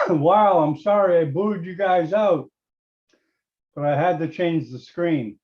Wow, I'm sorry I booted you guys out, but I had to change the screen.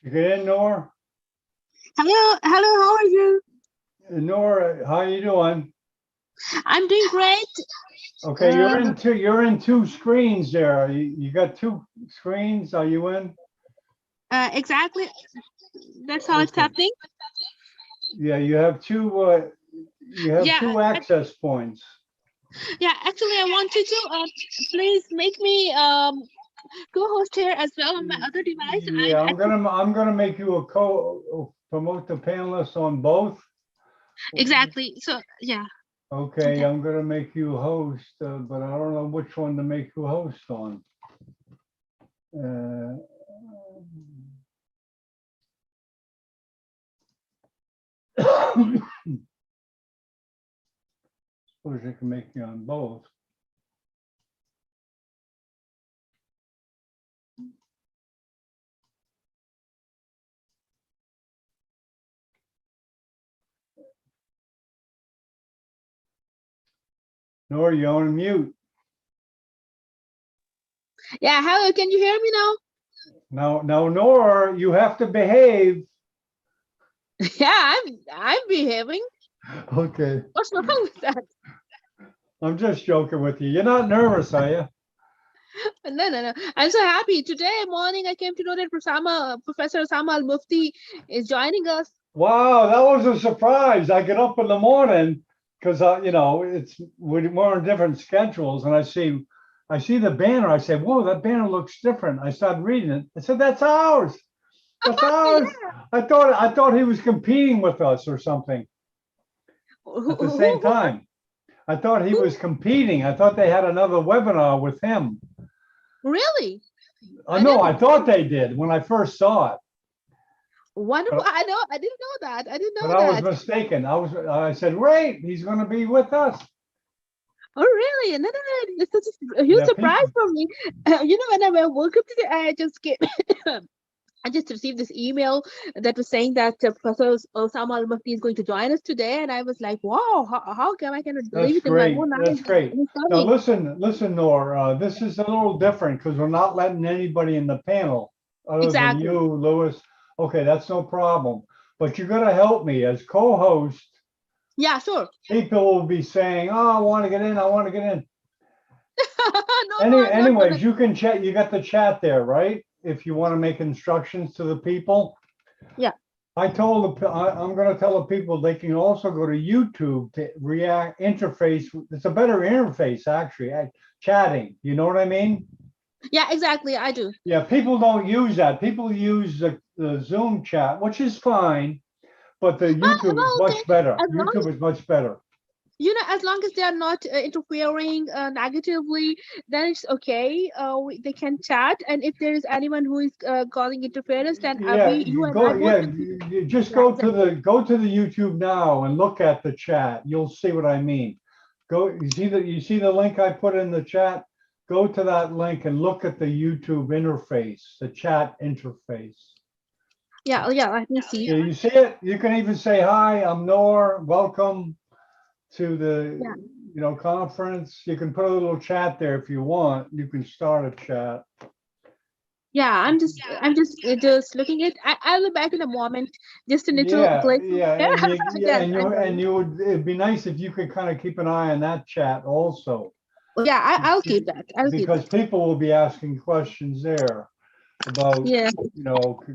You get in, Nor? Hello, how are you? Nor, how you doing? I'm doing great. Okay, you're in two screens there. You got two screens. Are you in? Exactly. That's how it's Okay. happening. Yeah, you have two Yeah, access points. yeah. Actually, I wanted to please make me co-host here as well on my other device. Yeah, I'm gonna make you a promote the panelists on both. Exactly. So yeah. Okay, Okay. I'm gonna make you host, but I don't know which one to make you host on. Uh, suppose I can make you on both. Nor you're on mute. Yeah. Hello. Can you hear me now? Now, Nor, you have to behave. Yeah, I'm behaving. Okay, What's wrong with that? I'm just joking with you. You're not nervous, are you? No. I'm so happy. Today morning, I came to know that Professor Osama Al Mufti is joining us. Wow, that was a surprise. I get up in the morning because you know we're on different schedules, and I see the banner. I say, "Whoa, that banner looks different." I started reading it. I said, "That's ours. That's ours." I thought he was competing with us or something at the same Who? time. I thought he was competing. I thought they had another webinar with him. Really? I know. I thought they did when I first saw it. Wonderful. But, I didn't know that. I didn't but know I was that. mistaken. I said, "Great, he's going to be with us." Oh, really? No. It's such a huge Yeah, surprise people. for me. When I woke up today, I just get, I just received this email that was saying that Professor Osama Al Mufti is going to join us today, and I was like, "Wow, how come I cannot believe That's it in my great. own That's eyes?" great. And he's Now coming. listen, Nor. This is a little different because we're not letting anybody in the panel other than Exactly. you, Lewis. Okay, that's no problem. But you're gonna help me as co-host. Yeah, sure. People will be saying, "Oh, I want to get in. I want to get in." No, I'm not gonna. Anyways, you can chat. You got the chat there, right? If you want to make instructions to the people. Yeah. I'm going to tell the people they can also go to YouTube to react interface. It's a better interface actually. Chatting. You know what I mean? Yeah, exactly. I do. Yeah, people don't use that. People use the Zoom chat, which is fine, but the YouTube is Well, okay. much better. As long YouTube is much better. as long as they are not interfering negatively, then it's okay. They can chat, and if there is anyone who is causing interference, then Yeah, you you and I go. both Yeah, will see. you just Yeah, go to exactly. the YouTube now and look at the chat. You'll see what I mean. Go. You see the link I put in the chat. Go to that link and look at the YouTube interface, the chat interface. Yeah. Let me see. Yeah, you see it. You can even say hi. I'm Nor. Welcome to the Yeah, conference. You can put a little chat there if you want. You can start a chat. yeah. I'm just looking at. I'll be back in a moment. Just a little Yeah, glitch. yeah, Again, I know. and you would it'd be nice if you could kind of keep an eye on that chat also, Yeah, I'll keep that. I'll keep because that. people will be asking questions there about, Yeah,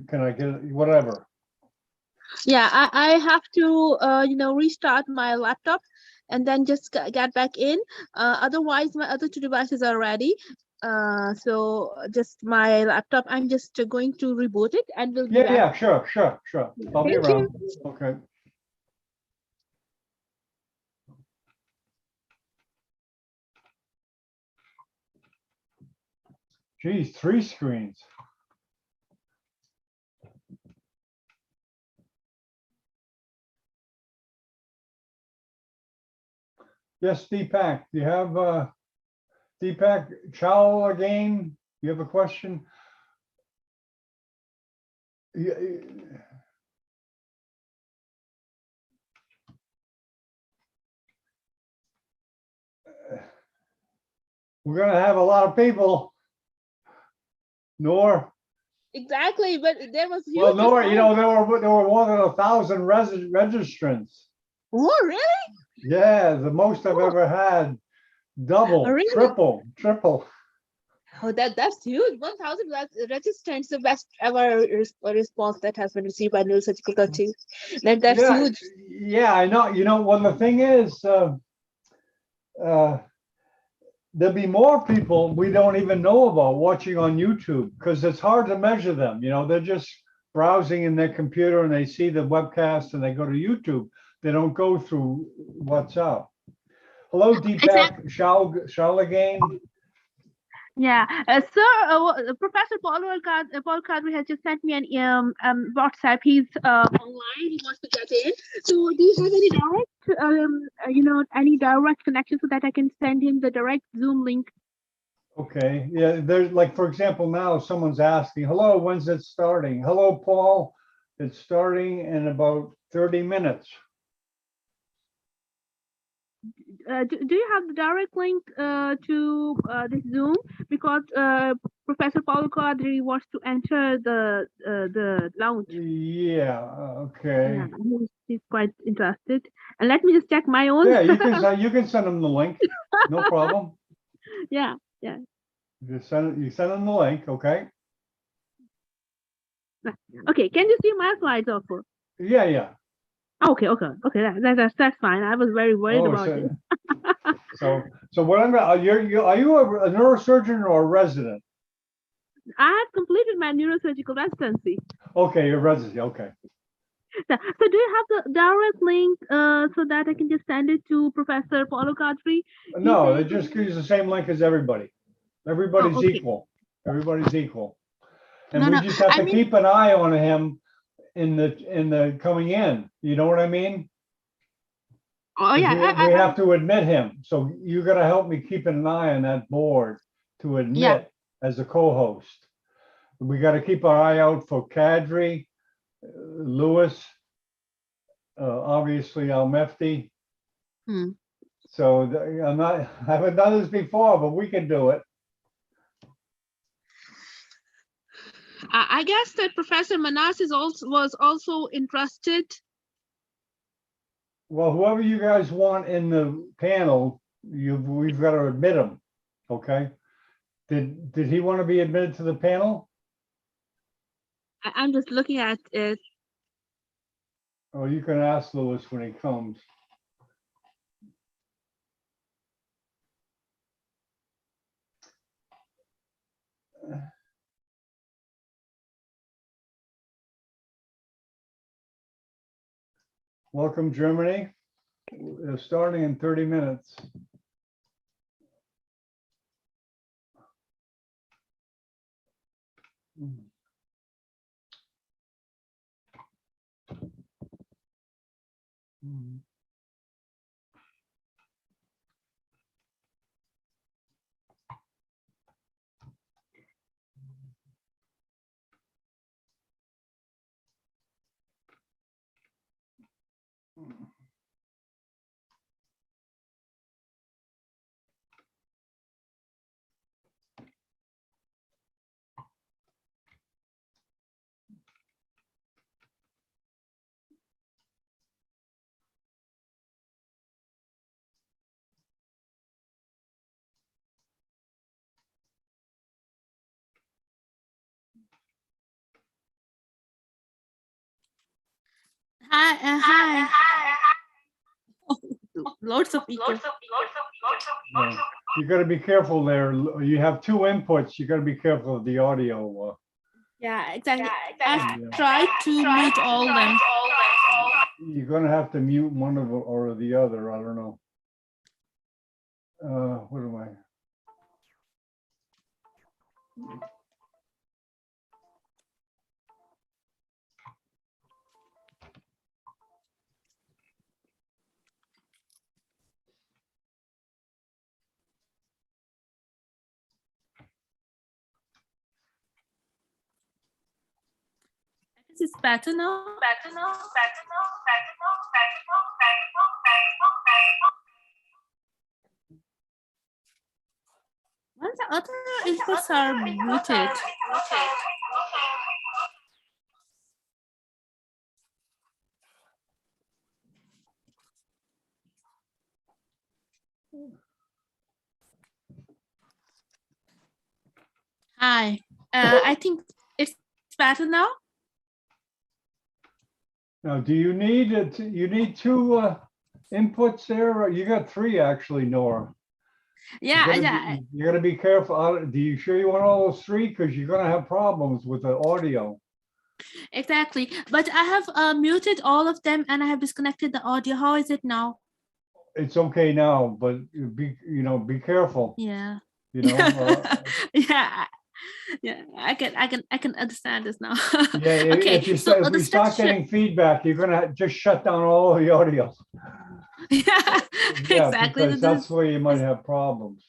can I get whatever. yeah. I have to restart my laptop, and then just get back in. Otherwise, my other two devices are ready. So just my laptop. I'm just going to reboot it, and we'll be Yeah, back. yeah, sure. I'll be Thank you. around. Okay. Geez, 3 screens. Yes, Deepak. Do you have Deepak Chow again? You have a question? Yeah. We're gonna have a lot of people. Nor, Exactly, but there was huge. well, Nor, you know, response. there were more than 1,000 registrants. Oh, really? Yeah, the most I've Oh. ever had. Double, Really? triple. Oh, that's huge. 1,000 registrants, the best ever response that has been received by neurosurgical coaching. That's Yeah, huge. yeah, I know. You know, well, the thing is, there'll be more people we don't even know about watching on YouTube because it's hard to measure them. You know, they're just browsing in their computer and they see the webcast and they go to YouTube. They don't go through WhatsApp. Hello, Deepak Shalagain. Yeah, sir, Professor Paul Kadri has just sent me an WhatsApp. He's online. He wants to get in. So, do you have any direct, any direct connection so that I can send him the direct Zoom link? Okay, yeah, there's like, for example, now someone's asking, hello, when's it starting? Hello, Paul, it's starting in about 30 minutes. Do you have the direct link to this Zoom? Because Professor Paul Kadri wants to enter the lounge. Yeah, okay. Yeah, he's quite interested. And let me just check my own. Yeah, you can send them the link, no problem. Yeah. You send them the link, okay? Okay, can you see my slides also? Yeah. Okay. That's fine. I was very worried about it. So what I'm gonna, are you a neurosurgeon or a resident? I have completed my neurosurgical residency. Okay, you're a resident, okay. So do you have the direct link so that I can just send it to Professor Paulo Kadri? No, they just use the same link as everybody. Everybody's okay. equal. Everybody's equal. And No, we no, just have I to mean- keep an eye on him in the coming in. You know what I mean? Oh 'Cause yeah, we have to admit him. So you gotta help me keep an eye on that board to admit as a co-host. We gotta keep our eye out for Kadri, Lewis, obviously Al-Mefti. Hmm. So I haven't done this before, but we can do it. I guess that Professor Manas was also interested. Well, whoever you guys want in the panel, we've got to admit him. Okay. Did he want to be admitted to the panel? I'm just looking at it. Oh, you can ask Lewis when he comes. Welcome, Germany. They're starting in 30 minutes. Hi. Lots of people. Yeah. You got to be careful there. You have two inputs. You got to be careful of the audio. Yeah, exactly. I've tried to mute all them. You're going to have to mute one of or the other. I don't know. What am I? it's better now. Well, the other inputs are muted. Hi. I think it's better now. Now, do you need it? You need two inputs there? Or you got three actually, Nora. Yeah. You gotta be careful. Do you sure you want all those three? Because you're gonna have problems with the audio. Exactly. But I have muted all of them and I have disconnected the audio. How is it now? It's okay now, but be careful. Yeah. Yeah, I can understand this now. yeah. Okay. If you So start, if the you start structure. getting feedback, you're gonna just shut down all of the audio. Yeah, Yeah, exactly. because that's where you might have problems.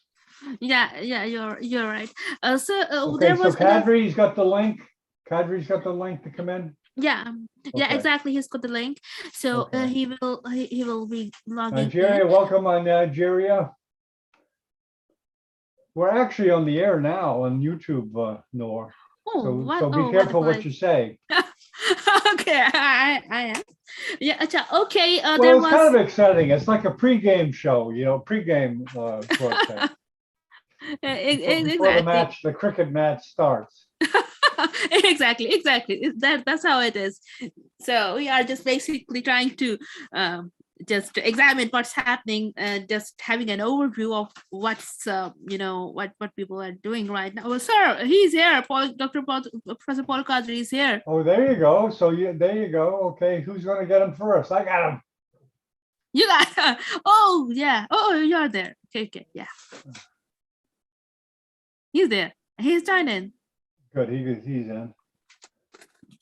Yeah, you're right. Okay, There so was another. Kadri's got the link. Kadri's got the link to come in. Yeah, Okay. exactly. He's got the link, so Okay. he will be logging Nigeria, in. welcome on Nigeria. We're actually on the air now on YouTube, Noor. Oh, So be careful what you say. Okay, I am. Yeah, okay. Well, There it's was. kind of exciting. It's like a pregame show, pregame broadcast. Before the Exactly. match, the cricket match starts. Exactly. That's how it is. So we are just basically trying to just examine what's happening, just having an overview of what's what people are doing right now. Well, sir, he's here. Professor Paul Kadri is here. Oh, there you go. So there you go. Okay, who's going to get him first? I got him. You got. Oh yeah. Oh, you're there. Okay. Yeah. He's there. He's joining. Good. He's in.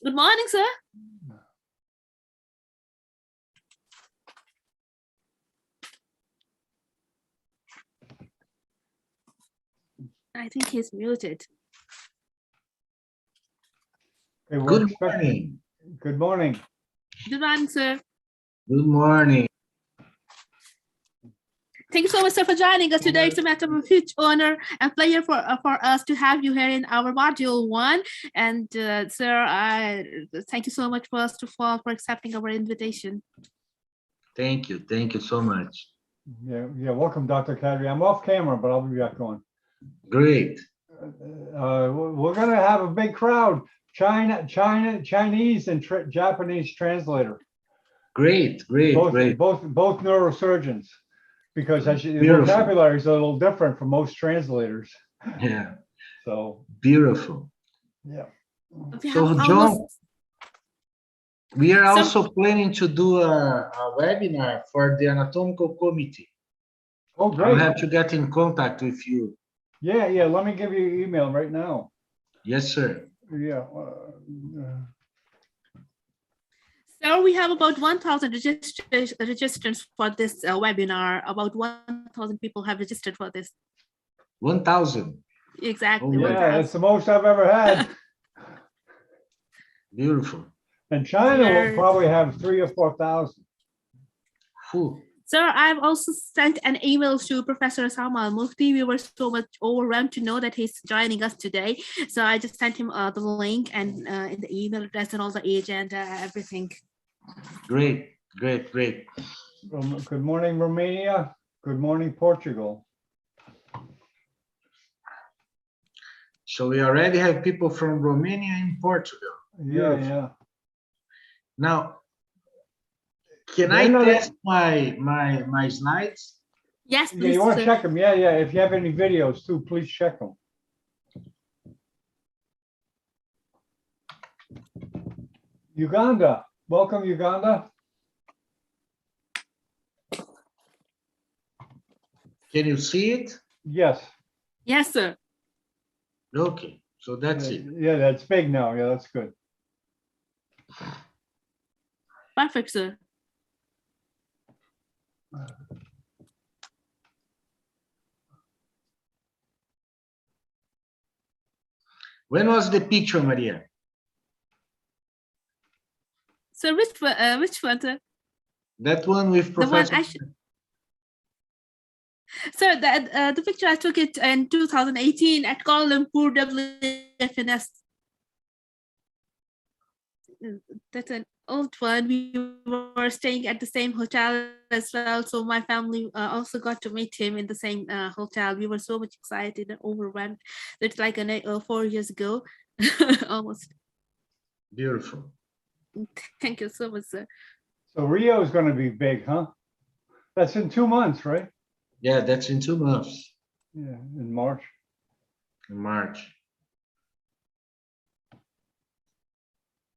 Good morning, sir. I think he's muted. Okay, Good morning. Good morning. Good morning, sir. Good morning. Thank you so much, sir, for joining us today. It's a matter of huge honor and pleasure for us to have you here in our module 1. And sir, I thank you so much first of all for accepting our invitation. Thank you so much. Yeah. Welcome, Dr. Kadri. I'm off camera, but I'll be back on. Great. We're going to have a big crowd. Chinese and Japanese translator. Great. Both neurosurgeons, because the vocabulary is a little different from most translators. Yeah. So beautiful. Yeah. So John, we are also planning to do a webinar for the anatomical committee. Oh, great. I'll have to get in contact with you. Yeah. Let me give you your email right now. Yes, sir. Yeah. So we have about 1,000 registrants for this webinar. About 1,000 people have registered for this. 1,000. Exactly. Oh, yeah, that's the most I've ever had. Beautiful. And China will probably have 3,000 or 4,000. Sir, I've also sent an email to Professor Salma Al-Mufti. We were so much overwhelmed to know that he's joining us today. So I just sent him the link and in the email address and all the agenda, everything. Great. Good morning, Romania. Good morning, Portugal. So we already have people from Romania and Portugal. Yeah. Now, can I test my slides? Yes, please. Yeah, you want to check them? Yeah. If you have any videos too, please check them. Uganda, welcome, Uganda. Can you see it? Yes. Yes, sir. Okay, so that's it. Yeah, that's big now. Yeah, that's good. Perfect, sir. When was the picture, Maria? So which one, sir? That one with The one Professor. I should. So that the picture I took it in 2018 at Kuala Lumpur WFNS. That's an old one. We were staying at the same hotel as well, so my family also got to meet him in the same hotel. We were so much excited and overwhelmed. It's like 4 years ago, almost. Beautiful. Thank you so much, sir. So Rio is going to be big, huh? That's in 2 months, right? Yeah, that's in 2 months, Yeah, in March. in March.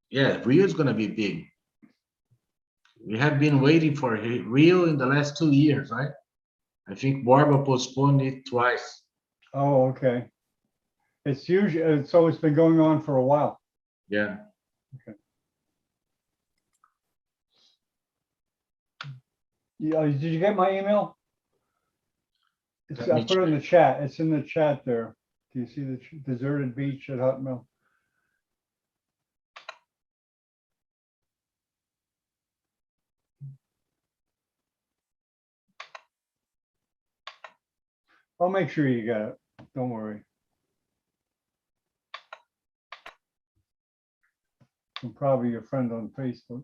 Yeah, Rio is going to be big. We have been waiting for Rio in the last 2 years, right? I think Borba postponed it twice. Oh, okay. It's usually, so it's been going on for a while. Yeah. Yeah, did you get my email? It's, Let I me put it in check. the chat. It's in the chat there. Do you see the deserted beach at Hotmail? I'll make sure you get it. Don't worry. I'm probably your friend on Facebook.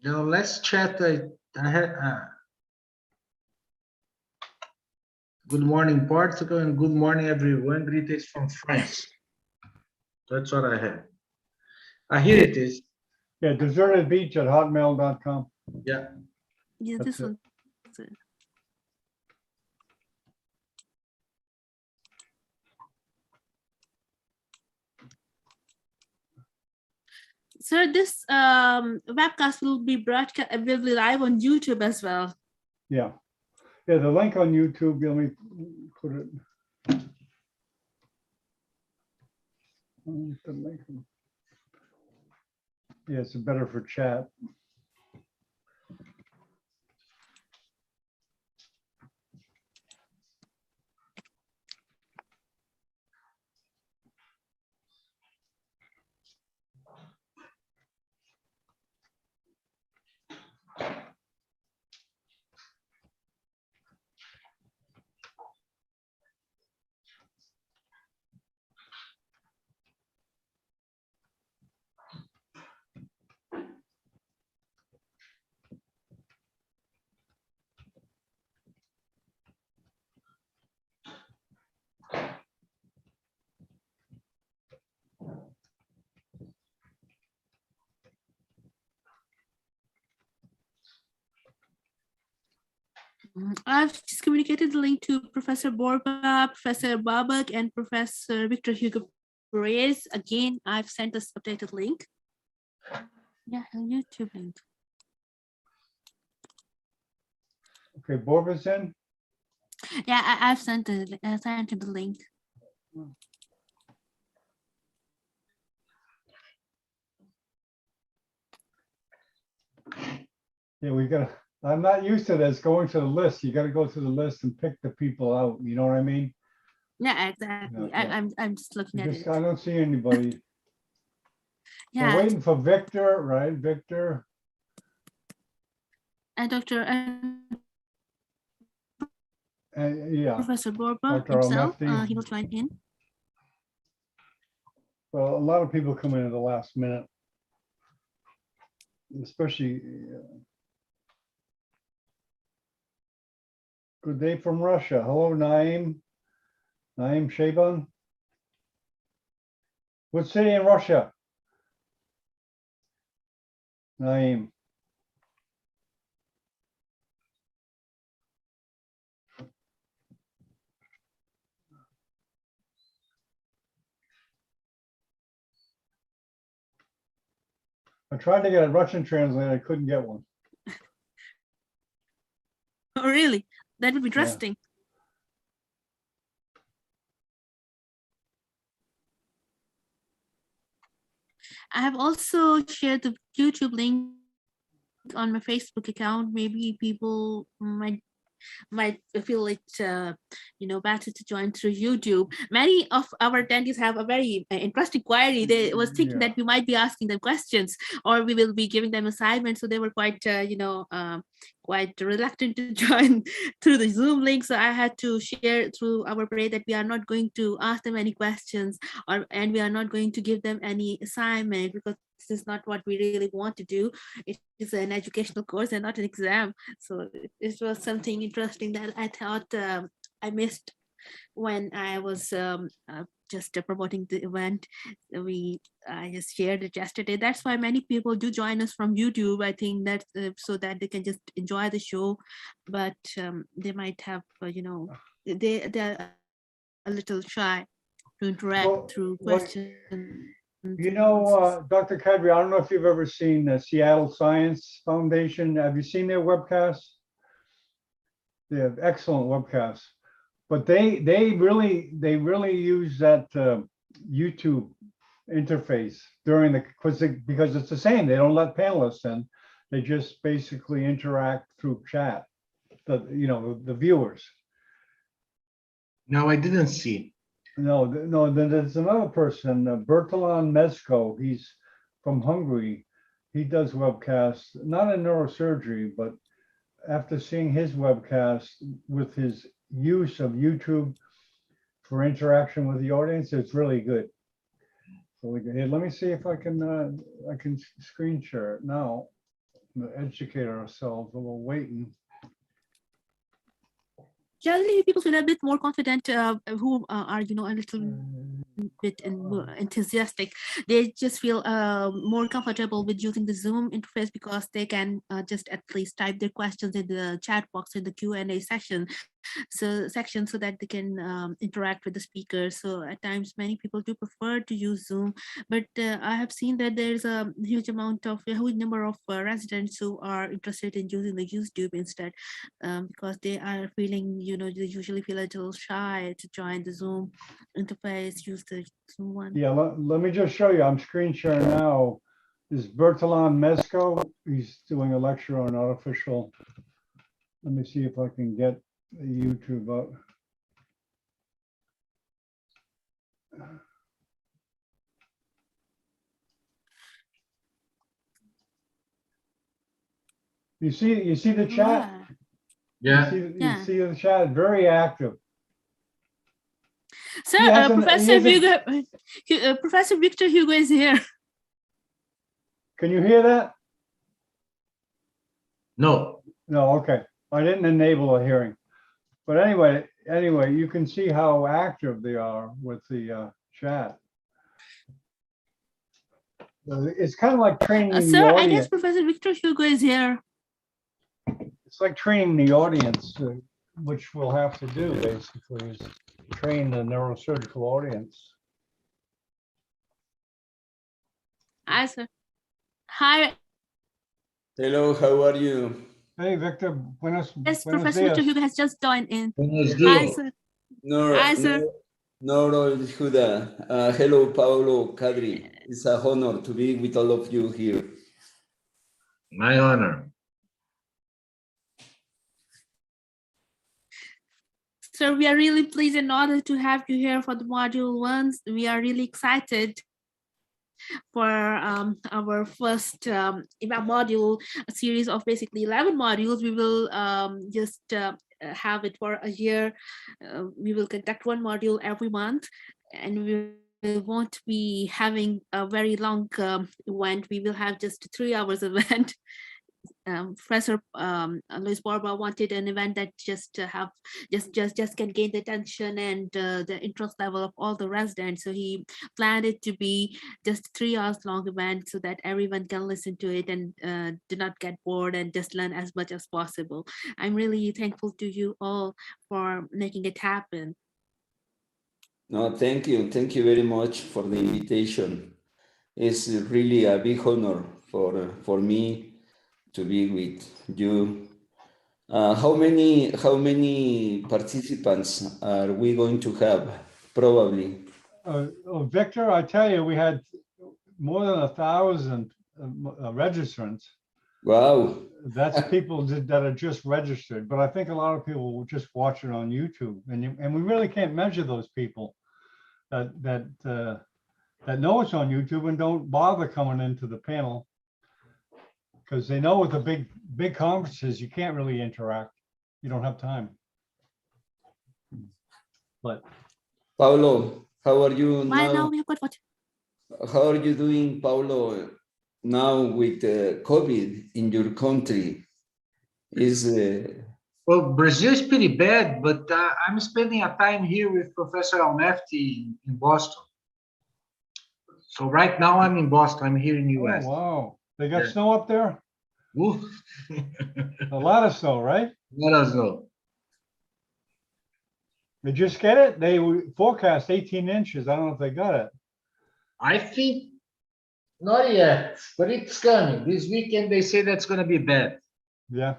Now let's chat. I had good morning, Portugal, and good morning, everyone. Greetings from France. That's what I had. Here it is. Yeah, deserted beach at hotmail.com. Yeah. Yeah, That's this it. one. Sir. Sir, this webcast will be live on YouTube as well. Yeah. Yeah, the link on YouTube, let me put it. The link. Yeah, it's better for chat. I've just communicated the link to Professor Borba, Professor Babak, and Professor Victor Hugo Perez. Again, I've sent this updated link. Yeah, a YouTube link. Okay, Borba's in. Yeah, I've sent the link. Yeah, we gotta, I'm not used to this, going to the list. You gotta go to the list and pick the people out. You know what I mean? Yeah, exactly. Yeah. I'm just looking at Just, it. I don't see anybody. We're Yeah, waiting for Victor, right? Victor. and Dr. Yeah, Professor Borba Dr. himself, Almefti. he will join in. Well, a lot of people come in at the last minute. Especially. Good day from Russia. Hello, Naeem. Naeem Shaban. What city in Russia? Naeem. I tried to get a Russian translator. I couldn't get one. Oh, really? That would be Yeah. interesting. I have also shared the YouTube link on my Facebook account. Maybe people might might feel it, better to join through YouTube. Many of our attendees have a very interesting query. They was thinking that we might be asking them questions, or we will be giving them assignments. So they were quite, quite reluctant to join through the Zoom link. So I had to share through our parade that we are not going to ask them any questions, and we are not going to give them any assignment, because this is not what we really want to do. It is an educational course and not an exam. So it was something interesting that I thought I missed when I was just promoting the event. I just shared it yesterday. That's why many people do join us from YouTube. I think that so that they can just enjoy the show, but they might have, they're a little shy to interact through questions. Dr. Kadri, I don't know if you've ever seen the Seattle Science Foundation. Have you seen their webcasts? They have excellent webcasts, but they really use that YouTube interface during the because it's the same. They don't let panelists in. They just basically interact through chat. The viewers. No, I didn't see. No, then there's another person, Bertalan Mezco. He's from Hungary. He does webcasts, not in neurosurgery, but after seeing his webcast with his use of YouTube for interaction with the audience, it's really good. So here, let me see if I can screen share it now. Educate ourselves while we're waiting. Generally, people feel a bit more confident who are, a little bit enthusiastic. They just feel more comfortable with using the Zoom interface because they can just at least type their questions in the chat box in the Q&A section. So that they can interact with the speakers. So at times many people do prefer to use Zoom, but I have seen that there's a huge number of residents who are interested in using the YouTube instead, because they are feeling, they usually feel a little shy to join the Zoom interface, use the Zoom one. Yeah, let me just show you. I'm screen sharing now. This is Bertalan Mezco. He's doing a lecture on artificial. Let me see if I can get the YouTube up. You see the chat? Yeah. You see the chat, very active. Sir, Professor Victor Hugo is here. Can you hear that? No. No, okay. I didn't enable a hearing. But anyway, you can see how active they are with the chat. It's kind of like training the Sir, audience. I guess Professor Victor Hugo is here. It's like training the audience, which we'll have to do basically, is train the neurosurgical audience. Hi, sir. Hi. Hello, how are you? Hey, Victor. Buenos Professor dias. Victor Hugo has just joined in. Buenos Hi, dias. sir. Hi, sir. Noro Huda. Hello, Paolo Kadri. It's a honor to be with all of you here. My honor. So we are really pleased and honored to have you here for the module 1. We are really excited for our first module, a series of basically 11 modules. We will just have it for a year. We will conduct one module every month, and we won't be having a very long event. We will have just a 3 hours event. Professor Luis Borba wanted an event that just can gain the attention and the interest level of all the residents. So he planned it to be just 3 hours long event so that everyone can listen to it and do not get bored and just learn as much as possible. I'm really thankful to you all for making it happen. No, thank you. Thank you very much for the invitation. It's really a big honor for me to be with you. How many participants are we going to have? Probably. Victor, I tell you, we had more than 1,000 registrants. Wow. That's people that are just registered, but I think a lot of people will just watch it on YouTube, and we really can't measure those people that know it's on YouTube and don't bother coming into the panel because they know with the big conferences you can't really interact. You don't have time. But Paulo, how are you Why now now? we have got what? How are you doing, Paulo, now with COVID in your country? Is Well, Brazil is pretty bad, but I'm spending a time here with Professor Almefti in Boston. So right now I'm in Boston. I'm here in the oh US. wow, they got Yeah. snow up there. Ooh. A lot of snow, right? Let us know. They just get it. They forecast 18 inches. I don't know if they got it. I think not yet, but it's coming. This weekend they say that's going to be bad. Yeah.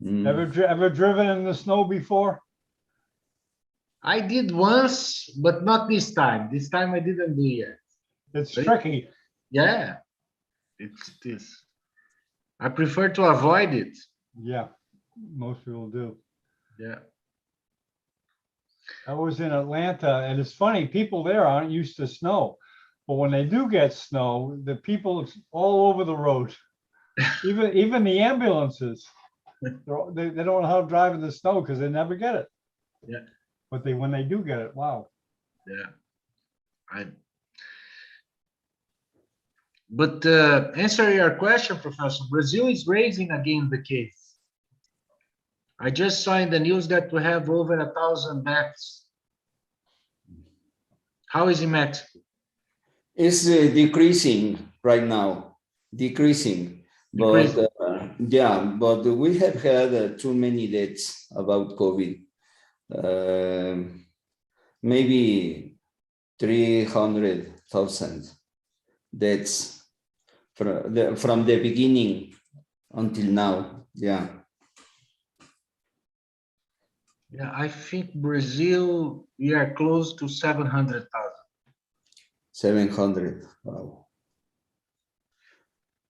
mm, Ever driven in the snow before? I did once, but not this time. This time I didn't do yet. It's But tricky. yeah, it is. I prefer to avoid it. Yeah, most people do. Yeah. I was in Atlanta, and it's funny, people there aren't used to snow. But when they do get snow, the people all over the road, even the ambulances, they don't know how to drive in the snow because they never get it. Yeah. But when they do get it, wow. Yeah. But answer your question, Professor, Brazil is raising again the case. I just saw in the news that we have over 1,000 deaths. How is in Mexico? it's decreasing right now, decreasing. But yeah, but we have had too many deaths about COVID. Maybe 300,000 deaths from the beginning until now. Yeah. Yeah, I think Brazil, we are close to 700,000. 700. Wow.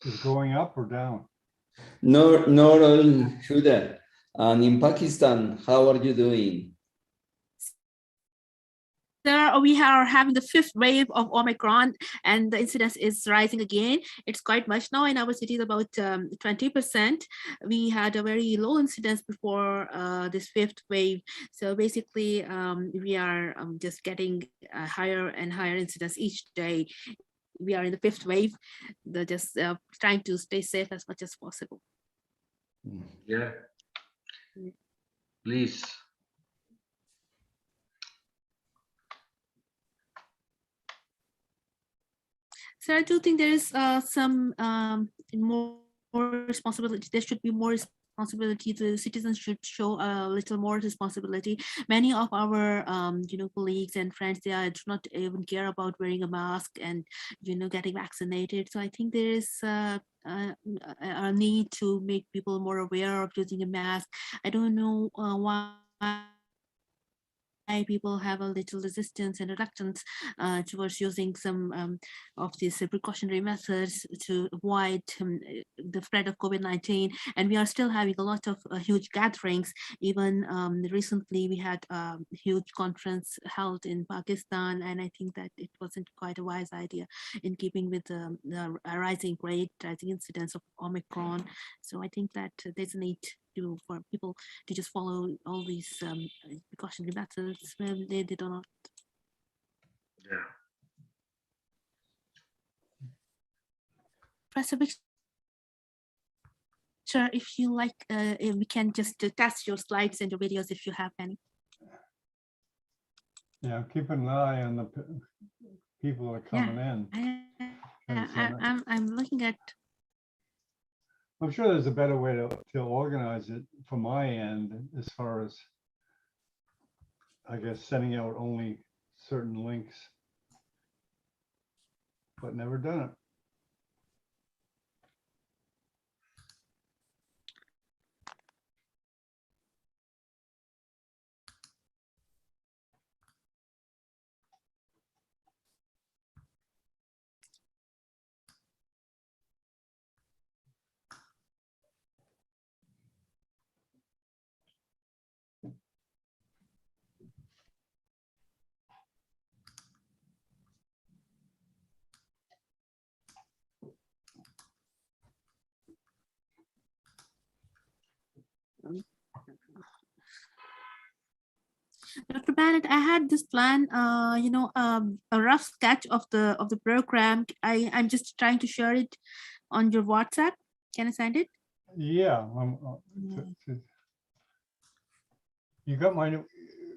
Is it going up or down? Not all, Huda. And in Pakistan, how are you doing? There we are having the 5th wave of Omicron, and the incidence is rising again. It's quite much now. In our city, about 20%. We had a very low incidence before this 5th wave. So basically, we are just getting a higher and higher incidence each day. We are in the 5th wave. They're just trying to stay safe as much as possible. Yeah. Please. So I do think there is some more responsibility. There should be more responsibility. The citizens should show a little more responsibility. Many of our colleagues and friends, they do not even care about wearing a mask and getting vaccinated. So I think there is a need to make people more aware of using a mask. I don't know why people have a little resistance and reluctance towards using some of these precautionary methods to avoid the spread of COVID-19. And we are still having a lot of huge gatherings. Even recently, we had a huge conference held in Pakistan, and I think that it wasn't quite a wise idea in keeping with the rising incidence of Omicron. So I think that there's a need for people to just follow all these precautionary methods when they do not. Yeah. Professor Victor, if you like, if we can just test your slides and your videos if you have any. Yeah, I'm keeping an eye on the people that are coming in. I'm looking at. I'm sure there's a better way to organize it from my end as far as, I guess, sending out only certain links, but never done it. Bennett, I had this plan, a rough sketch of the program. I'm just trying to share it on your WhatsApp. Can I send it? Yeah. You got my,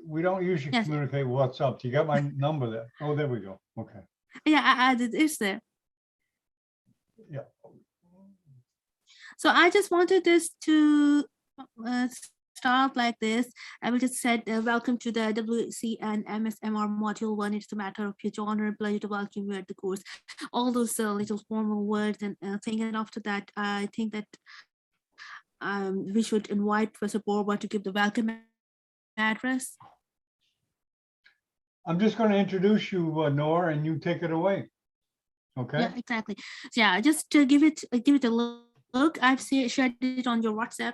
we don't usually Yes. communicate WhatsApp. You got my number there. Oh, there we go. Okay. Yeah, I added it's there. Yeah. So I just wanted this to start like this. I will just said welcome to the WC and MSMR module 1. It's a matter of future honor and pleasure to welcome you at the course. All those little formal words and thing. And after that, I think that we should invite Professor Borba to give the welcome address. I'm just going to introduce you, Nora, and you take it away. Okay. Yeah, exactly. So yeah, just to give it a look. I've shared it on your WhatsApp.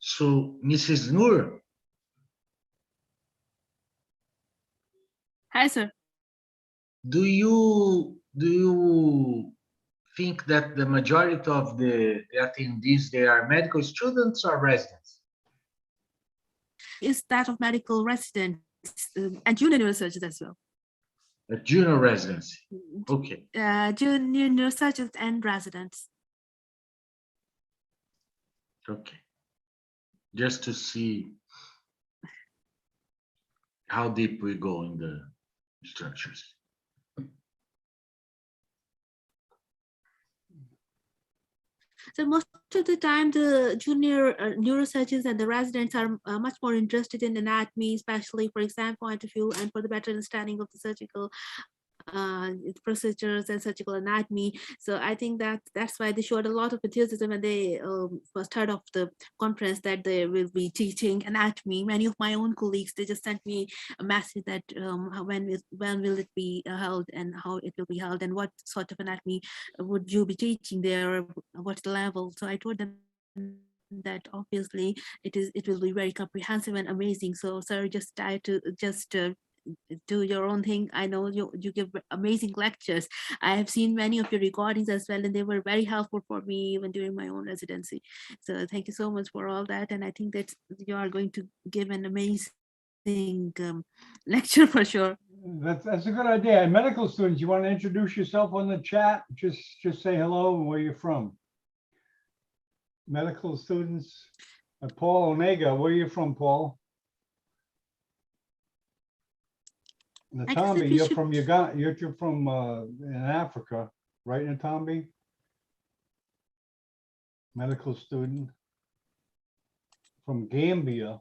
So, Mrs. Noor, Hi, sir. do you think that the majority of the attendees, they are medical students or residents? Is that of medical residents and junior neurosurgeons as well. A junior residency. Okay. Junior neurosurgeons and residents. Okay. Just to see how deep we go in the structures. So most of the time, the junior neurosurgeons and the residents are much more interested in anatomy, especially for exam point of view and for the better understanding of the surgical procedures and surgical anatomy. So I think that's why they showed a lot of enthusiasm when they first heard of the conference that they will be teaching anatomy. Many of my own colleagues, they just sent me a message that when will it be held and how it will be held and what sort of anatomy would you be teaching there, what's the level. So I told them that obviously it will be very comprehensive and amazing. So sir, just try to do your own thing. I know you give amazing lectures. I have seen many of your recordings as well, and they were very helpful for me even during my own residency. So thank you so much for all that. And I think that you are going to give an amazing lecture for sure. That's a good idea. And medical students, you want to introduce yourself on the chat? Just say hello and where you're from. Medical students, Paul Onega, where are you from, Paul? Natambi, you're from Uganda. You're from in Africa, right, Natambi? Medical student from Gambia.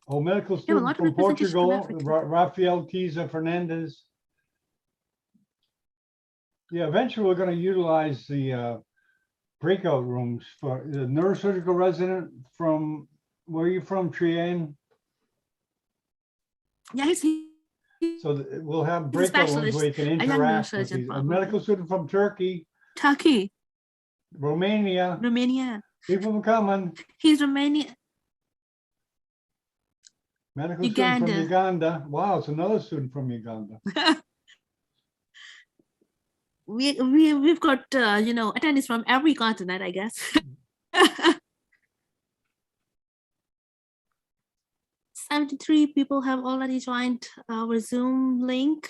Oh, medical student from Portugal, Rafael Tiza Fernandez. Yeah, eventually we're going to utilize the breakout rooms for the neurosurgical resident from, where are you from, Triane? Yes. So we'll have breakout rooms where you can interact with these. A medical student from Turkey. Turkey. Romania. Romania. Keep them coming. He's Romanian. Medical student from Uganda. Wow, it's another student from Uganda. We've got attendees from every continent, I guess. 73 people have already joined our Zoom link.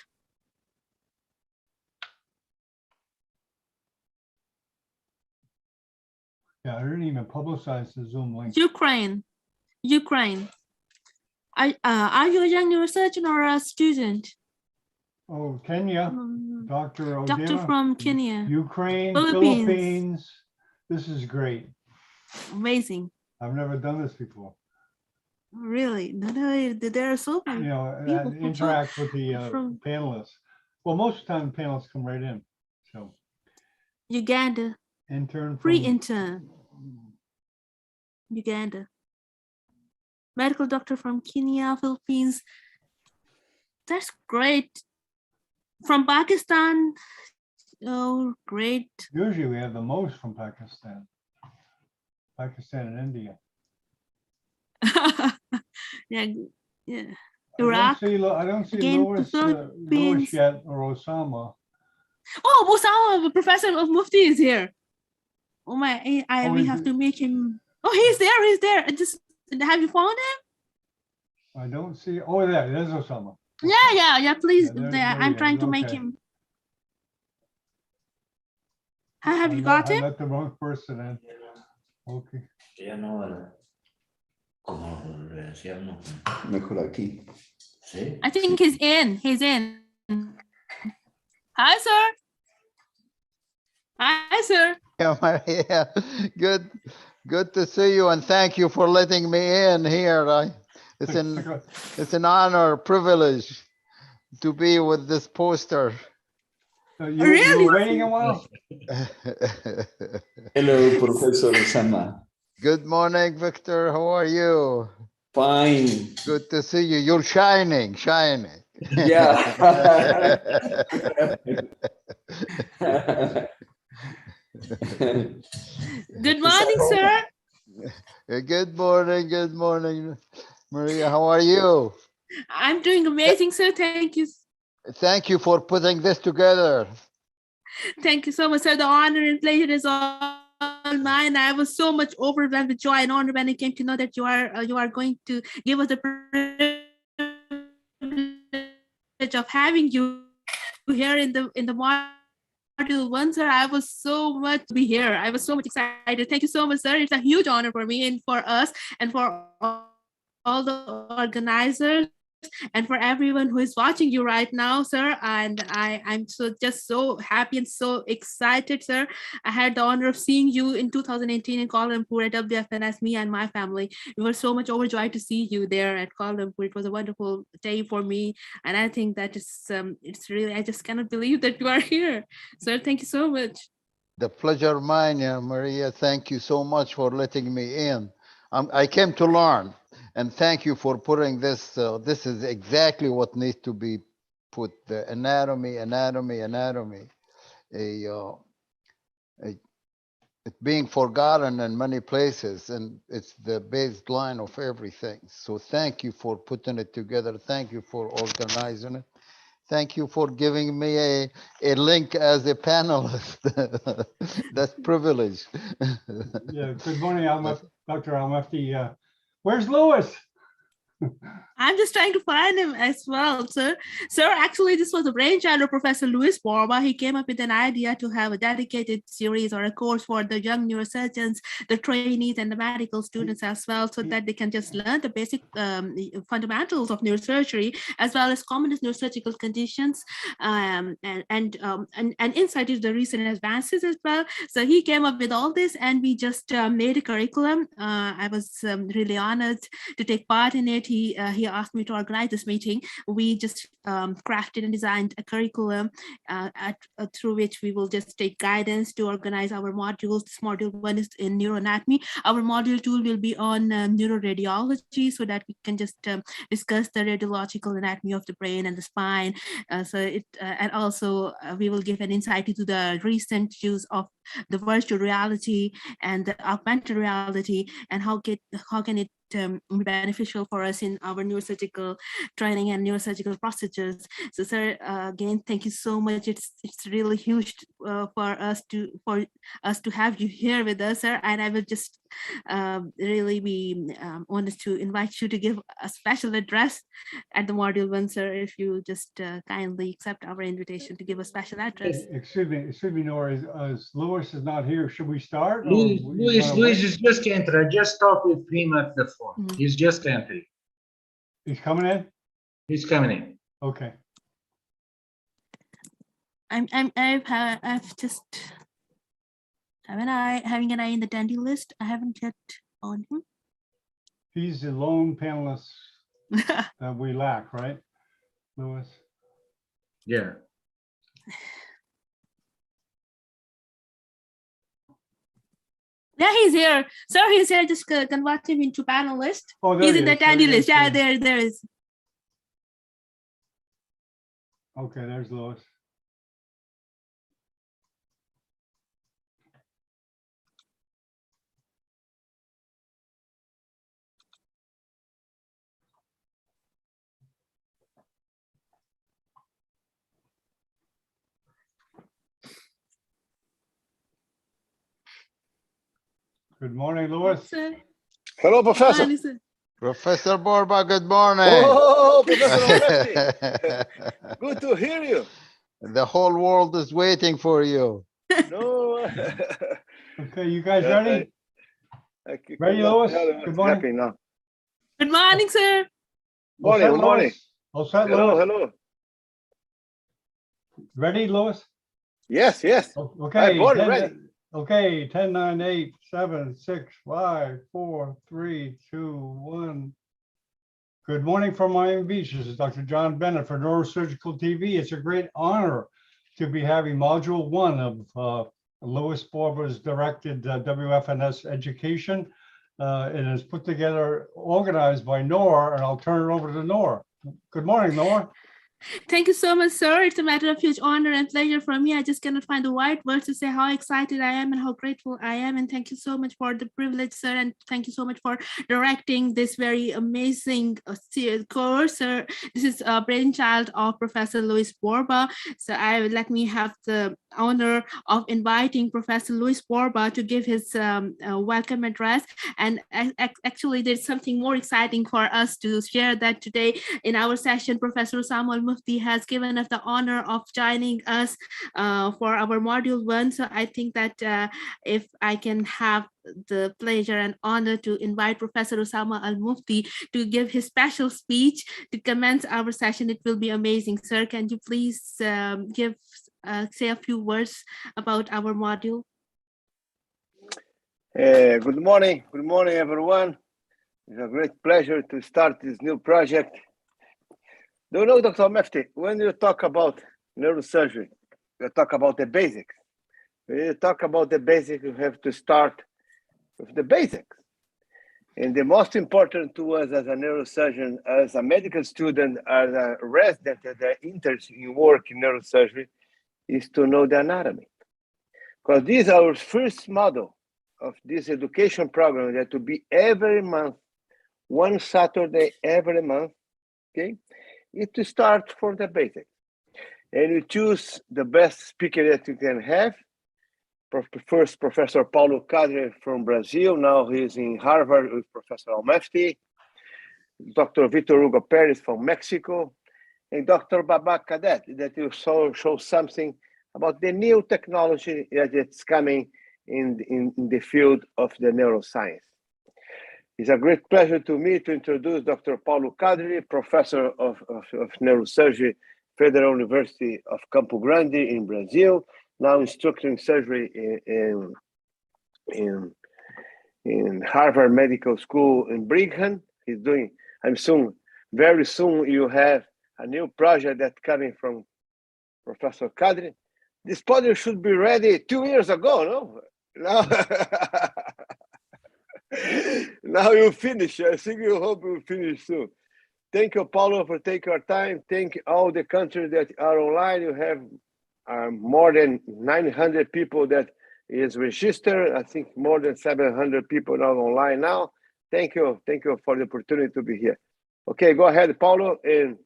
Yeah, I didn't even publicize the Zoom link. Ukraine. Are you a young neurosurgeon or a student? Oh, Kenya, Dr. Doctor Odeva, from Kenya. Ukraine, Philippines. Philippines. This is great. Amazing. I've never done this before. Really? No, there are so many You know, people and interact with the from panelists. Well, most of the time panelists come right in. So Uganda. intern Free from intern. Uganda. Medical doctor from Kenya, Philippines. That's great. From Pakistan. Oh, great. usually we have the most from Pakistan and India. Yeah. Iraq. I don't see again, Louis, Philippines. Louis yet, or Osama. Oh, Osama, professor of Mufti is here. Oh my, we is have it? to make him. Oh, he's there. Have you found him? I don't see. Oh, there's Osama. Yeah. Please, Yeah, there I'm he trying is. to make Okay. him. Have you I got him? let the wrong person in. Okay. Ya no, como le decíamos, Mejor aquí. ¿sí? I think he's in. Hi, sir. Yeah, Maria, good to see you, and thank you for letting me in here. It's an honor, privilege to be with this poster. So you Really? were waiting a while? Hello, Professor Osama. Good morning, Victor. How are you? Fine. Good to see you. You're shining. Yeah. Good morning, sir. Good morning, Maria. How are you? I'm doing amazing, sir. Thank you. Thank you for putting this together. Thank you so much, sir. The honor and pleasure is all mine. I was so much overwhelmed with joy and honor when I came to know that you are going to give us the privilege of having you here in the module 1, sir. I was so much to be here. I was so much excited. Thank you so much, sir. It's a huge honor for me and for us and for all the organizers and for everyone who is watching you right now, sir. And I'm so happy and so excited, sir. I had the honor of seeing you in 2018 in Kuala Lumpur at WFNS, me and my family. We were so much overjoyed to see you there at Kuala Lumpur. It was a wonderful day for me. And I think that is, it's really, I just cannot believe that you are here. Sir, thank you so much. The pleasure mine, Maria. Thank you so much for letting me in. I came to learn, and thank you for putting this. This is exactly what needs to be put: the anatomy. It's being forgotten in many places, and it's the baseline of everything. So thank you for putting it together. Thank you for organizing it. Thank you for giving me a link as a panelist. That's privilege. Yeah, good morning, Dr. Al-Mufti. Where's Louis? I'm just trying to find him as well, sir. Sir, actually, this was a brainchild of Professor Louis Borba. He came up with an idea to have a dedicated series or a course for the young neurosurgeons, the trainees, and the medical students as well, so that they can just learn the basic fundamentals of neurosurgery, as well as common neurosurgical conditions, and insight into the recent advances as well. So he came up with all this, and we just made a curriculum. I was really honored to take part in it. He asked me to organize this meeting. We just crafted and designed a curriculum through which we will just take guidance to organize our modules. This module 1 is in neuroanatomy. Our module 2 will be on neuroradiology, so that we can just discuss the radiological anatomy of the brain and the spine. And also we will give an insight into the recent use of the virtual reality and the augmented reality, and how can it be beneficial for us in our neurosurgical training and neurosurgical procedures. So, sir, again, thank you so much. It's really huge for us to have you here with us, sir. And I will just really we wanted to invite you to give a special address at the module one, sir, if you just kindly accept our invitation to give a special address. Excuse me, Nora, Louis is not here. Should we start? Or Luis, you Luis, wanna Luis wait? is just entered. I just talked with him at the phone. Mhm. He's just entered. He's coming in? He's coming in. Okay. I've just having an eye in the attendee list. I haven't yet on him. He's the lone panelist that we lack, right, Louis? Yeah. Yeah, he's here. Sir, he's here. Just convert him into panelist. Oh, there He's he in the is. There attendee he list. is. Yeah, There- there is. Okay, there's Louis. Good morning, Louis. Sir. Hello, Professor. Morning, sir. Professor Borba, good morning. Oh, Professor Alberti. Good to hear you. The whole world is waiting for you. No. Okay, you guys ready? Ready, Louis? Good morning. Happy now. Good morning, sir. All set, Morning, good morning. Louis? All set, Hello, Louis? hello. Ready, Louis? Yes, yes. Okay. I'm born 10, ready. Okay, 10, 9, 8, 7, 6, 5, 4, 3, 2, 1. Good morning from Miami Beach. This is Dr. John Bennett for Neurosurgical TV. It's a great honor to be having Module 1 of Louis Borba's directed WFNS education. It is put together, organized by Nora, and I'll turn it over to Nora. Good morning, Nora. Thank you so much, sir. It's a matter of huge honor and pleasure for me. I just cannot find the right words to say how excited I am and how grateful I am. And thank you so much for the privilege, sir. And thank you so much for directing this very amazing course, sir. This is a brainchild of Professor Louis Borba. So let me have the honor of inviting Professor Louis Borba to give his welcome address. And actually, there's something more exciting for us to share that today in our session, Professor Samuel Mufti has given us the honor of joining us for our module 1. So I think that if I can have the pleasure and honor to invite Professor Osama Al-Mufti to give his special speech to commence our session, it will be amazing. Sir, can you please say a few words about our module? Good morning, everyone. It's a great pleasure to start this new project. Do you know, Dr. Mufti, when you talk about neurosurgery, you talk about the basics. When you talk about the basics, you have to start with the basics. And the most important to us as a neurosurgeon, as a medical student, as a resident that are interested in work in neurosurgery, is to know the anatomy. Because this is our first model of this education program that will be every month, one Saturday every month, okay? It to start for the basics. And you choose the best speaker that you can have. First, Professor Paulo Cadre from Brazil. Now he's in Harvard with Professor Al-Mufti. Dr. Vitor Hugo Perez from Mexico. And Dr. Babak Cadet, that will show something about the new technology that is coming in the field of the neuroscience. It's a great pleasure to me to introduce Dr. Paulo Cadre, professor of neurosurgery, Federal University of Campo Grande in Brazil, now instructing surgery in Harvard Medical School in Brigham. He's doing, very soon you have a new project that's coming from Professor Cadre. This project should be ready 2 years ago, no? Now you finish. I think you hope you finish soon. Thank you, Paulo, for taking your time. Thank all the countries that are online. You have more than 900 people that is registered. I think more than 700 people now online now. Thank you for the opportunity to be here. Okay, go ahead, Paulo, and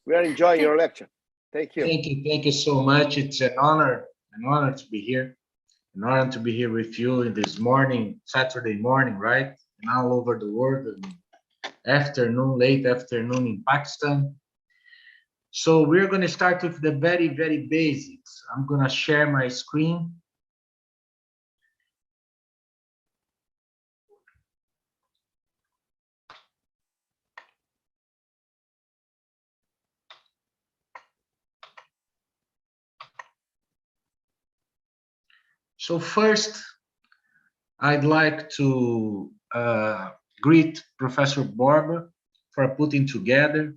we are enjoying your lecture. Thank you. Thank you so much. It's an honor to be here. in order to be here with you in this morning, Saturday morning, right? And all over the world, and afternoon, late afternoon in Pakistan. So we're going to start with the very, very basics. I'm going to share my screen. So first, I'd like to greet Professor Borba for putting together.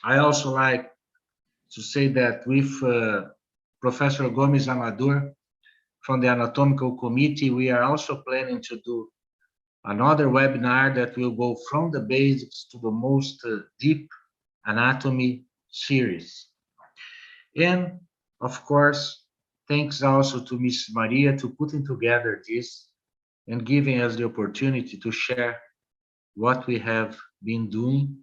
I also like to say that with Professor Gomes Amador from the Anatomical Committee, we are also planning to do another webinar that will go from the basics to the most deep anatomy series. And of course, thanks also to Ms. Maria to putting together this and giving us the opportunity to share what we have been doing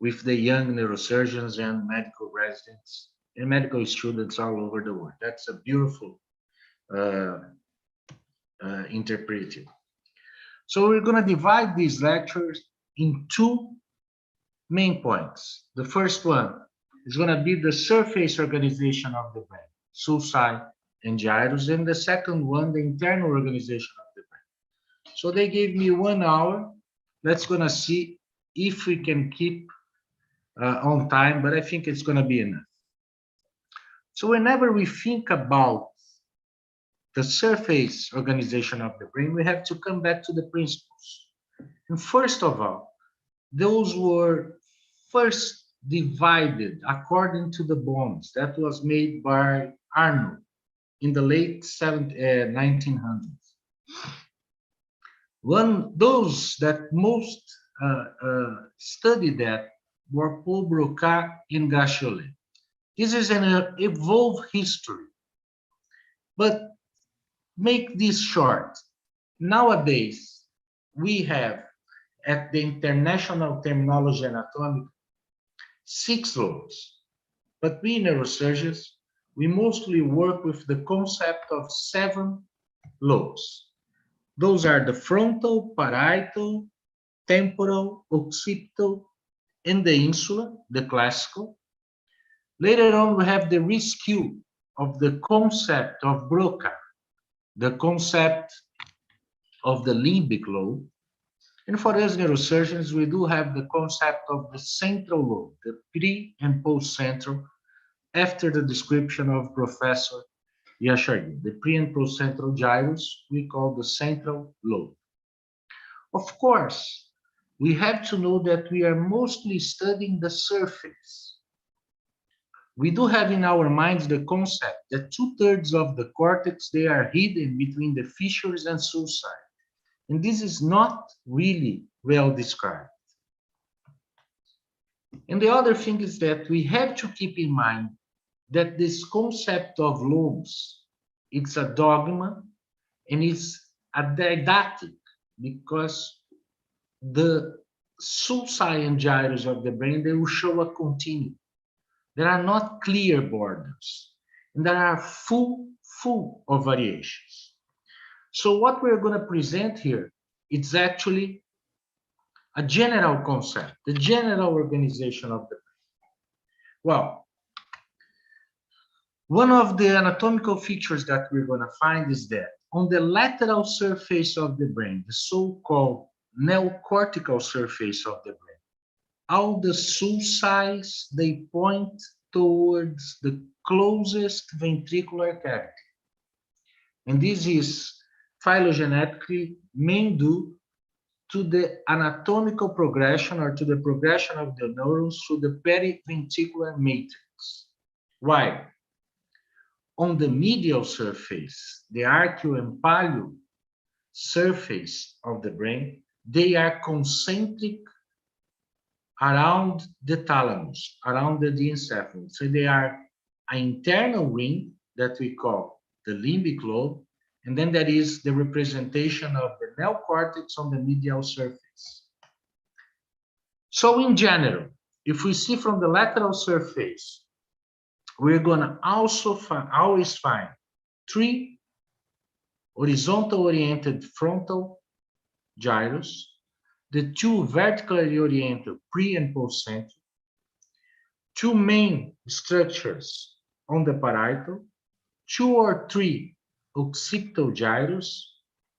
with the young neurosurgeons and medical residents and medical students all over the world. That's a beautiful interpretive. So we're going to divide these lectures in two main points. The first one is going to be the surface organization of the brain, sulci and gyrus, and the second one, the internal organization of the brain. So they gave me 1 hour. Let's going to see if we can keep on time, but I think it's going to be enough. So whenever we think about the surface organization of the brain, we have to come back to the principles. And first of all, those were first divided according to the bones that was made by Arnold in the late 1900s. Those that most studied that were Paul Broca and Gaciolet. This is an evolved history, but make this short. Nowadays, we have at the International Terminology Anatomic 6 lobes, but we neurosurgeons, we mostly work with the concept of 7 lobes. Those are the frontal, parietal, temporal, occipital, and the insula, the classical. Later on, we have the rescue of the concept of Broca, the concept of the limbic lobe. And for us neurosurgeons, we do have the concept of the central lobe, the pre and post-central, after the description of Professor Yashargi. The pre and post-central gyrus, we call the central lobe. Of course, we have to know that we are mostly studying the surface. We do have in our minds the concept that 2/3 of the cortex, they are hidden between the fissures and sulci. And this is not really well described. And the other thing is that we have to keep in mind that this concept of lobes, it's a dogma and it's a didactic, because the sulci and gyrus of the brain, they will show a continuum. There are not clear borders, and there are full of variations. So what we're going to present here, it's actually a general concept, the general organization of the brain. Well, one of the anatomical features that we're going to find is that on the lateral surface of the brain, the so-called neocortical surface of the brain, all the sulci, they point towards the closest ventricular cavity. And this is phylogenetically main due to the anatomical progression or to the progression of the neurons through the periventricular matrix. Why? On the medial surface, the archeo and paleo surface of the brain, they are concentric around the thalamus, around the diencephalon. So they are an internal ring that we call the limbic lobe, and then there is the representation of the neocortex on the medial surface. So in general, if we see from the lateral surface, we're going to also always find 3 horizontal-oriented frontal gyrus, the two vertically oriented pre- and post-central, two main structures on the parietal, two or three occipital gyrus,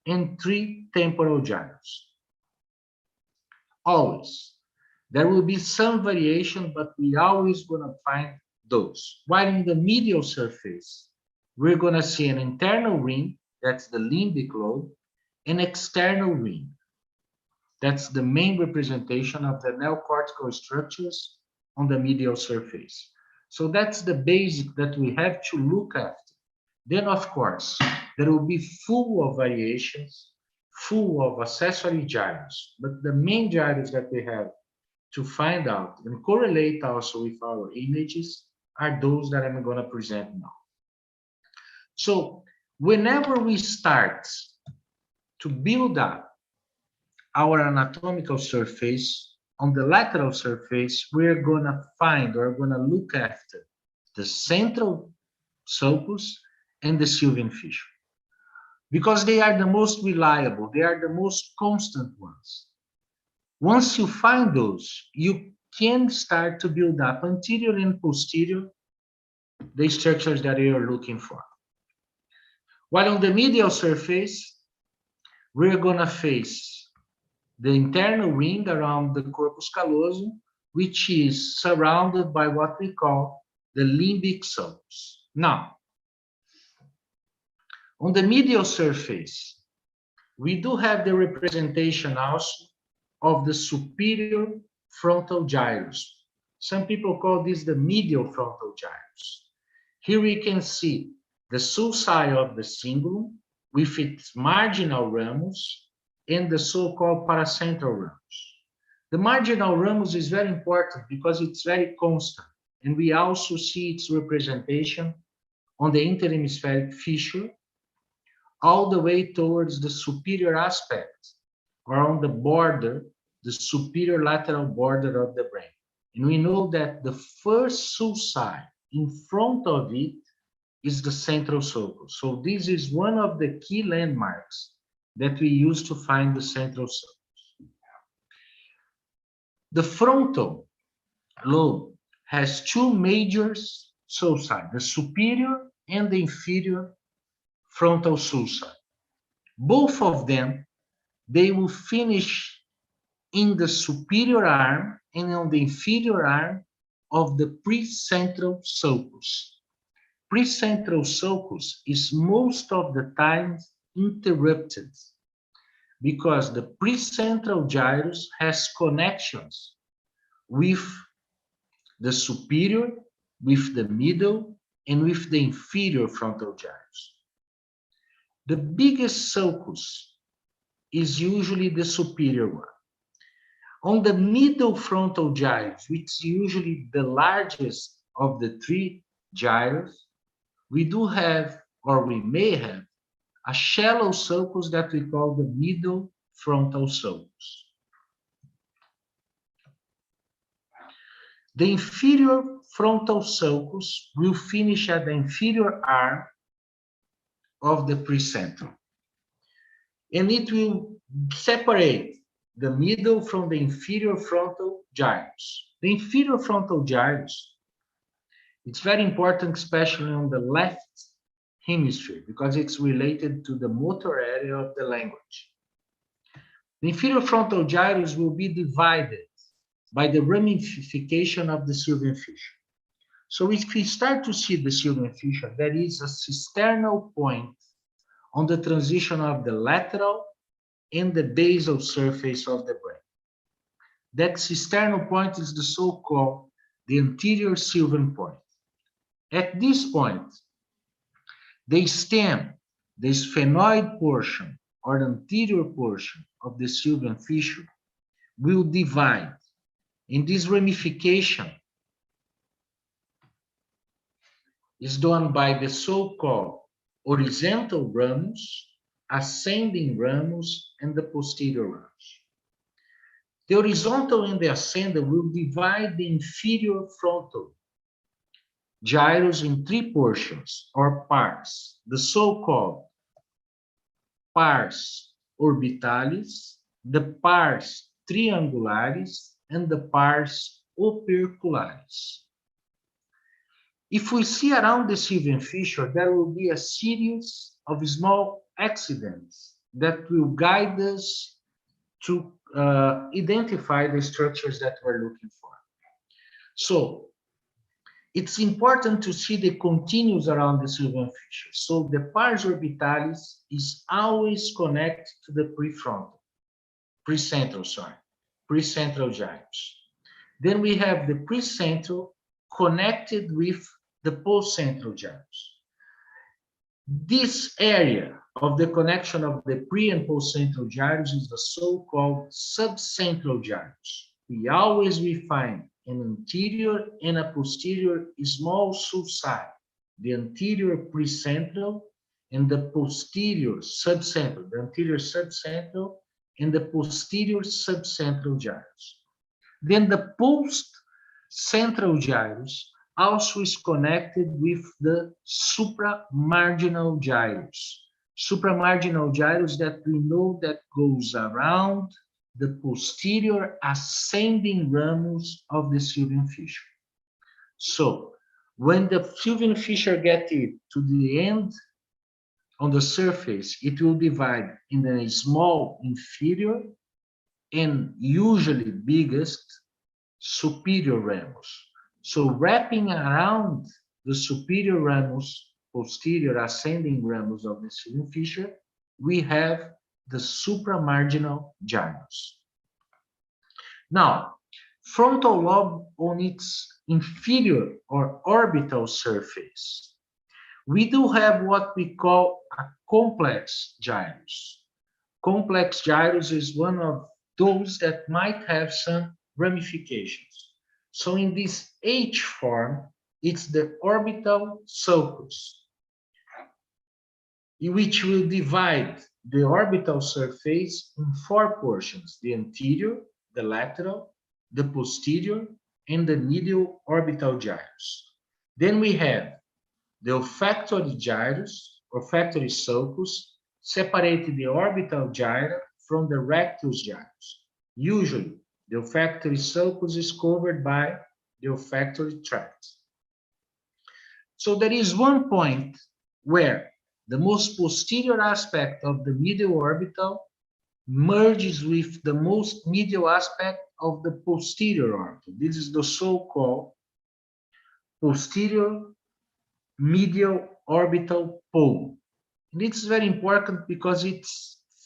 and three temporal gyrus. Always. There will be some variation, but we always gonna find those. While in the medial surface, we're gonna see an internal ring, that's the limbic lobe, an external ring. That's the main representation of the neocortical structures on the medial surface. So that's the basic that we have to look after. Then, of course, there will be full of variations, full of accessory gyrus, but the main gyrus that we have to find out and correlate also with our images are those that I'm going to present now. So whenever we start to build up our anatomical surface, on the lateral surface, we're going to find or going to look after the central sulcus and the sylvian fissure, because they are the most reliable, they are the most constant ones. Once you find those, you can start to build up anterior and posterior the structures that you are looking for. While on the medial surface, we're going to face the internal ring around the corpus callosum, which is surrounded by what we call the limbic sulcus. Now, on the medial surface, we do have the representation also of the superior frontal gyrus. Some people call this the medial frontal gyrus. Here we can see the sulci of the cingulum with its marginal ramus and the so-called paracentral ramus. The marginal ramus is very important because it's very constant, and we also see its representation on the interhemispheric fissure all the way towards the superior aspect, or on the border, the superior lateral border of the brain. And we know that the first sulci in front of it is the central sulcus. So this is one of the key landmarks that we use to find the central sulcus. The frontal lobe has two major sulci, the superior and the inferior frontal sulci. Both of them, they will finish in the superior arm and on the inferior arm of the precentral sulcus. Precentral sulcus is most of the time interrupted because the precentral gyrus has connections with the superior, with the middle, and with the inferior frontal gyrus. The biggest sulcus is usually the superior one. On the middle frontal gyrus, which is usually the largest of the three gyrus, we do have, or we may have, a shallow sulcus that we call the middle frontal sulcus. The inferior frontal sulcus will finish at the inferior arm of the precentral, and it will separate the middle from the inferior frontal gyrus. The inferior frontal gyrus, it's very important, especially on the left hemisphere, because it's related to the motor area of the language. The inferior frontal gyrus will be divided by the ramification of the sylvian fissure. So if we start to see the sylvian fissure, there is a cisternal point on the transition of the lateral and the basal surface of the brain. That cisternal point is the so-called the anterior sylvian point. At this point, the stem, the sphenoid portion or the anterior portion of the sylvian fissure will divide. And this ramification is done by the so-called horizontal ramus, ascending ramus, and the posterior ramus. The horizontal and the ascending will divide the inferior frontal gyrus in three portions or parts, the so-called pars orbitalis, the pars triangularis, and the pars opercularis. If we see around the Sylvian fissure, there will be a series of small accidents that will guide us to identify the structures that we're looking for. So it's important to see the continues around the Sylvian fissure. So the pars orbitalis is always connected to the precentral gyrus. Then we have the precentral connected with the postcentral gyrus. This area of the connection of the pre and postcentral gyrus is the so-called subcentral gyrus. We always find an anterior and a posterior small sulci, the anterior precentral and the posterior subcentral, the anterior subcentral and the posterior subcentral gyrus. Then the post-central gyrus also is connected with the supramarginal gyrus. Supramarginal gyrus that we know that goes around the posterior ascending ramus of the Sylvian fissure. So when the Sylvian fissure gets to the end on the surface, it will divide in a small inferior and usually biggest superior ramus. So wrapping around the superior ramus, posterior ascending ramus of the Sylvian fissure, we have the supramarginal gyrus. Now, frontal lobe on its inferior or orbital surface, we do have what we call a complex gyrus. Complex gyrus is one of those that might have some ramifications. So in this H form, it's the orbital sulcus, which will divide the orbital surface in four portions: the anterior, the lateral, the posterior, and the medial orbital gyrus. Then we have the olfactory gyrus, olfactory sulcus, separating the orbital gyra from the rectus gyrus. Usually, the olfactory sulcus is covered by the olfactory tract. So there is one point where the most posterior aspect of the medial orbital merges with the most medial aspect of the posterior orbital. This is the so-called posterior medial orbital pole. And it's very important because it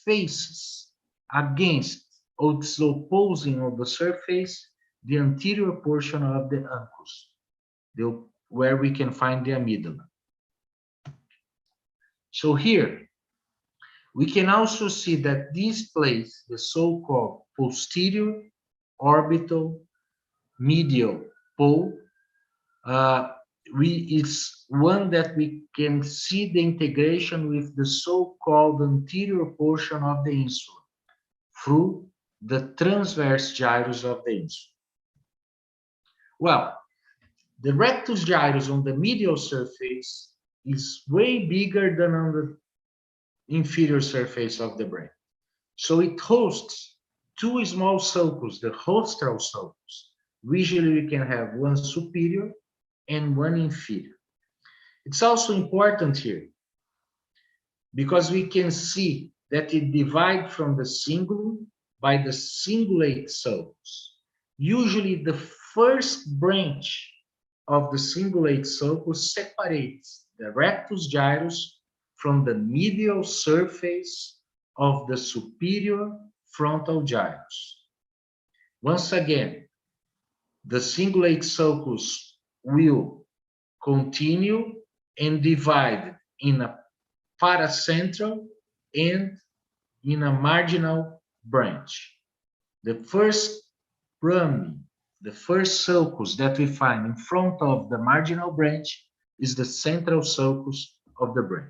faces against, or it's opposing on the surface, the anterior portion of the uncus, where we can find the amygdala. So here, we can also see that this place, the so-called posterior orbital medial pole, it's one that we can see the integration with the so-called anterior portion of the insula through the transverse gyrus of the insula. Well, the rectus gyrus on the medial surface is way bigger than on the inferior surface of the brain. So it hosts two small sulcus, the rostral sulcus. Usually we can have one superior and one inferior. It's also important here because we can see that it divides from the cingulum by the cingulate sulcus. Usually the first branch of the cingulate sulcus separates the rectus gyrus from the medial surface of the superior frontal gyrus. Once again, the cingulate sulcus will continue and divide in a paracentral and in a marginal branch. The first rami, the first sulcus that we find in front of the marginal branch is the central sulcus of the brain.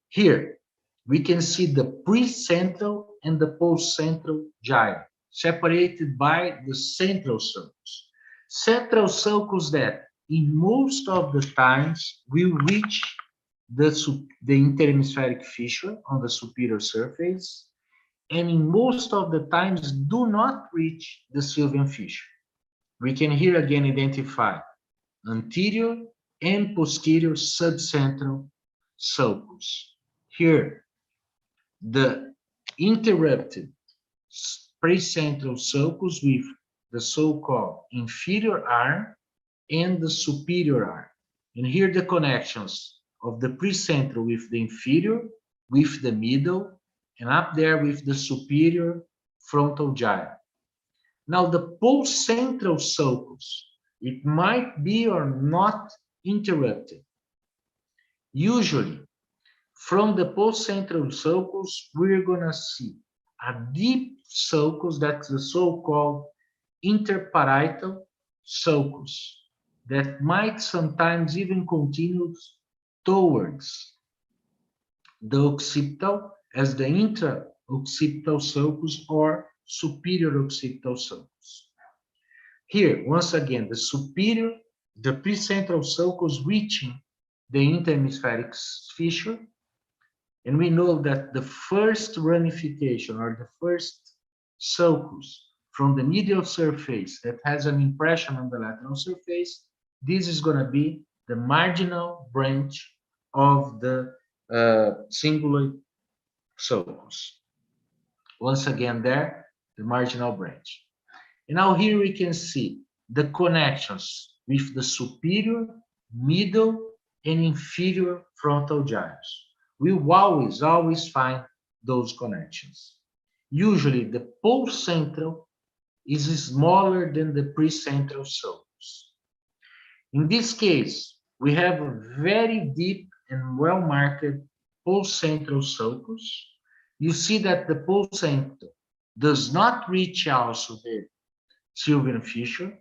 Here, we can see the precentral and the postcentral gyra, separated by the central sulcus. Central sulcus that, in most of the times, will reach the interhemispheric fissure on the superior surface, and in most of the times do not reach the sylvian fissure. We can here again identify anterior and posterior subcentral sulcus. Here, the interrupted precentral sulcus with the so-called inferior arm and the superior arm. And here the connections of the precentral with the inferior, with the middle, and up there with the superior frontal gyre. Now the postcentral sulcus, it might be or not interrupted. Usually, from the postcentral sulcus, we're gonna see a deep sulcus, that's the so-called interparietal sulcus, that might sometimes even continue towards the occipital as the intra-occipital sulcus or superior occipital sulcus. Here, once again, the precentral sulcus reaching the interhemispheric fissure, and we know that the first ramification or the first sulcus from the medial surface that has an impression on the lateral surface, this is going to be the marginal branch of the cingulate sulcus. Once again there, the marginal branch. And now here we can see the connections with the superior, middle, and inferior frontal gyres. We will always find those connections. Usually the postcentral is smaller than the precentral sulcus. In this case, we have a very deep and well-marked postcentral sulcus. You see that the postcentral does not reach also the sylvian fissure,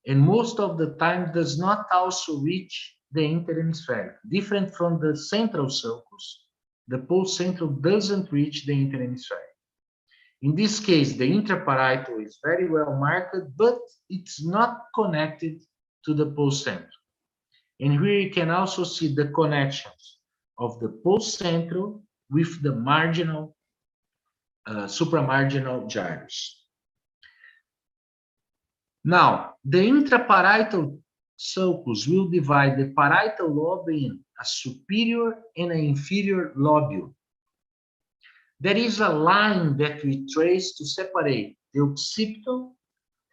and most of the time does not also reach the interhemispheric. Different from the central sulcus, the postcentral doesn't reach the interhemispheric. In this case, the intraparietal is very well marked, but it's not connected to the postcentral. And here you can also see the connections of the postcentral with the marginal, supramarginal gyres. Now, the intraparietal sulcus will divide the parietal lobe in a superior and an inferior lobule. There is a line that we trace to separate the occipital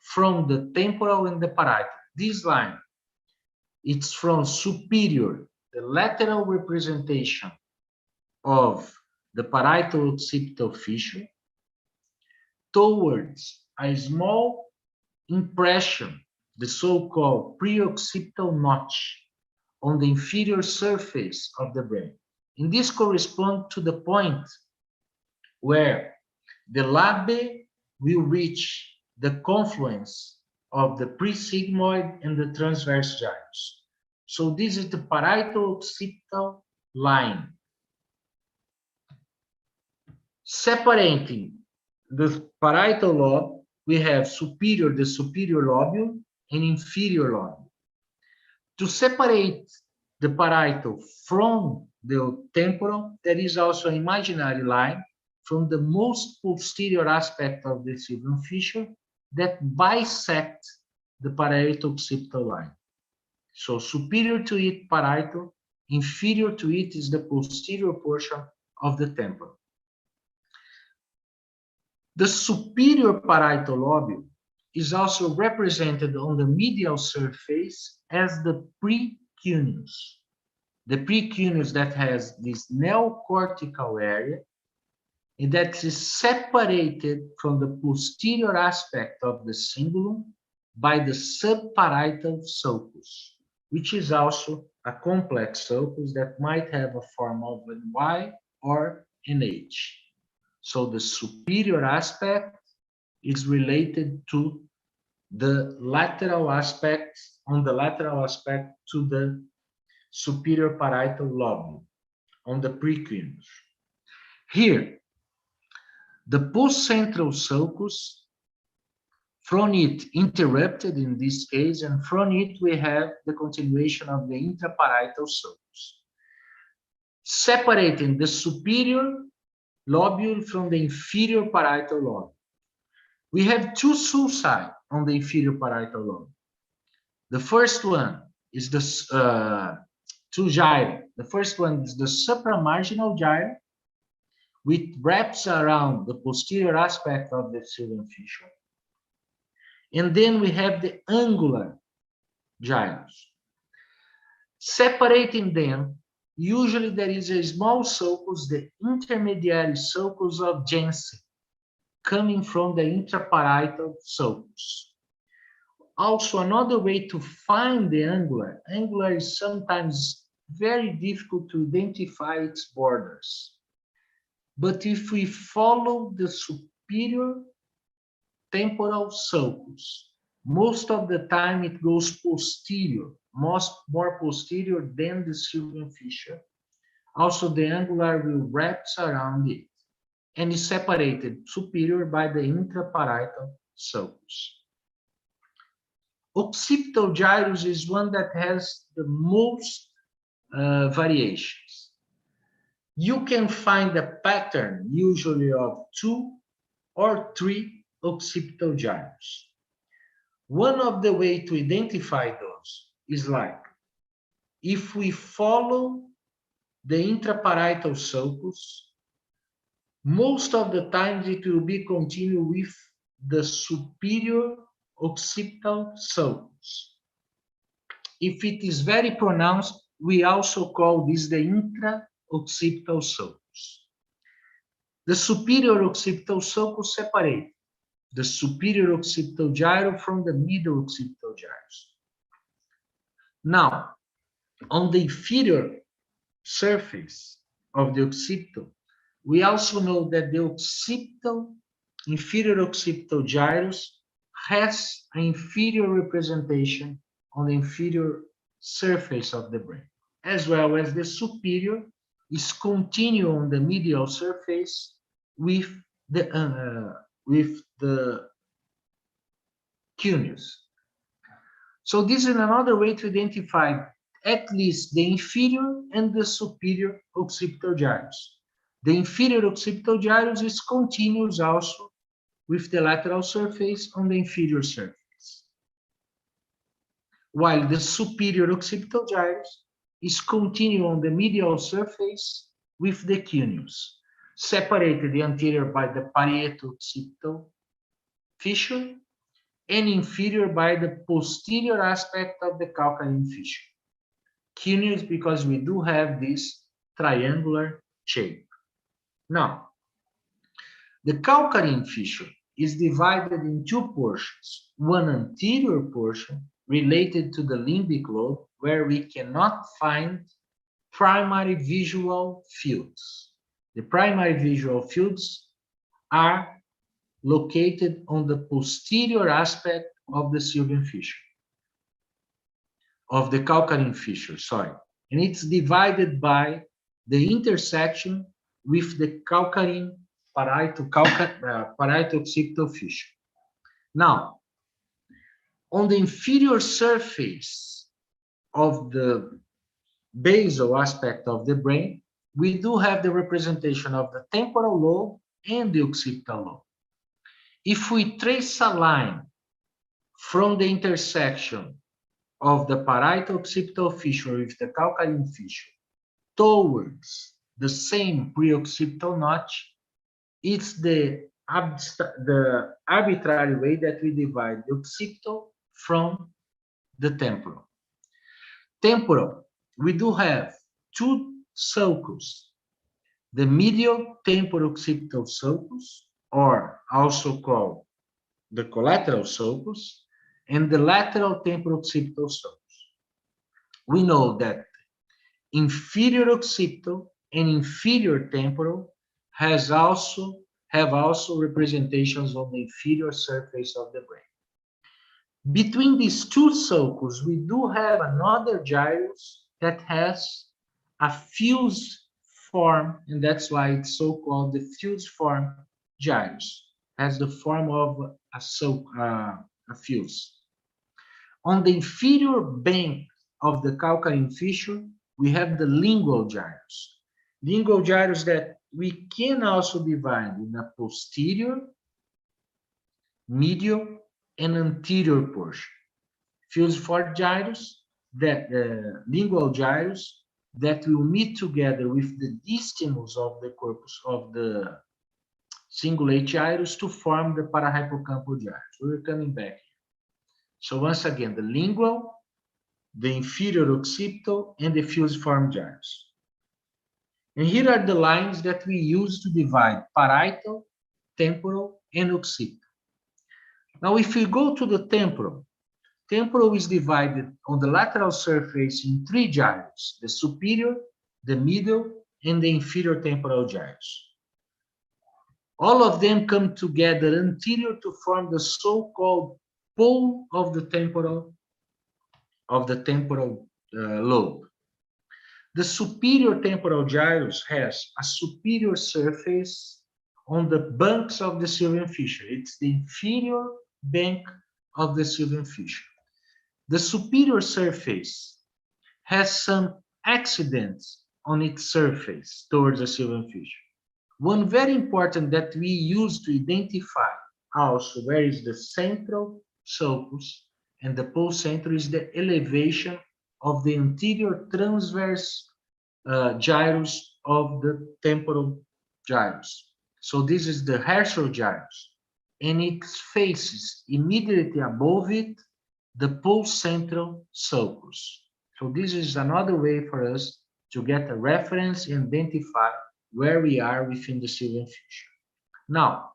from the temporal and the parietal. This line, it's from superior, the lateral representation of the parietal occipital fissure, towards a small impression, the so-called pre-occipital notch on the inferior surface of the brain. And this corresponds to the point where the labia will reach the confluence of the presigmoid and the transverse gyrus. So this is the parietal occipital line. Separating the parietal lobe, we have the superior lobule and inferior lobule. To separate the parietal from the temporal, there is also an imaginary line from the most posterior aspect of the sylvian fissure that bisect the parietal occipital line. So superior to it, parietal, inferior to it is the posterior portion of the temporal. The superior parietal lobule is also represented on the medial surface as the precuneus. The precuneus that has this neocortical area and that is separated from the posterior aspect of the cingulum by the subparietal sulcus, which is also a complex sulcus that might have a form of an Y or an H. So the superior aspect is related to the lateral aspect, on the lateral aspect to the superior parietal lobule, on the precuneus. Here, the postcentral sulcus, from it interrupted in this case, and from it we have the continuation of the intraparietal sulcus. separating the superior lobule from the inferior parietal lobule. We have two sulci on the inferior parietal lobule. The first one is the two gyri. The first one is the supramarginal gyri, which wraps around the posterior aspect of the sylvian fissure. And then we have the angular gyrus. Separating them, usually there is a small sulcus, the intermediary sulcus of Jensen, coming from the intraparietal sulcus. Also, another way to find the angular is sometimes very difficult to identify its borders. But if we follow the superior temporal sulcus, most of the time it goes posterior, more posterior than the sylvian fissure. Also, the angular will wrap around it and is separated superior by the intraparietal sulcus. Occipital gyrus is one that has the most variations. You can find a pattern usually of 2 or 3 occipital gyrus. One of the way to identify those is like, if we follow the intraparietal sulcus, most of the times it will be continued with the superior occipital sulcus. If it is very pronounced, we also call this the intra-occipital sulcus. The superior occipital sulcus separates the superior occipital gyro from the middle occipital gyrus. Now, on the inferior surface of the occipital, we also know that the inferior occipital gyrus has an inferior representation on the inferior surface of the brain, as well as the superior is continued on the medial surface with the cuneus. So this is another way to identify at least the inferior and the superior occipital gyrus. The inferior occipital gyrus is continuous also with the lateral surface on the inferior surface, while the superior occipital gyrus is continued on the medial surface with the cuneus, separated the anterior by the parieto-occipital fissure and inferior by the posterior aspect of the calcaneal fissure. Cuneus because we do have this triangular shape. Now, the calcaneal fissure is divided in two portions. One anterior portion related to the limbic lobe, where we cannot find primary visual fields. The primary visual fields are located on the posterior aspect of the sylvian fissure, of the calcaneal fissure, sorry. And it's divided by the intersection with the calcaneal parieto-occipital fissure. Now, on the inferior surface of the basal aspect of the brain, we do have the representation of the temporal lobe and the occipital lobe. If we trace a line from the intersection of the parieto-occipital fissure with the calcaneal fissure towards the same preoccipital notch, it's the arbitrary way that we divide the occipital from the temporal. Temporal, we do have two sulcus, the medial temporal occipital sulcus, or also called the collateral sulcus, and the lateral temporal occipital sulcus. We know that inferior occipital and inferior temporal have also representations on the inferior surface of the brain. Between these two sulcus, we do have another gyrus that has a fused form, and that's why it's so called the fused form gyrus, has the form of a fuse. On the inferior bank of the calcaneal fissure, we have the lingual gyrus. Lingual gyrus that we can also divide in a posterior, medial, and anterior portion. Fusiform gyrus, that lingual gyrus that will meet together with the distymus of the corpus of the cingulate gyrus to form the parahippocampal gyrus. We're coming back here. So once again, the lingual, the inferior occipital, and the fusiform gyrus. And here are the lines that we use to divide parietal, temporal, and occipital. Now, if we go to the temporal, temporal is divided on the lateral surface in 3 gyrus: the superior, the middle, and the inferior temporal gyrus. All of them come together anterior to form the so-called pole of the temporal lobe. The superior temporal gyrus has a superior surface on the banks of the Sylvian fissure. It's the inferior bank of the Sylvian fissure. The superior surface has some accidents on its surface towards the Sylvian fissure. One very important that we use to identify also where is the central sulcus and the postcentral is the elevation of the anterior transverse gyrus of the temporal gyrus. So this is the Herschel gyrus, and it faces immediately above it the postcentral sulcus. So this is another way for us to get a reference and identify where we are within the Sylvian fissure. Now,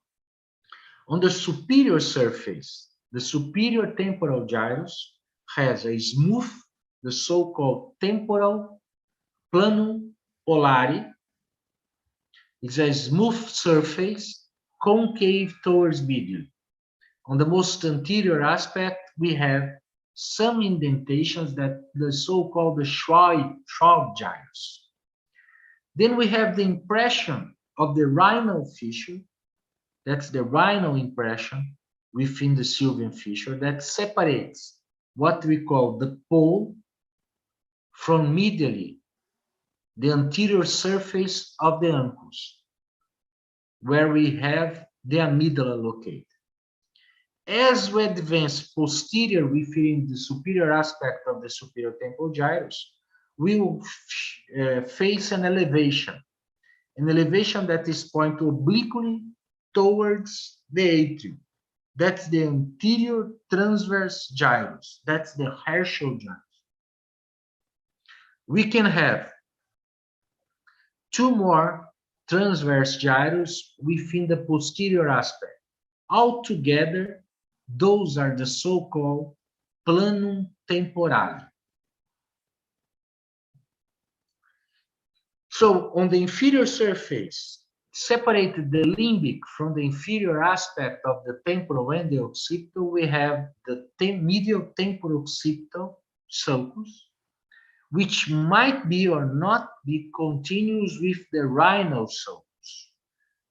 on the superior surface, the superior temporal gyrus has a smooth, the so-called temporal planum polari. It's a smooth surface, concave towards medially. On the most anterior aspect, we have some indentations that the so-called the Schwab gyrus. Then we have the impression of the rhinal fissure. That's the rhinal impression within the Sylvian fissure that separates what we call the pole from medially, the anterior surface of the uncus, where we have the amygdala located. As we advance posterior within the superior aspect of the superior temporal gyrus, we will face an elevation that is pointed obliquely towards the atrium. That's the anterior transverse gyrus. That's the Herschel gyrus. We can have 2 more transverse gyrus within the posterior aspect. Altogether, those are the so-called planum temporale. So on the inferior surface, separated the limbic from the inferior aspect of the temporal and the occipital, we have the medial temporal-occipital sulcus, which might be or not be continuous with the rhinal sulcus.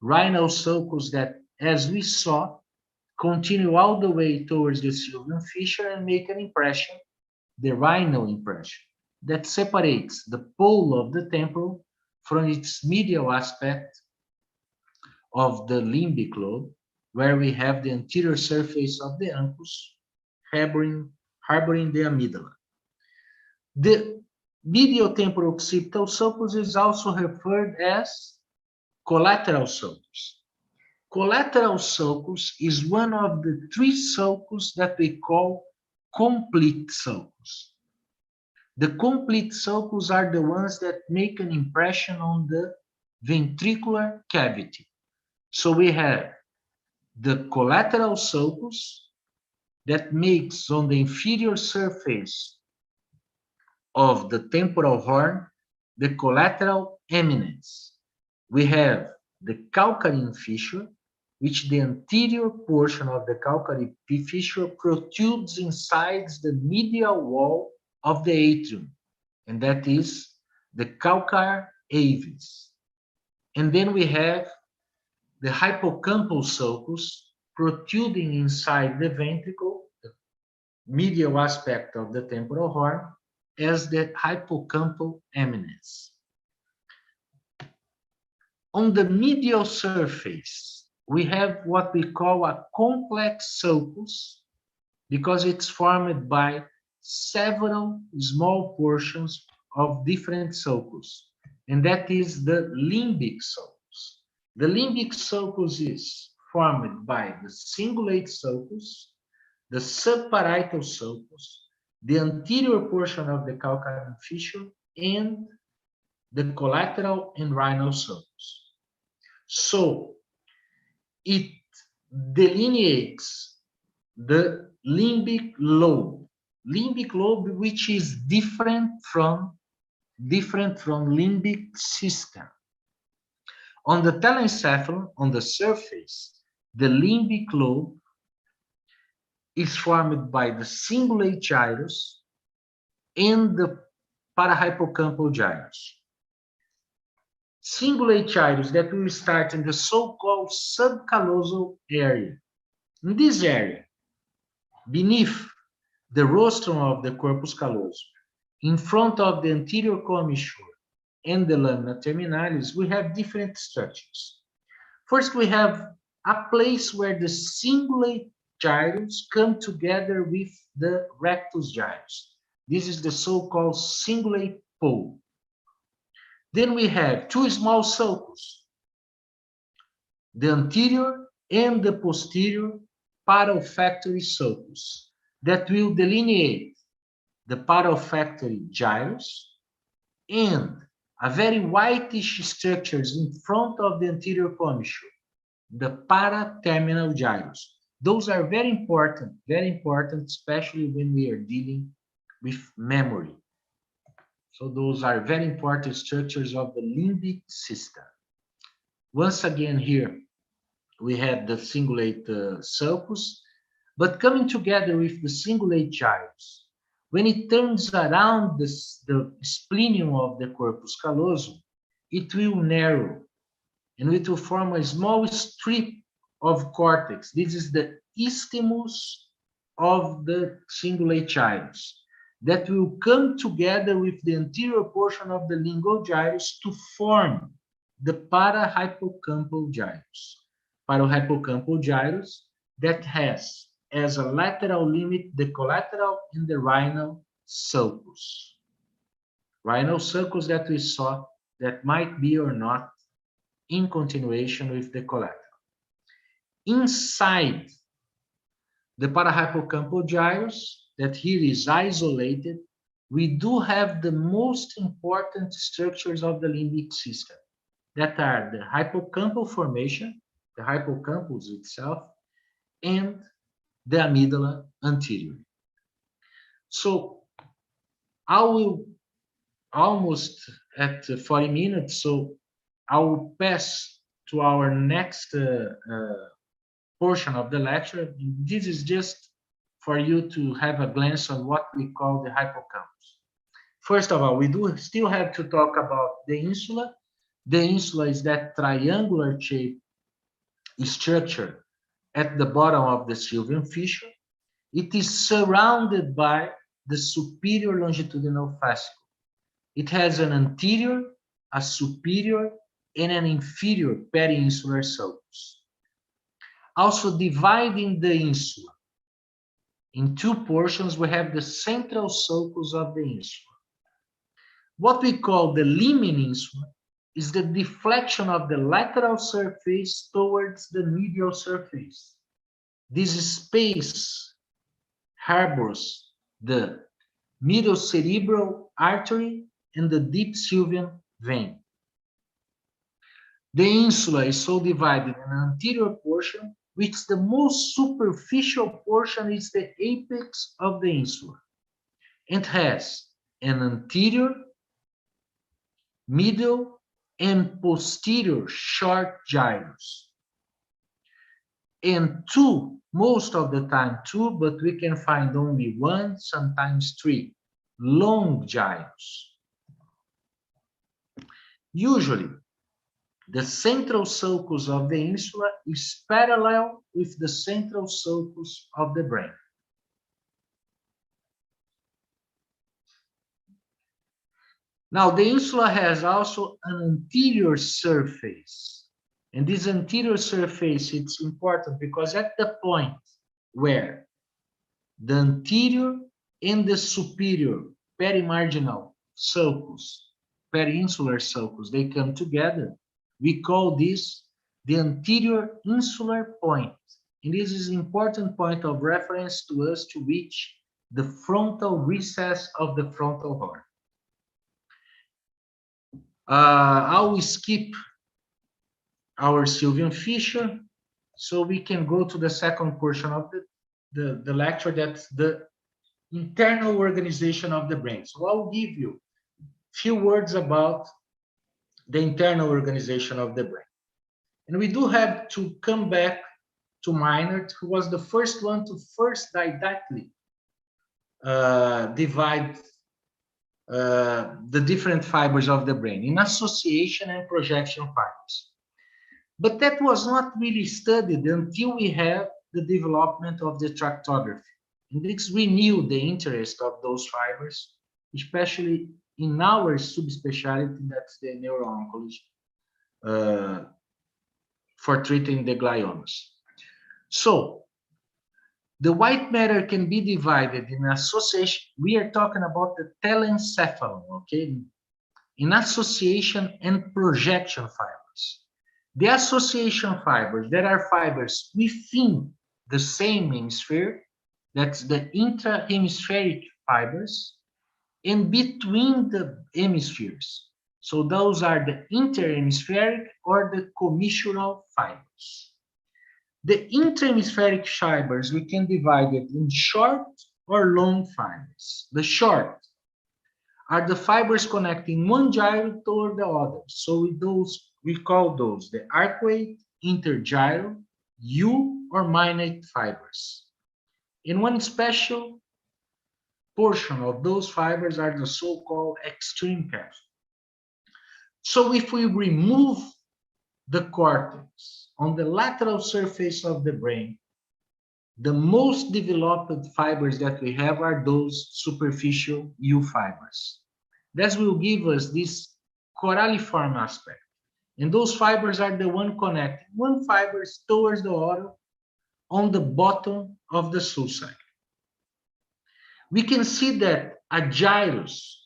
Rhinal sulcus that, as we saw, continue all the way towards the Sylvian fissure and make an impression, the rhinal impression, that separates the pole of the temporal from its medial aspect of the limbic lobe, where we have the anterior surface of the uncus harboring the amygdala. The medial temporal occipital sulcus is also referred as collateral sulcus. Collateral sulcus is one of the 3 sulcus that we call complete sulcus. The complete sulcus are the ones that make an impression on the ventricular cavity. So we have the collateral sulcus that makes on the inferior surface of the temporal horn the collateral eminence. We have the calcarine fissure, which the anterior portion of the calcarine fissure protrudes inside the medial wall of the atrium, and that is the calcar avis. And then we have the hippocampal sulcus protruding inside the ventricle, the medial aspect of the temporal horn, as the hippocampal eminence. On the medial surface, we have what we call a complex sulcus because it's formed by several small portions of different sulcus, and that is the limbic sulcus. The limbic sulcus is formed by the cingulate sulcus, the subparietal sulcus, the anterior portion of the calcaneal fissure, and the collateral and rhinal sulcus. So it delineates the limbic lobe, which is different from limbic system. On the telencephalon, on the surface, the limbic lobe is formed by the cingulate gyrus and the parahypocampal gyrus. Cingulate gyrus that will start in the so-called subcallosal area. In this area, beneath the rostrum of the corpus callosum, in front of the anterior commissure and the lamina terminalis, we have different structures. First, we have a place where the cingulate gyrus come together with the rectus gyrus. This is the so-called cingulate pole. Then we have two small sulcus, the anterior and the posterior paraolfactory sulcus, that will delineate the paraolfactory gyrus and a very whitish structures in front of the anterior commissure, the paraterminal gyrus. Those are very important, especially when we are dealing with memory. So those are very important structures of the limbic system. Once again here, we have the cingulate sulcus, but coming together with the cingulate gyrus, when it turns around the splenium of the corpus callosum, it will narrow and it will form a small strip of cortex. This is the isthmus of the cingulate gyrus that will come together with the anterior portion of the lingual gyrus to form the parahypocampal gyrus. Parahypocampal gyrus that has as a lateral limit the collateral and the rhinal sulcus. Rhinal sulcus that we saw that might be or not in continuation with the collateral. Inside the parahypocampal gyrus, that here is isolated, we do have the most important structures of the limbic system, that are the hippocampal formation, the hippocampus itself, and the amygdala anterior. So I will almost at 40 minutes, so I will pass to our next portion of the lecture. This is just for you to have a glance on what we call the hippocampus. First of all, we do still have to talk about the insula. The insula is that triangular shaped structure at the bottom of the sylvian fissure. It is surrounded by the superior longitudinal fascicle. It has an anterior, a superior, and an inferior peri-insular sulcus. Also dividing the insula in two portions, we have the central sulcus of the insula. What we call the limine insula is the deflection of the lateral surface towards the medial surface. This space harbors the middle cerebral artery and the deep sylvian vein. The insula is so divided in an anterior portion, which the most superficial portion is the apex of the insula. It has an anterior, middle, and posterior short gyrus. And two, most of the time two, but we can find only one, sometimes three, long gyrus. Usually, the central sulcus of the insula is parallel with the central sulcus of the brain. Now, the insula has also an anterior surface. And this anterior surface, it's important because at the point where the anterior and the superior perimarginal sulcus, perinsular sulcus, they come together, we call this the anterior insular point. And this is an important point of reference to us to reach the frontal recess of the frontal horn. I will skip our Sylvian fissure so we can go to the second portion of the lecture, that's the internal organization of the brain. So I'll give you a few words about the internal organization of the brain. And we do have to come back to Meinert, who was the first one to first didactically divide the different fibers of the brain in association and projection fibers. But that was not really studied until we have the development of the tractography. And it's renewed the interest of those fibers, especially in our subspecialty, that's the neuro-oncology, for treating the gliomas. So, the white matter can be divided in association. We are talking about the telencephalon, okay? In association and projection fibers. The association fibers, there are fibers within the same hemisphere, that's the intrahemispheric fibers, and between the hemispheres. So those are the interhemispheric or the commissural fibers. The interhemispheric fibers, we can divide it in short or long fibers. The short are the fibers connecting one gyro toward the other. So we call those the arcuate, intergyral, U or minate fibers. And one special portion of those fibers are the so-called extreme capsule. So if we remove the cortex on the lateral surface of the brain, the most developed fibers that we have are those superficial U fibers. That will give us this coralliform aspect. And those fibers are the one connecting one fibers towards the other on the bottom of the sulci. We can see that a gyrus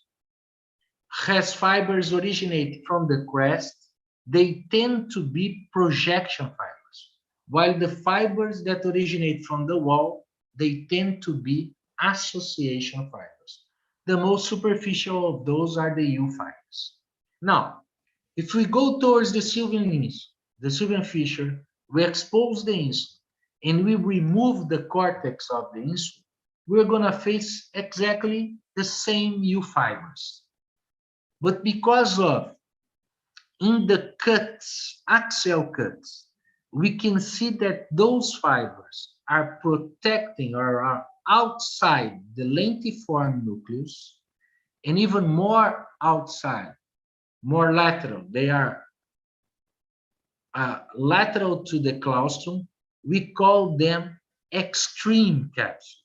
has fibers originate from the crest. They tend to be projection fibers, while the fibers that originate from the wall, they tend to be association fibers. The most superficial of those are the U fibers. Now, if we go towards the Sylvian fissure, we expose the insula and we remove the cortex of the insula, we're going to face exactly the same U fibers. But because of in the cuts, axial cuts, we can see that those fibers are protecting or are outside the lentiform nucleus, and even more outside, more lateral. They are lateral to the claustrum. We call them extreme capsule.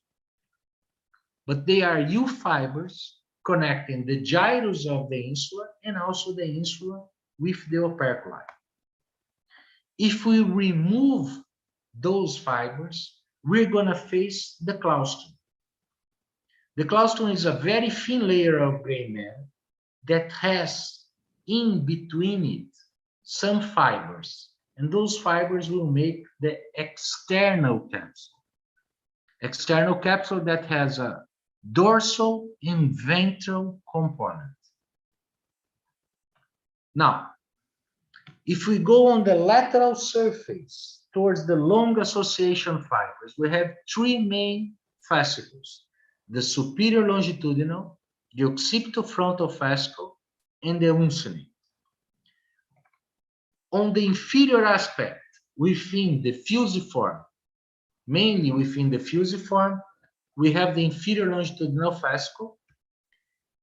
But they are U fibers connecting the gyrus of the insula and also the insula with the operculi. If we remove those fibers, we're going to face the claustrum. The claustrum is a very thin layer of gray matter that has in between it some fibers, and those fibers will make the external capsule. External capsule that has a dorsal and ventral component. Now, if we go on the lateral surface towards the long association fibers, we have three main fascicles: the superior longitudinal, the occipitofrontal fascicle, and the uncinate. On the inferior aspect, within the fusiform, mainly within the fusiform, we have the inferior longitudinal fascicle,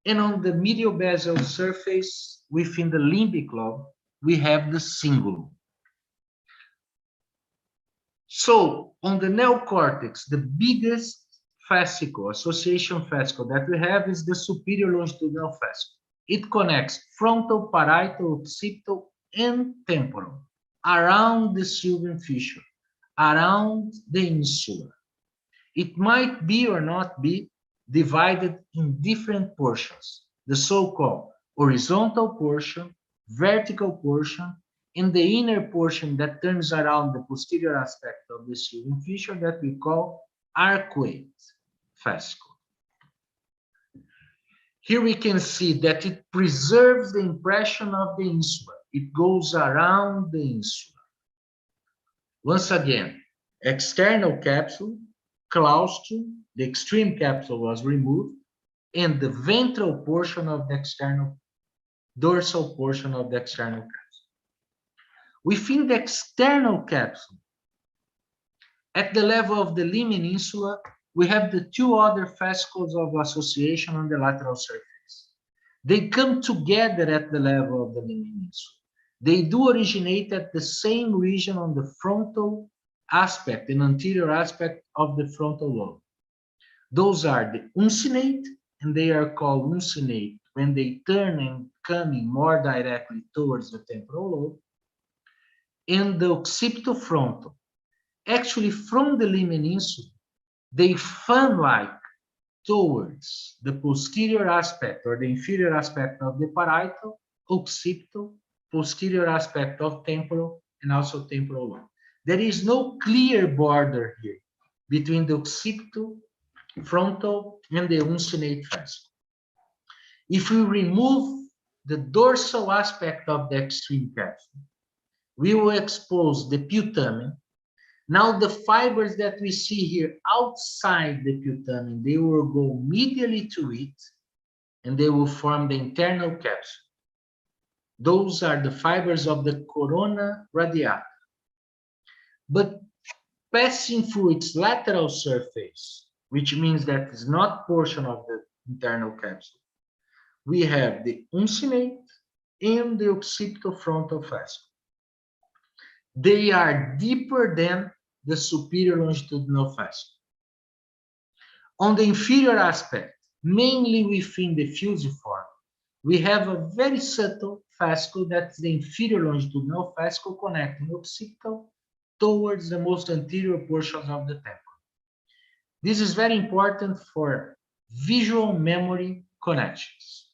and on the medial basal surface, within the limbic lobe, we have the cingulum. So, on the neocortex, the biggest fascicle, association fascicle that we have is the superior longitudinal fascicle. it connects frontal, parietal, occipital, and temporal around the Sylvian fissure, around the insula. It might be or not be divided in different portions, the so-called horizontal portion, vertical portion, and the inner portion that turns around the posterior aspect of the Sylvian fissure that we call arcuate fascicle. Here we can see that it preserves the impression of the insula. It goes around the insula. Once again, external capsule, claustrum, the extreme capsule was removed, and the ventral portion of the external, dorsal portion of the external capsule. Within the external capsule, at the level of the limb insula, we have the two other fascicles of association on the lateral surface. They come together at the level of the limb insula. They do originate at the same region on the frontal aspect, an anterior aspect of the frontal lobe. Those are the uncinate, and they are called uncinate when they turn and coming more directly towards the temporal lobe, and the occipitofrontal. Actually, from the limb insula, they fan-like towards the posterior aspect or the inferior aspect of the parietal, occipital, posterior aspect of temporal, and also temporal lobe. There is no clear border here between the occipital, frontal, and the uncinate fascicle. If we remove the dorsal aspect of the extreme capsule, we will expose the putamen. Now the fibers that we see here outside the putamen, they will go medially to it, and they will form the internal capsule. Those are the fibers of the corona radiata. But passing through its lateral surface, which means that it's not portion of the internal capsule, we have the uncinate and the occipitofrontal fascicle. They are deeper than the superior longitudinal fascicle. On the inferior aspect, mainly within the fusiform, we have a very subtle fascicle that's the inferior longitudinal fascicle connecting occipital towards the most anterior portions of the temple. This is very important for visual memory connections.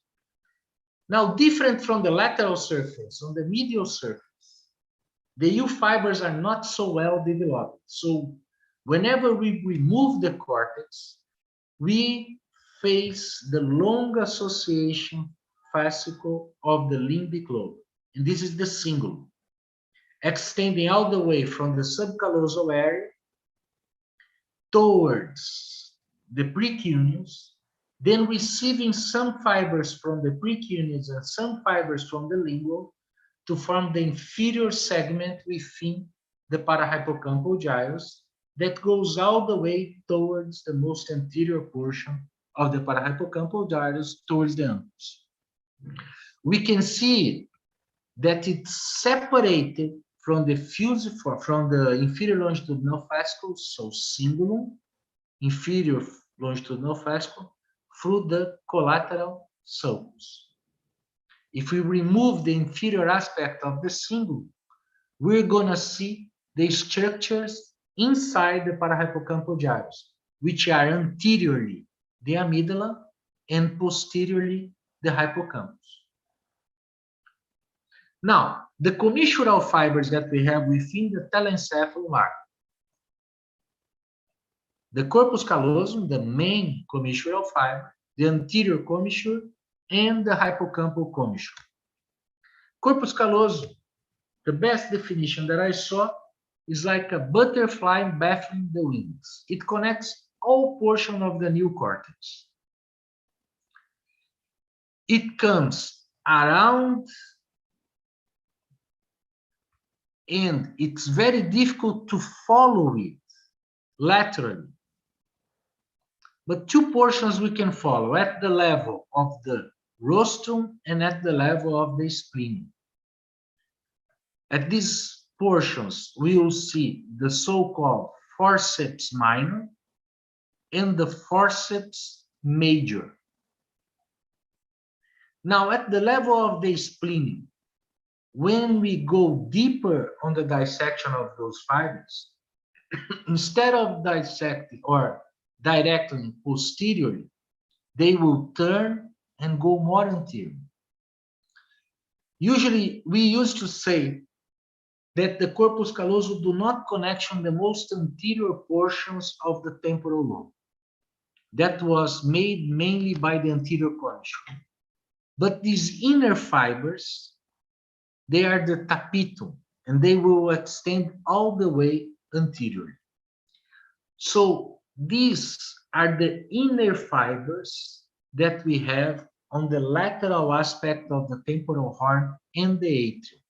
Now, different from the lateral surface, on the medial surface, the U fibers are not so well developed. So whenever we remove the cortex, we face the long association fascicle of the limbic lobe. And this is the cingulum, extending all the way from the subcallosal area towards the precuneus, then receiving some fibers from the precuneus and some fibers from the lingual to form the inferior segment within the parahypocampal gyrus that goes all the way towards the most anterior portion of the parahypocampal gyrus towards the uncus. We can see that it's separated from the fusiform, from the inferior longitudinal fascicle, so cingulum, inferior longitudinal fascicle, through the collateral sulcus. If we remove the inferior aspect of the cingulum, we're going to see the structures inside the parahypocampal gyrus, which are anteriorly the amygdala and posteriorly the hippocampus. Now, the commissural fibers that we have within the telencephalum are the corpus callosum, the main commissural fiber, the anterior commissure, and the hippocampal commissure. Corpus callosum, the best definition that I saw is like a butterfly battling the wings. It connects all portions of the new cortex. It comes around, and it's very difficult to follow it laterally. But two portions we can follow at the level of the rostrum and at the level of the spleen. At these portions, we will see the so-called forceps minor and the forceps major. Now, at the level of the spleen, when we go deeper on the dissection of those fibers, instead of dissecting or directly posteriorly, they will turn and go more anterior. Usually, we used to say that the corpus callosum do not connection the most anterior portions of the temporal lobe. That was made mainly by the anterior commissure. But these inner fibers, they are the tapetum, and they will extend all the way anteriorly. So these are the inner fibers that we have on the lateral aspect of the temporal horn and the atrium.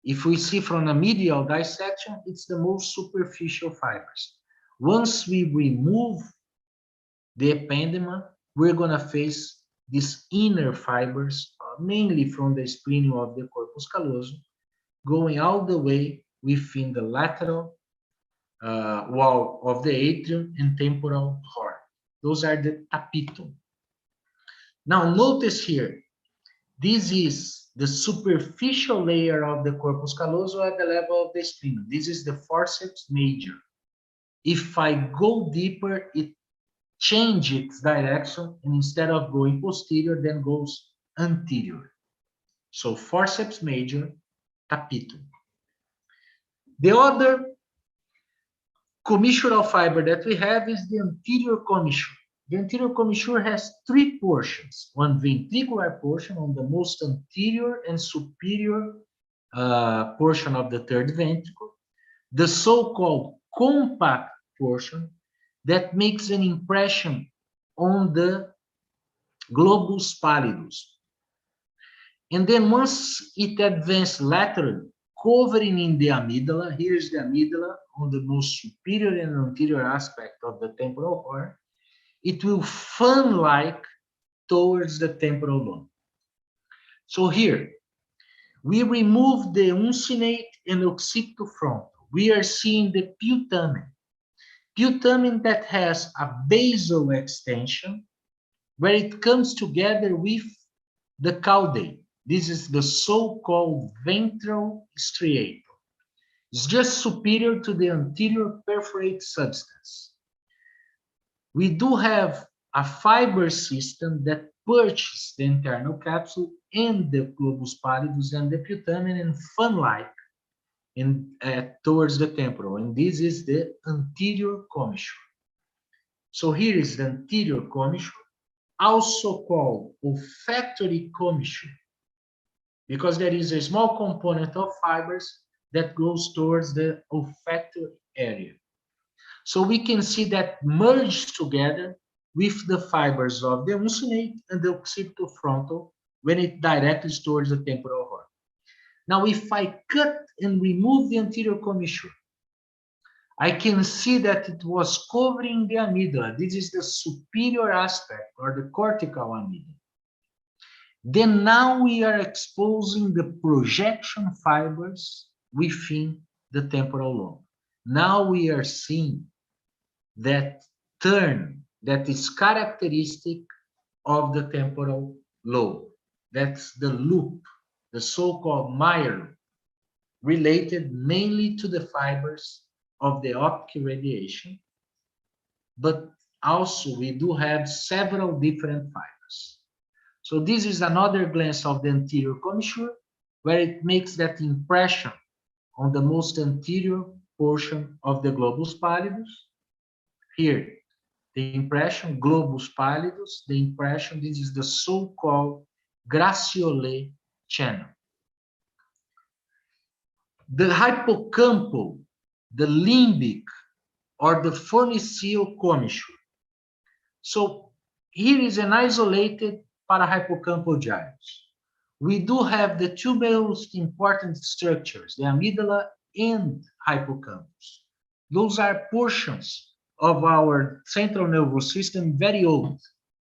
If we see from a medial dissection, it's the most superficial fibers. Once we remove the ependyma, we're going to face these inner fibers, mainly from the splenium of the corpus callosum, going all the way within the lateral wall of the atrium and temporal horn. Those are the tapetum. Now notice here, this is the superficial layer of the corpus callosum at the level of the splenium. This is the forceps major. If I go deeper, it changes its direction, and instead of going posterior, then goes anterior. So forceps major, tapetum. The other commissural fiber that we have is the anterior commissure. The anterior commissure has three portions, one ventricular portion on the most anterior and superior portion of the third ventricle, the so-called compact portion that makes an impression on the globus pallidus. And then once it advances laterally, covering in the amygdala, here is the amygdala on the most superior and anterior aspect of the temporal horn, it will fan-like towards the temporal lobe. So here, we remove the uncinate and occipitofrontal. We are seeing the putamen. Putamen that has a basal extension where it comes together with the caudate. This is the so-called ventral striatum. It's just superior to the anterior perforate substance. We do have a fiber system that purges the internal capsule and the globus pallidus and the putamen and fan-like towards the temporal, and this is the anterior commissure. So here is the anterior commissure, also called olfactory commissure, because there is a small component of fibers that goes towards the olfactory area. So we can see that merged together with the fibers of the uncinate and the occipitofrontal when it directly towards the temporal horn. Now, if I cut and remove the anterior commissure, I can see that it was covering the amygdala. This is the superior aspect or the cortical amygdala. Then now we are exposing the projection fibers within the temporal lobe. Now we are seeing that turn that is characteristic of the temporal lobe. That's the loop, the so-called Meyer loop, related mainly to the fibers of the optic radiation, but also we do have several different fibers. So this is another glance of the anterior commissure, where it makes that impression on the most anterior portion of the globus pallidus. Here, the impression, globus pallidus, the impression, this is the so-called Gratiolet channel. The hippocampal, the limbic, or the phoenicial commissure. So here is an isolated parahippocampal gyrus. We do have the two most important structures, the amygdala and hippocampus. Those are portions of our central nervous system, very old,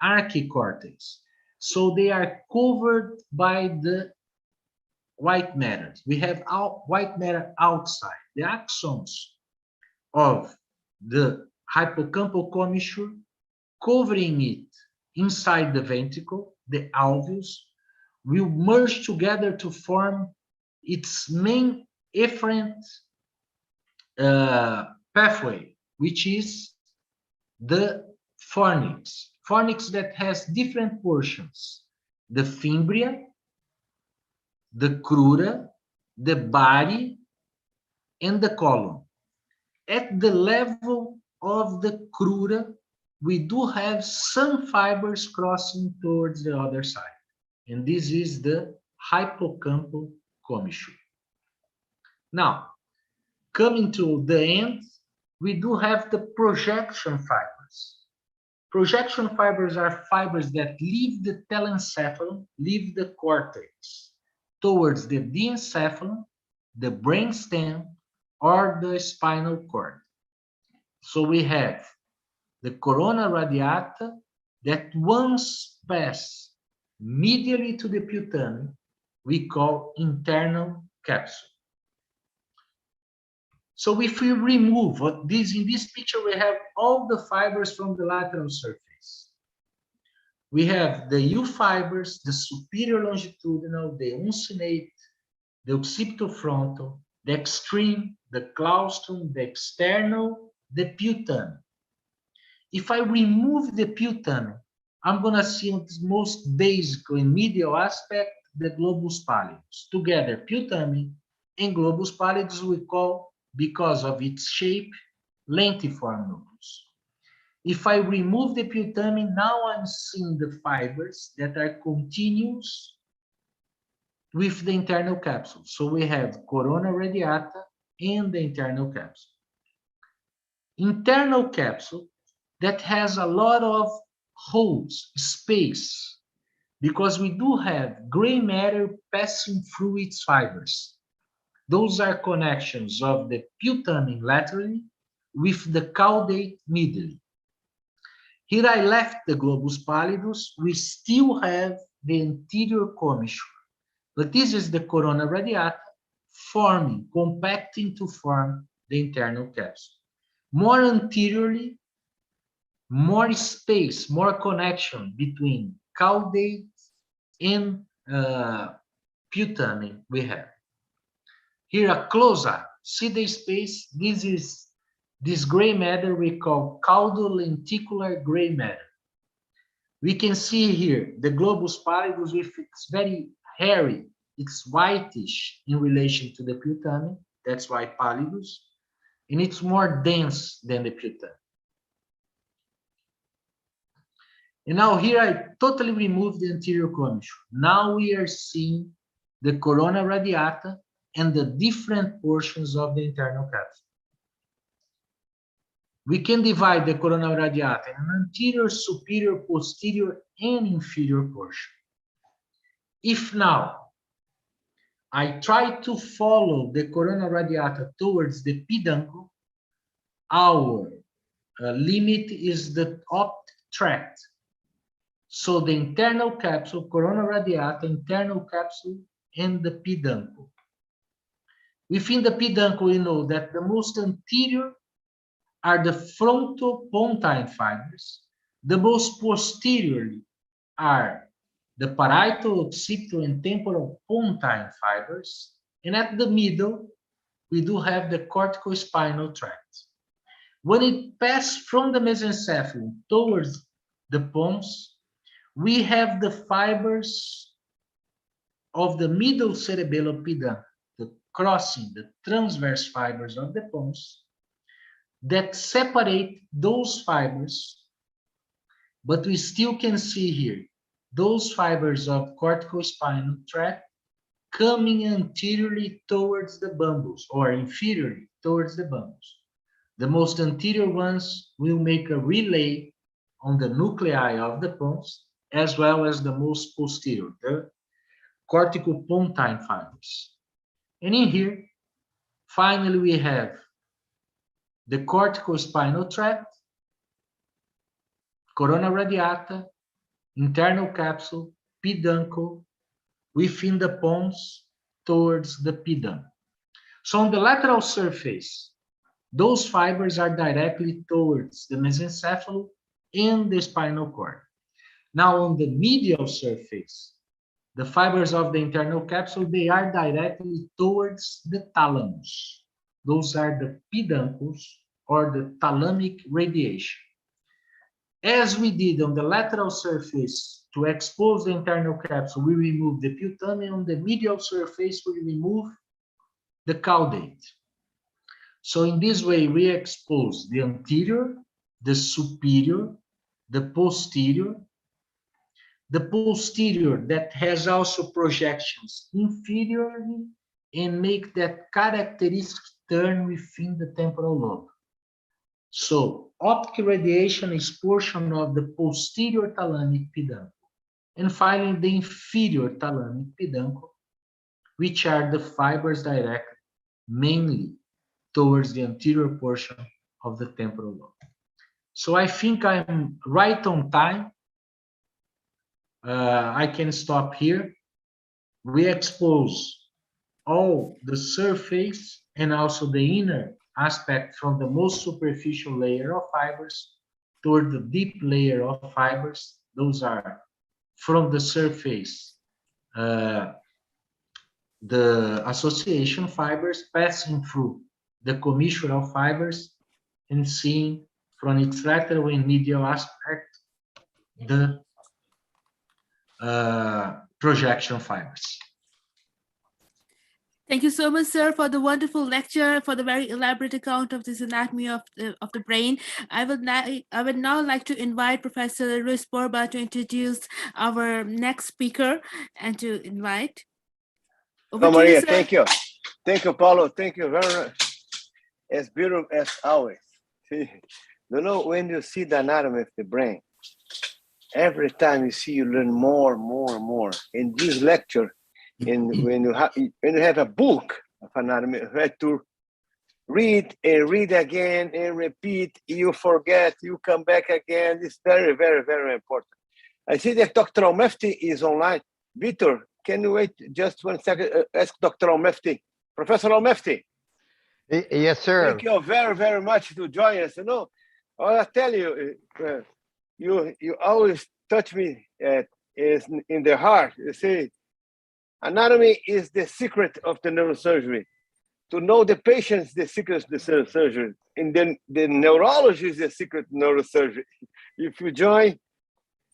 archicortex. So they are covered by the white matter. We have white matter outside. The axons of the hippocampal commissure covering it inside the ventricle, the alveolus, will merge together to form its main efferent pathway, which is the fornix. Fornix that has different portions: the fimbria, the crura, the body, and the column. At the level of the crura, we do have some fibers crossing towards the other side. And this is the hippocampal commissure. Now, coming to the end, we do have the projection fibers. Projection fibers are fibers that leave the telencephalon, leave the cortex, towards the diencephalon, the brainstem, or the spinal cord. So we have the corona radiata that once pass medially to the putamen, we call internal capsule. So if we remove this, in this picture, we have all the fibers from the lateral surface. We have the U fibers, the superior longitudinal, the uncinate, the occipitofrontal, the extreme, the claustrum, the external, the putamen. If I remove the putamen, I'm going to see on this most basic and medial aspect the globus pallidus. Together, putamen and globus pallidus we call, because of its shape, lentiform nucleus. If I remove the putamen, now I'm seeing the fibers that are continuous with the internal capsule. So we have corona radiata and the internal capsule. Internal capsule that has a lot of holes, space, because we do have gray matter passing through its fibers. Those are connections of the putamen laterally with the caudate medially. Here I left the globus pallidus. We still have the anterior commissure, but this is the corona radiata forming, compacting to form the internal capsule. More anteriorly, more space, more connection between caudate and putamen we have. Here a close-up. See the space? This is this gray matter we call caudolenticular gray matter. We can see here the globus pallidus with its very hairy, it's whitish in relation to the putamen. That's why pallidus. And it's more dense than the putamen. And now here I totally remove the anterior commissure. Now we are seeing the corona radiata and the different portions of the internal capsule. We can divide the corona radiata in an anterior, superior, posterior, and inferior portion. If now I try to follow the corona radiata towards the peduncle, our limit is the optic tract. So the internal capsule, corona radiata, internal capsule, and the peduncle. Within the peduncle, we know that the most anterior are the frontopontine fibers. The most posteriorly are the parietal, occipital, and temporal pontine fibers. And at the middle, we do have the corticospinal tract. When it passes from the mesencephalon towards the pons, we have the fibers of the middle cerebellar peduncle, the crossing, the transverse fibers of the pons that separate those fibers, but we still can see here those fibers of corticospinal tract coming anteriorly towards the bundles or inferiorly towards the bundles. The most anterior ones will make a relay on the nuclei of the pons, as well as the most posterior, the corticopontine fibers. And in here, finally, we have the corticospinal tract, corona radiata, internal capsule, peduncle, within the pons towards the peduncle. So on the lateral surface, those fibers are directly towards the mesencephalon and the spinal cord. Now on the medial surface, the fibers of the internal capsule, they are directly towards the thalamus. Those are the peduncles or the thalamic radiation. As we did on the lateral surface to expose the internal capsule, we remove the putamen. On the medial surface, we remove the caudate. So in this way, we expose the anterior, the superior, the posterior that has also projections inferiorly and make that characteristic turn within the temporal lobe. So optic radiation is portion of the posterior thalamic peduncle. And finally, the inferior thalamic peduncle, which are the fibers directed mainly towards the anterior portion of the temporal lobe. So I think I'm right on time. I can stop here. We expose all the surface and also the inner aspect from the most superficial layer of fibers toward the deep layer of fibers. Those are from the surface, the association fibers passing through the commissural fibers and seeing from its lateral and medial aspect the projection fibers. Thank you so much, sir, for the wonderful lecture, for the very elaborate account of this anatomy of the brain. I would now like to invite Professor Luis Borba to introduce our next speaker and to invite. Oh, Maria, thank you. Thank you, Paulo. Thank you very much. As beautiful as always. See, you know, when you see the anatomy of the brain, every time you see, you learn more. In this lecture, and when you have a book of anatomy, you have to read and read again and repeat. You forget, you come back again. It's very, very, very important. I see that Dr. Almefti is online. Vitor, can you wait just 1 second? Ask Dr. Almefti. Professor Almefti. Yes, sir. Thank you very, very much to join us. You know, I tell you, you always touch me in the heart. You see, anatomy is the secret of the neurosurgery. To know the patient is the secret of the neurosurgery. And then the neurology is the secret of neurosurgery. If you join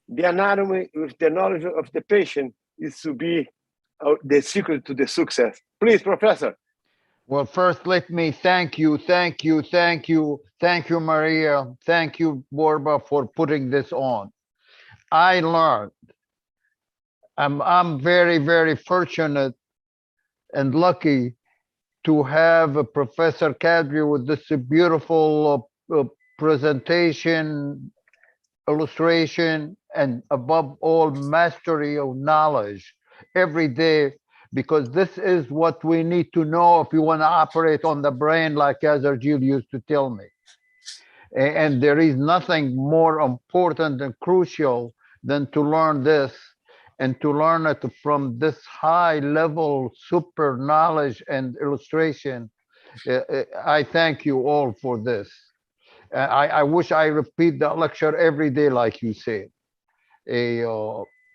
the anatomy with the knowledge of the patient, is to be the secret to the success. Please, Professor. Well, first, let me thank you, Maria. Thank you, Borba, for putting this on. I learned. I'm very, very fortunate and lucky to have Professor Kadri with this beautiful presentation, illustration, and above all, mastery of knowledge every day, because this is what we need to know if we want to operate on the brain, like Azarjil used to tell me. And there is nothing more important and crucial than to learn this, and to learn it from this high level super knowledge and illustration. I thank you all for this. I wish I repeat that lecture every day, like you said.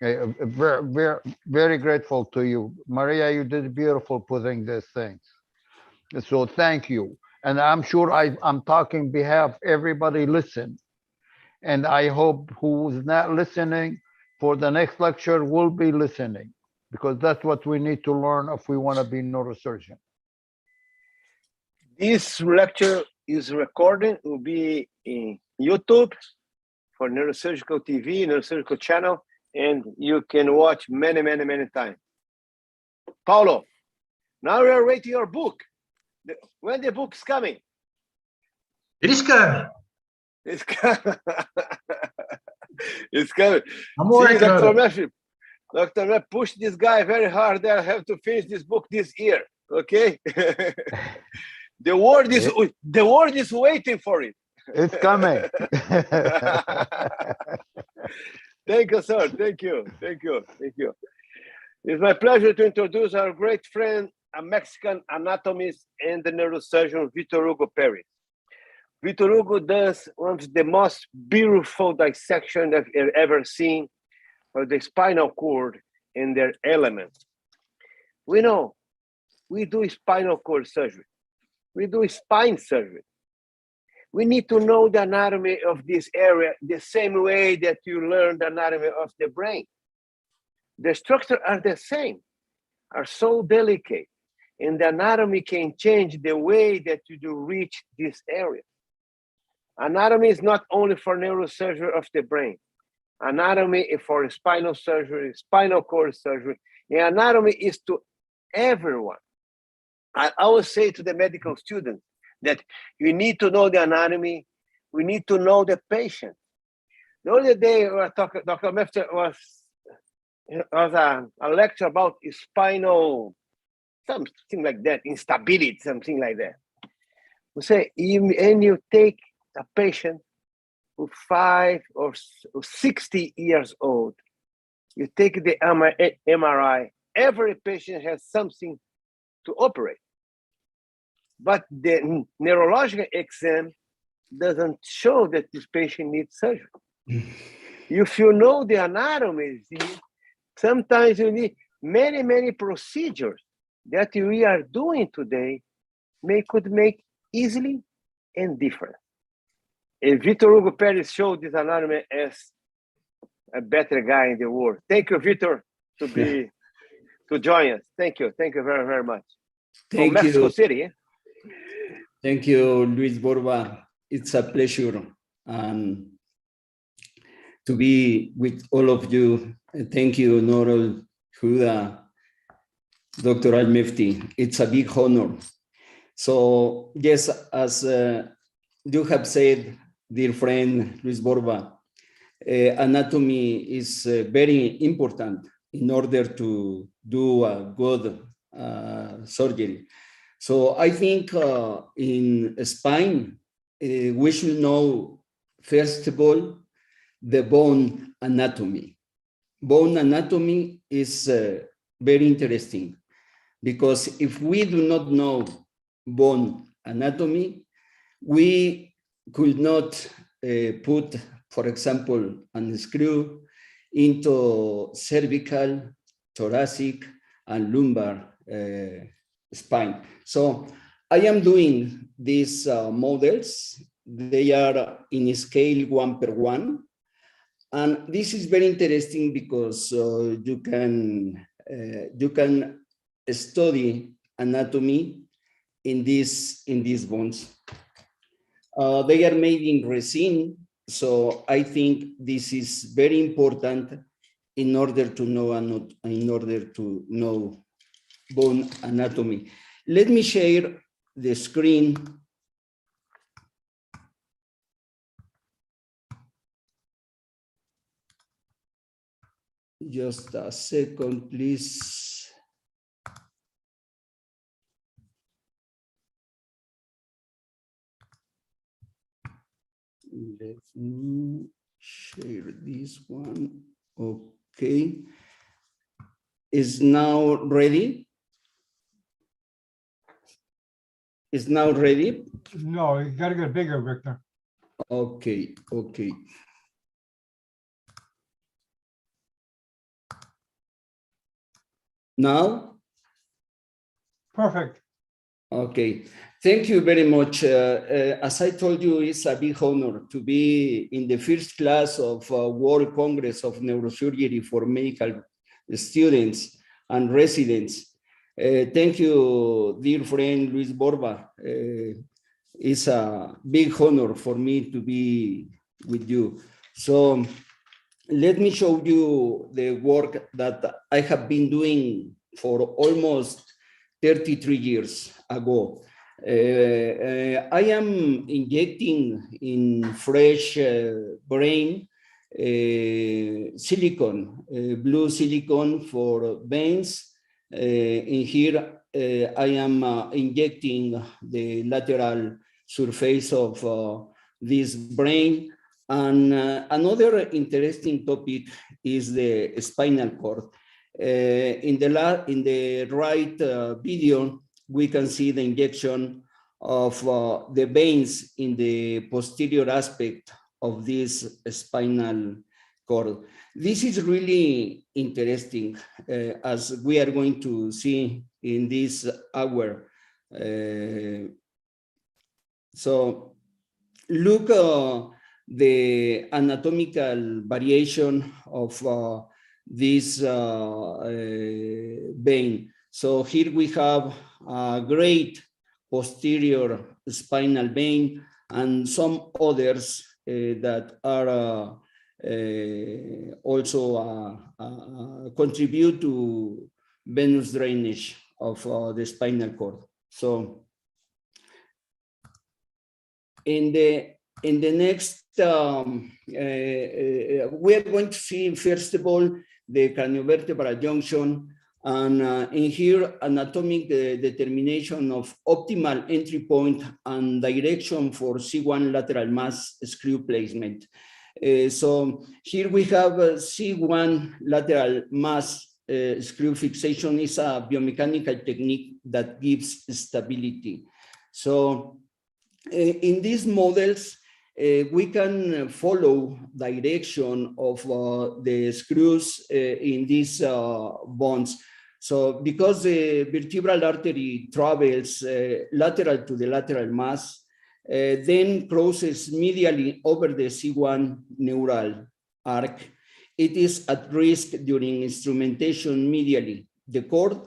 Very, very, very grateful to you. Maria, you did beautiful putting these things. So thank you. And I'm sure I'm talking behalf of everybody listen. And I hope who's not listening for the next lecture will be listening, because that's what we need to learn if we want to be neurosurgeon. This lecture is recorded, will be in YouTube for Neurosurgical TV, Neurosurgical channel, and you can watch many, many, many times. Paulo, now we are waiting your book. When the book is coming? It is coming. It's coming. It's coming. I'm working Dr. on it. Murphy, Dr. Murphy, push this guy very hard. I have to finish this book this year. Okay. The world is waiting for it. It's coming. Thank you, sir. Thank you. Thank you. Thank you. It's my pleasure to introduce our great friend, a Mexican anatomist and the neurosurgeon, Vitor Hugo Perez. Vitor Hugo does one of the most beautiful dissection I've ever seen. of the spinal cord and their elements. We know we do spinal cord surgery. We do spine surgery. We need to know the anatomy of this area the same way that you learn the anatomy of the brain. The structures are the same, are so delicate, and the anatomy can change the way that you do reach this area. Anatomy is not only for neurosurgery of the brain. Anatomy is for spinal surgery, spinal cord surgery, and anatomy is to everyone. I always say to the medical students that you need to know the anatomy, we need to know the patient. The other day, Dr. Mefter was a lecture about spinal, something like that, instability, something like that. We say, and you take a patient who's 5 or 60 years old, you take the MRI, every patient has something to operate. But the neurological exam doesn't show that this patient needs surgery. If you know the anatomy, sometimes you need many procedures that we are doing today could make easily and different. And Victor Hugo Perez showed this anatomy as a better guy in the world. Thank you, Victor, to join us. Thank you very much. Thank From Mexico you. City. Eh? Thank you, Luis Borba. It's a pleasure to be with all of you. Thank you, Noro, Huda, Dr. Al-Mefti. It's a big honor. So yes, as you have said, dear friend Luis Borba, anatomy is very important in order to do a good surgery. So I think in spine, we should know, first of all, the bone anatomy. Bone anatomy is very interesting because if we do not know bone anatomy, we could not put, for example, a screw into cervical, thoracic, and lumbar spine. So I am doing these models. They are in scale 1:1. And this is very interesting because you can study anatomy in these bones. They are made in resin, so I think this is very important in order to know bone anatomy. Let me share the screen. Just a second, please. Let me share this one. Okay. Is now ready? Is now ready? No, you gotta get bigger, Victor. Okay, okay. Now? Perfect. Okay, thank you very much. As I told you, it's a big honor to be in the first class of World Congress of Neurosurgery for medical students and residents. Thank you, dear friend Luis Borba. It's a big honor for me to be with you. So let me show you the work that I have been doing for almost 33 years ago. I am injecting in fresh brain silicone, blue silicone for veins. In here, I am injecting the lateral surface of this brain. And another interesting topic is the spinal cord. In the right video, we can see the injection of the veins in the posterior aspect of this spinal cord. This is really interesting, as we are going to see in this hour. So look the anatomical variation of this vein. So here we have a great posterior spinal vein and some others that are also contribute to venous drainage of the spinal cord. So in the next, we are going to see, first of all, the craniovertebral junction, and in here, anatomic determination of optimal entry point and direction for C1 lateral mass screw placement. So here we have C1 lateral mass screw fixation is a biomechanical technique that gives stability. So in these models, we can follow direction of the screws in these bones. So because the vertebral artery travels lateral to the lateral mass, then crosses medially over the C1 neural arc, it is at risk during instrumentation medially. The cord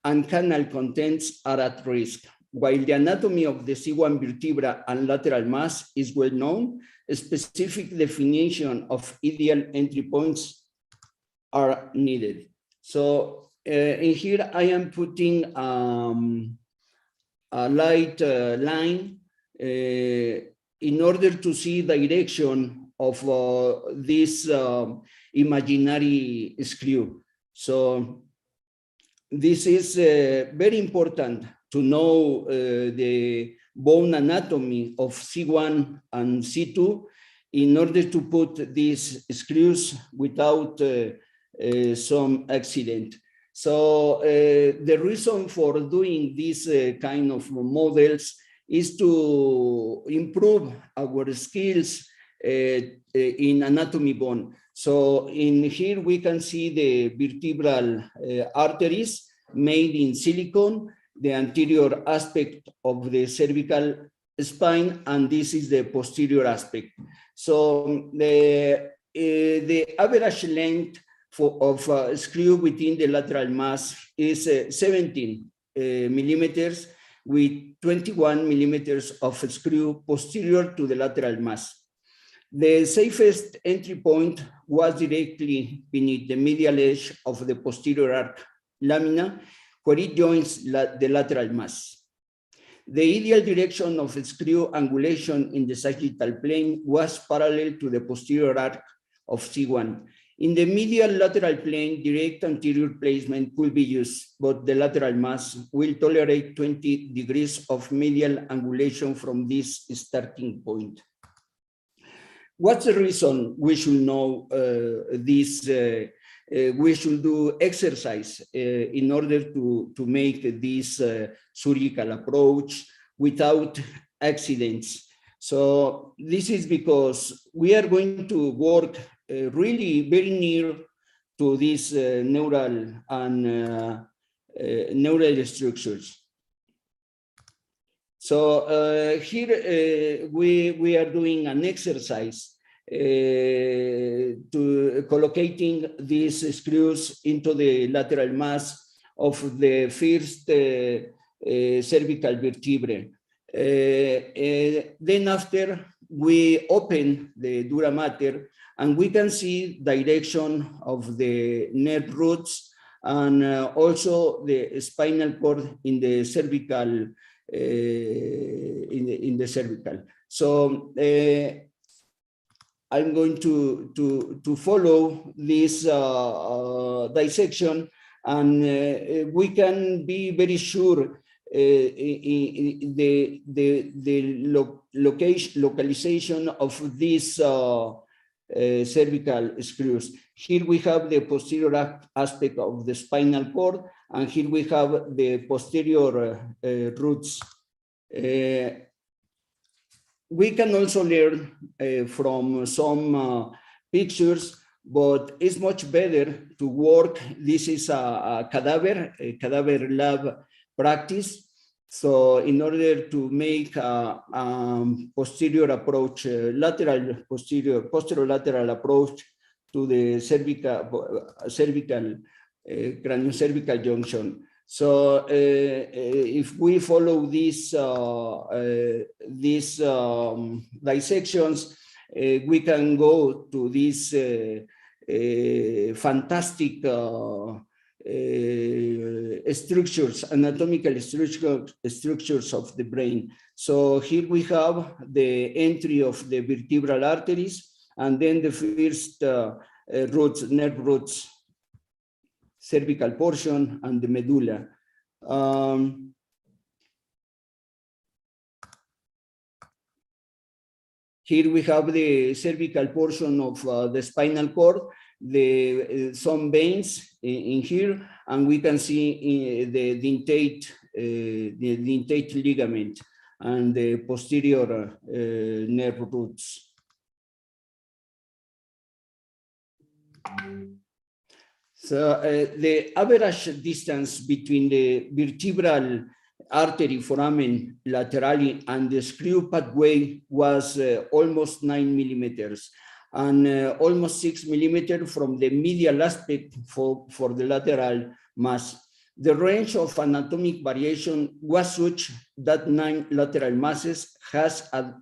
and canal contents are at risk. While the anatomy of the C1 vertebra and lateral mass is well known, a specific definition of ideal entry points are needed. So in here, I am putting a light line in order to see direction of this imaginary screw. So this is very important to know the bone anatomy of C1 and C2 in order to put these screws without some accident. So the reason for doing this kind of models is to improve our skills in anatomy bone. So in here we can see the vertebral arteries made in silicone, the anterior aspect of the cervical spine, and this is the posterior aspect. So the average length of screw within the lateral mass is 17 millimeters, with 21 millimeters of screw posterior to the lateral mass. The safest entry point was directly beneath the medial edge of the posterior arc lamina, where it joins the lateral mass. The ideal direction of screw angulation in the sagittal plane was parallel to the posterior arc of C1. In the medial lateral plane, direct anterior placement could be used, but the lateral mass will tolerate 20 degrees of medial angulation from this starting point. What's the reason we should know this? We should do exercise in order to make this surgical approach without accidents. So this is because we are going to work really very near to these neural and neural structures. So here we are doing an exercise to collocating these screws into the lateral mass of the first cervical vertebrae. Then after we open the dura mater, and we can see direction of the nerve roots and also the spinal cord in the cervical, in the cervical. So I'm going to follow this dissection, and we can be very sure localization of these cervical screws. Here we have the posterior aspect of the spinal cord, and here we have the posterior roots. We can also learn from some pictures but it's much better to work. This is a cadaver lab practice. So in order to make a posterior approach, posterolateral approach to the craniocervical junction. So if we follow these dissections, we can go to these fantastic structures, anatomical structures of the brain. So here we have the entry of the vertebral arteries, and then the first roots, nerve roots, cervical portion, and the medulla. Here we have the cervical portion of the spinal cord, some veins in here, and we can see the dentate ligament and the posterior nerve roots. So the average distance between the vertebral artery foramen laterally and the screw pathway was almost 9 millimeters, and almost 6 millimeters from the medial aspect for the lateral mass. The range of anatomic variation was such that 9 lateral masses had a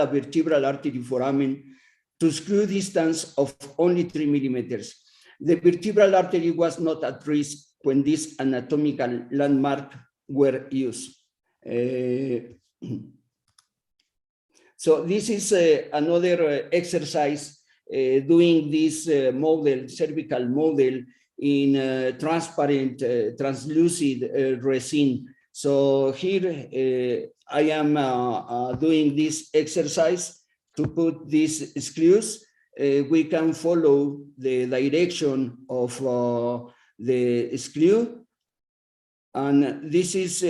vertebral artery foramen to screw distance of only 3 millimeters. The vertebral artery was not at risk when this anatomical landmark were used. So this is another exercise doing this model, cervical model in transparent, translucid resin. So here I am doing this exercise to put these screws. We can follow the direction of the screw. And this is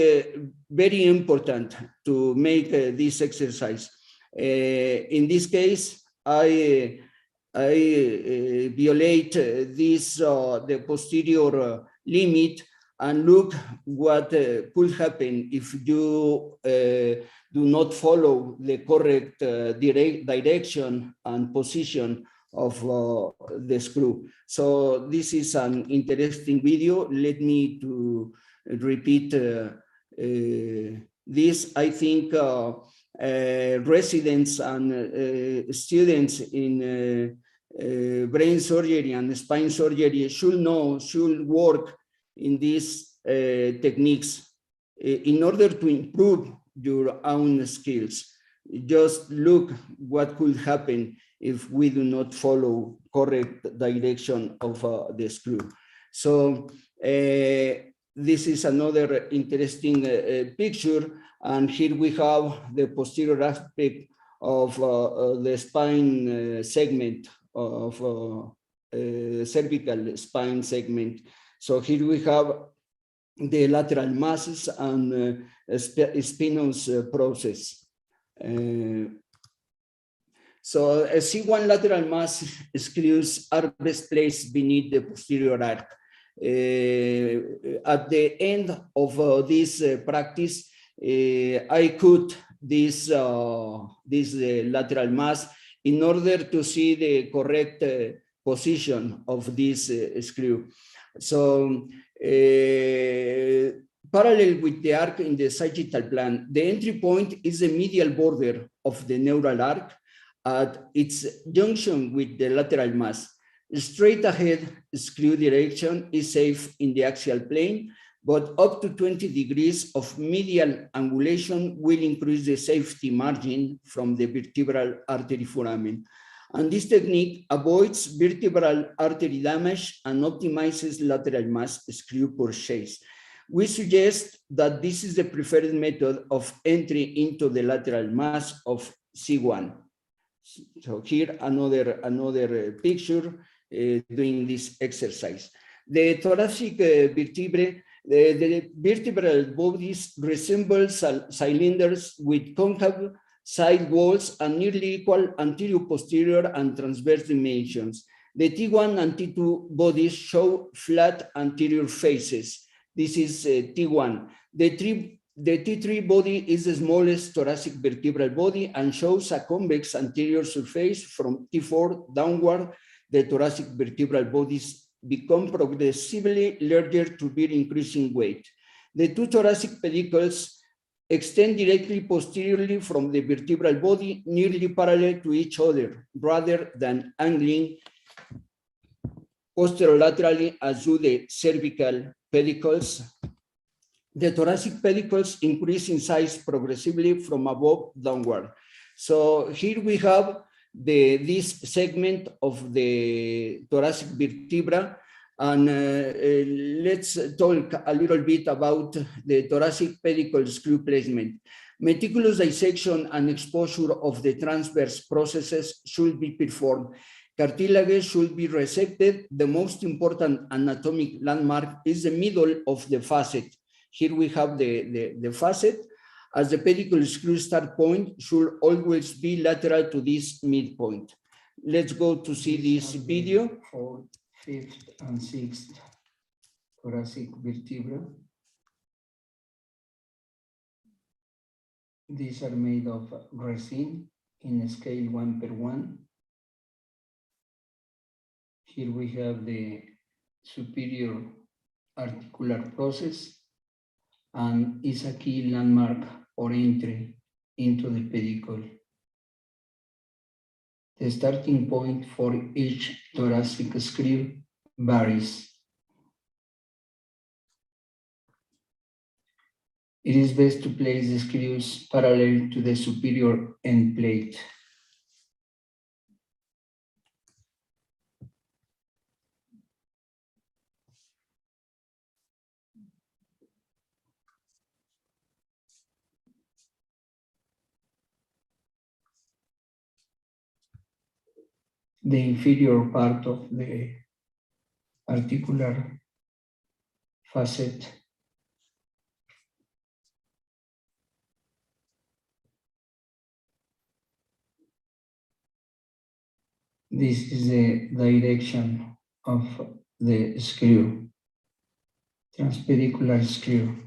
very important to make this exercise. In this case, I violate this the posterior limit, and look what could happen if you do not follow the correct direction and position of the screw. So this is an interesting video. Let me to repeat this. I think residents and students in brain surgery and spine surgery should work in these techniques in order to improve your own skills. Just look what could happen if we do not follow correct direction of the screw. So this is another interesting picture, and here we have the posterior aspect of the spine segment of cervical spine segment. So here we have the lateral masses and spinous process. So a C1 lateral mass screws are best placed beneath the posterior arc. At the end of this practice, I cut this lateral mass in order to see the correct position of this screw. So parallel with the arc in the sagittal plane, the entry point is the medial border of the neural arc at its junction with the lateral mass. Straight ahead screw direction is safe in the axial plane, but up to 20 degrees of medial angulation will increase the safety margin from the vertebral artery foramen. And this technique avoids vertebral artery damage and optimizes lateral mass screw purchase. We suggest that this is the preferred method of entry into the lateral mass of C1. So here another picture doing this exercise. The thoracic vertebrae, the vertebral bodies resemble cylinders with concave side walls and nearly equal anterior, posterior, and transverse dimensions. The T1 and T2 bodies show flat anterior faces. This is T1. The T3 body is the smallest thoracic vertebral body and shows a convex anterior surface. From T4 downward. The thoracic vertebral bodies become progressively larger to bear increasing weight. The two thoracic pedicles extend directly posteriorly from the vertebral body, nearly parallel to each other, rather than angling posterolaterally as do the cervical pedicles. The thoracic pedicles increase in size progressively from above downward. So here we have this segment of the thoracic vertebra, and let's talk a little bit about the thoracic pedicle screw placement. Meticulous dissection and exposure of the transverse processes should be performed. Cartilage should be resected. The most important anatomic landmark is the middle of the facet. Here we have the facet, as the pedicle screw start point should always be lateral to this midpoint. Let's go to see this video. Fourth, fifth, and sixth thoracic vertebra. These are made of resin in a scale 1/1. Here we have the superior articular process and is a key landmark or entry into the pedicle. The starting point for each thoracic screw varies. It is best to place the screws parallel to the superior end plate. The inferior part of the articular facet this is the direction of the screw, transpedicular screw.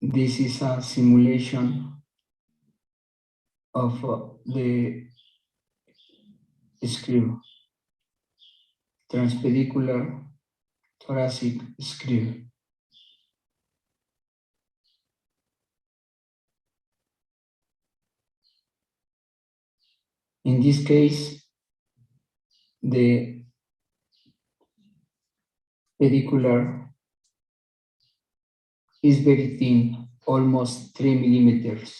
This is a simulation of the screw, transpedicular thoracic screw. In this case, the pedicular is very thin, almost 3 millimeters,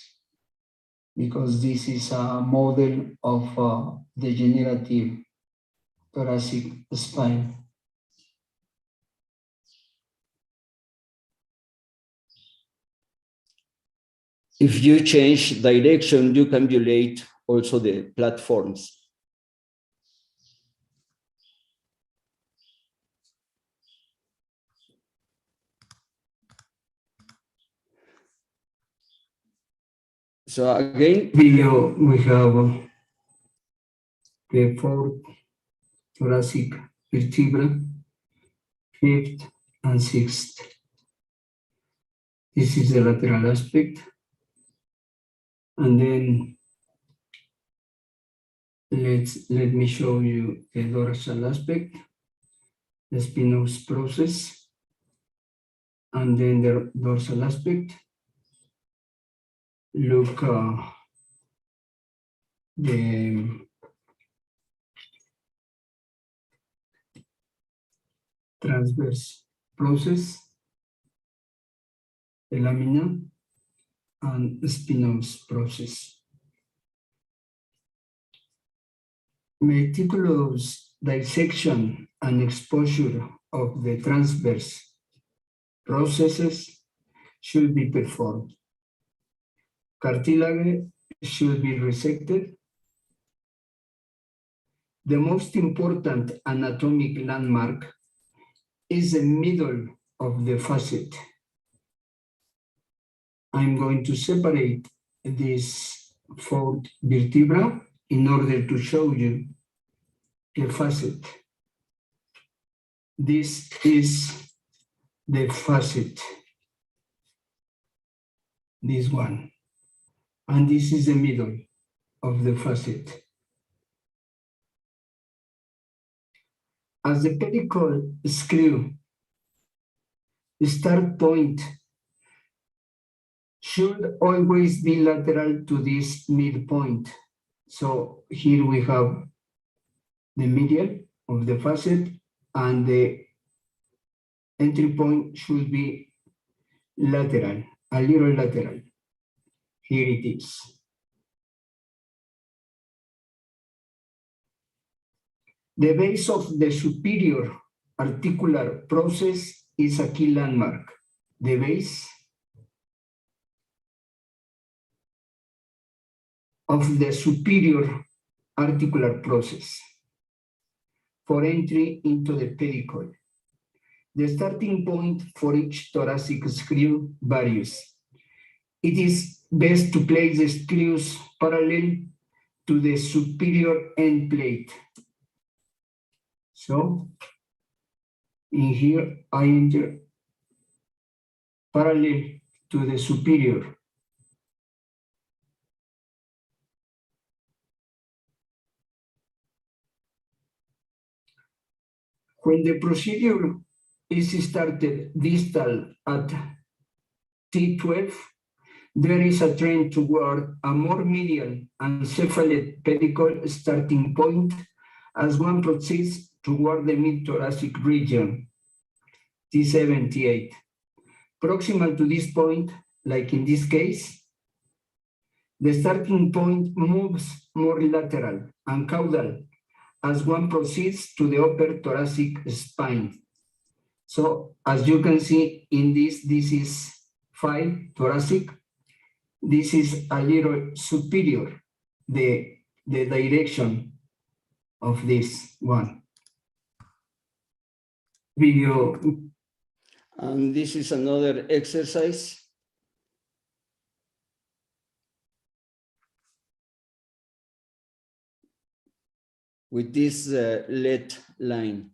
because this is a model of degenerative thoracic spine. If you change direction, you can violate also the platforms. So again, Video, we have the fourth thoracic vertebra, fifth and sixth. This is the lateral aspect. And then let me show you the dorsal aspect, the spinous process, and then the dorsal aspect. Look the transverse process, the lamina, and spinous process. Meticulous dissection and exposure of the transverse processes should be performed. Cartilage should be resected. The most important anatomic landmark is the middle of the facet. I'm going to separate this fourth vertebra in order to show you the facet. This is the facet, this one, and this is the middle of the facet. As the pedicle screw start point should always be lateral to this midpoint. So here we have the median of the facet, and the entry point should be lateral, a little lateral. Here it is. The base of the superior articular process is a key landmark. The base of the superior articular process for entry into the pedicle. The starting point for each thoracic screw varies. It is best to place the screws parallel to the superior end plate. So, in here, I enter parallel to the superior. When the procedure is started distal at T12, there is a trend toward a more medial and cephalate pedicle starting point as one proceeds toward the mid-thoracic region, T78. Proximal to this point, like in this case, the starting point moves more lateral and caudal as one proceeds to the upper thoracic spine. So as you can see in this is 5 thoracic. This is a little superior, the direction of this one. Video. And this is another exercise. With this lead line.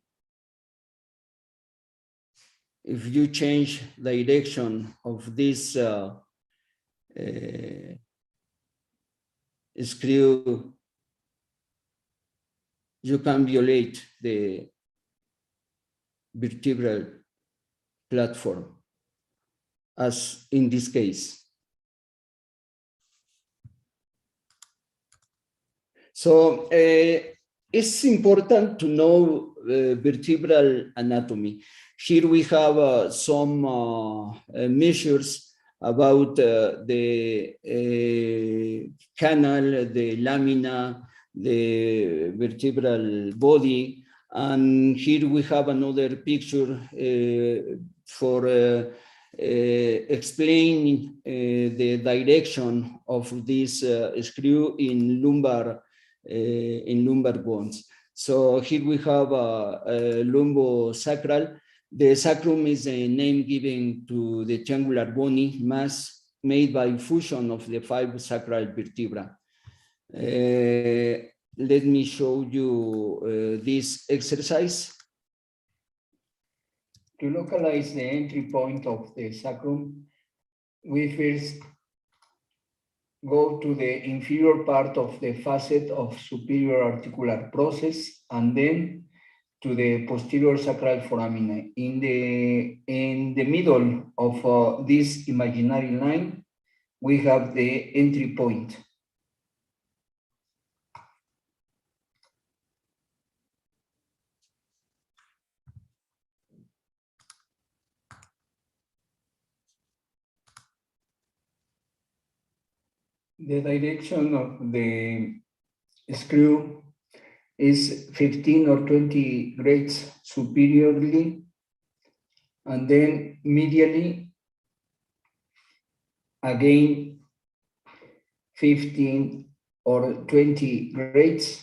If you change the direction of this screw, you can violate the vertebral platform, as in this case. So it's important to know vertebral anatomy. Here we have some measures about the canal, the lamina, the vertebral body. And here we have another picture for explaining the direction of this screw in lumbar bones. So here we have lumbosacral. The sacrum is a name given to the triangular bony mass made by fusion of the 5 sacral vertebrae. Let me show you this exercise. To localize the entry point of the sacrum, we first go to the inferior part of the facet of superior articular process, and then to the posterior sacral foramina. In the middle of this imaginary line, we have the entry point. The direction of the screw is 15 or 20 grades superiorly, and then medially, again, 15 or 20 grades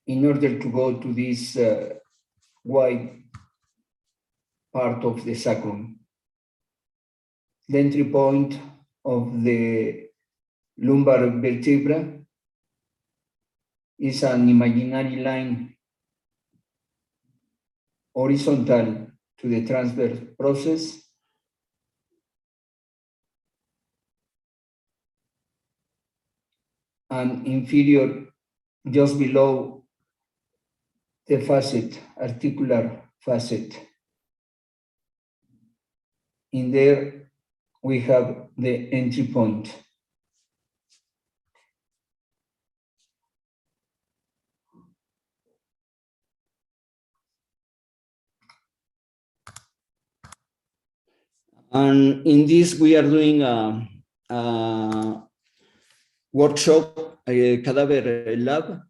in order to go to this wide part of the sacrum. the entry point of the lumbar vertebra is an imaginary line horizontal to the transverse process. And inferior, just below the facet, articular facet. In there, we have the entry point. And in this, we are doing a workshop, a cadaver lab.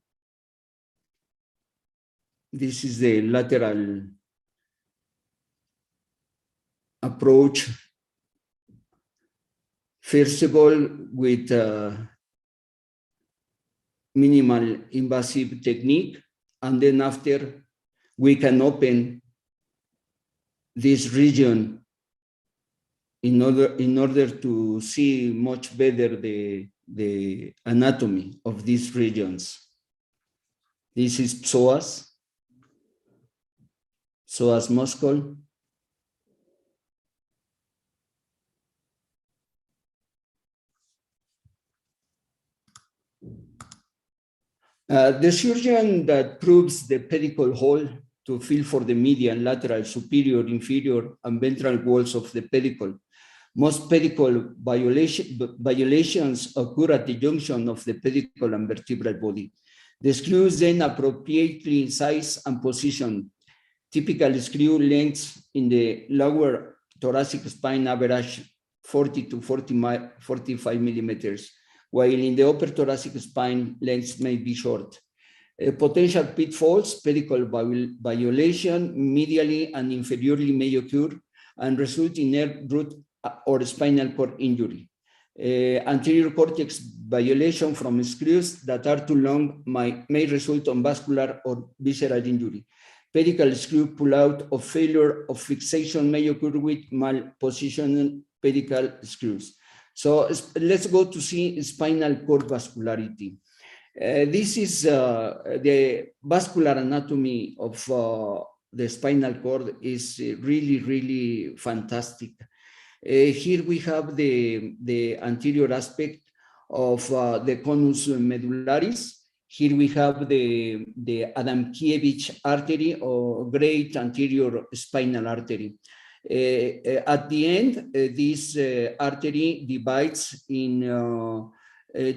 This is the lateral approach. First of all, with minimal invasive technique, and then after, we can open this region in order to see much better the anatomy of these regions. This is psoas muscle. The surgeon that proves the pedicle hole to feel for the median, lateral, superior, inferior, and ventral walls of the pedicle. Most pedicle violations occur at the junction of the pedicle and vertebral body. The screw is then appropriately sized and positioned. Typical screw lengths in the lower thoracic spine average 40 to 45 millimeters, while in the upper thoracic spine lengths may be short. Potential pitfalls, pedicle violation medially and inferiorly may occur and result in nerve root or spinal cord injury. Anterior cortex violation from screws that are too long may result in vascular or visceral injury. Pedicle screw pull-out or failure of fixation may occur with mal-positioned pedicle screws. So let's go to see spinal cord vascularity. This is the vascular anatomy of the spinal cord is really, really fantastic. Here we have the anterior aspect of the conus medullaris. Here we have the Adamkiewicz artery or great anterior spinal artery. At the end, this artery divides in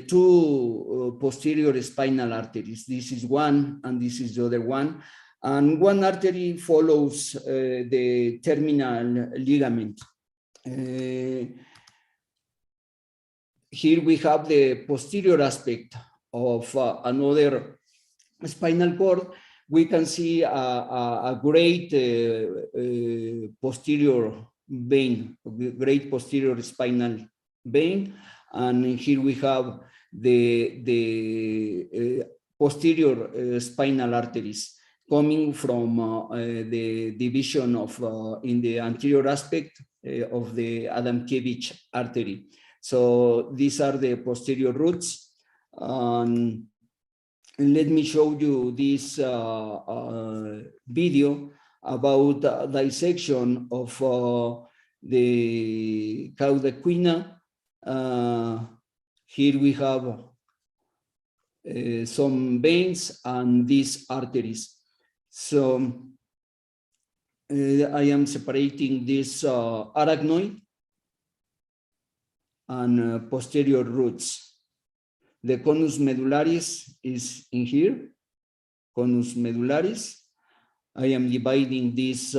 two posterior spinal arteries. This is one and this is the other one. And one artery follows the terminal ligament. Here we have the posterior aspect of another spinal cord. We can see a great posterior vein, great posterior spinal vein. And here we have the posterior spinal arteries coming from the division of in the anterior aspect of the Adamkiewicz artery. So these are the posterior roots. Let me show you this video about dissection of the cauda equina. Here we have some veins and these arteries. So I am separating this arachnoid and posterior roots. The conus medullaris is in here, conus medullaris. I am dividing these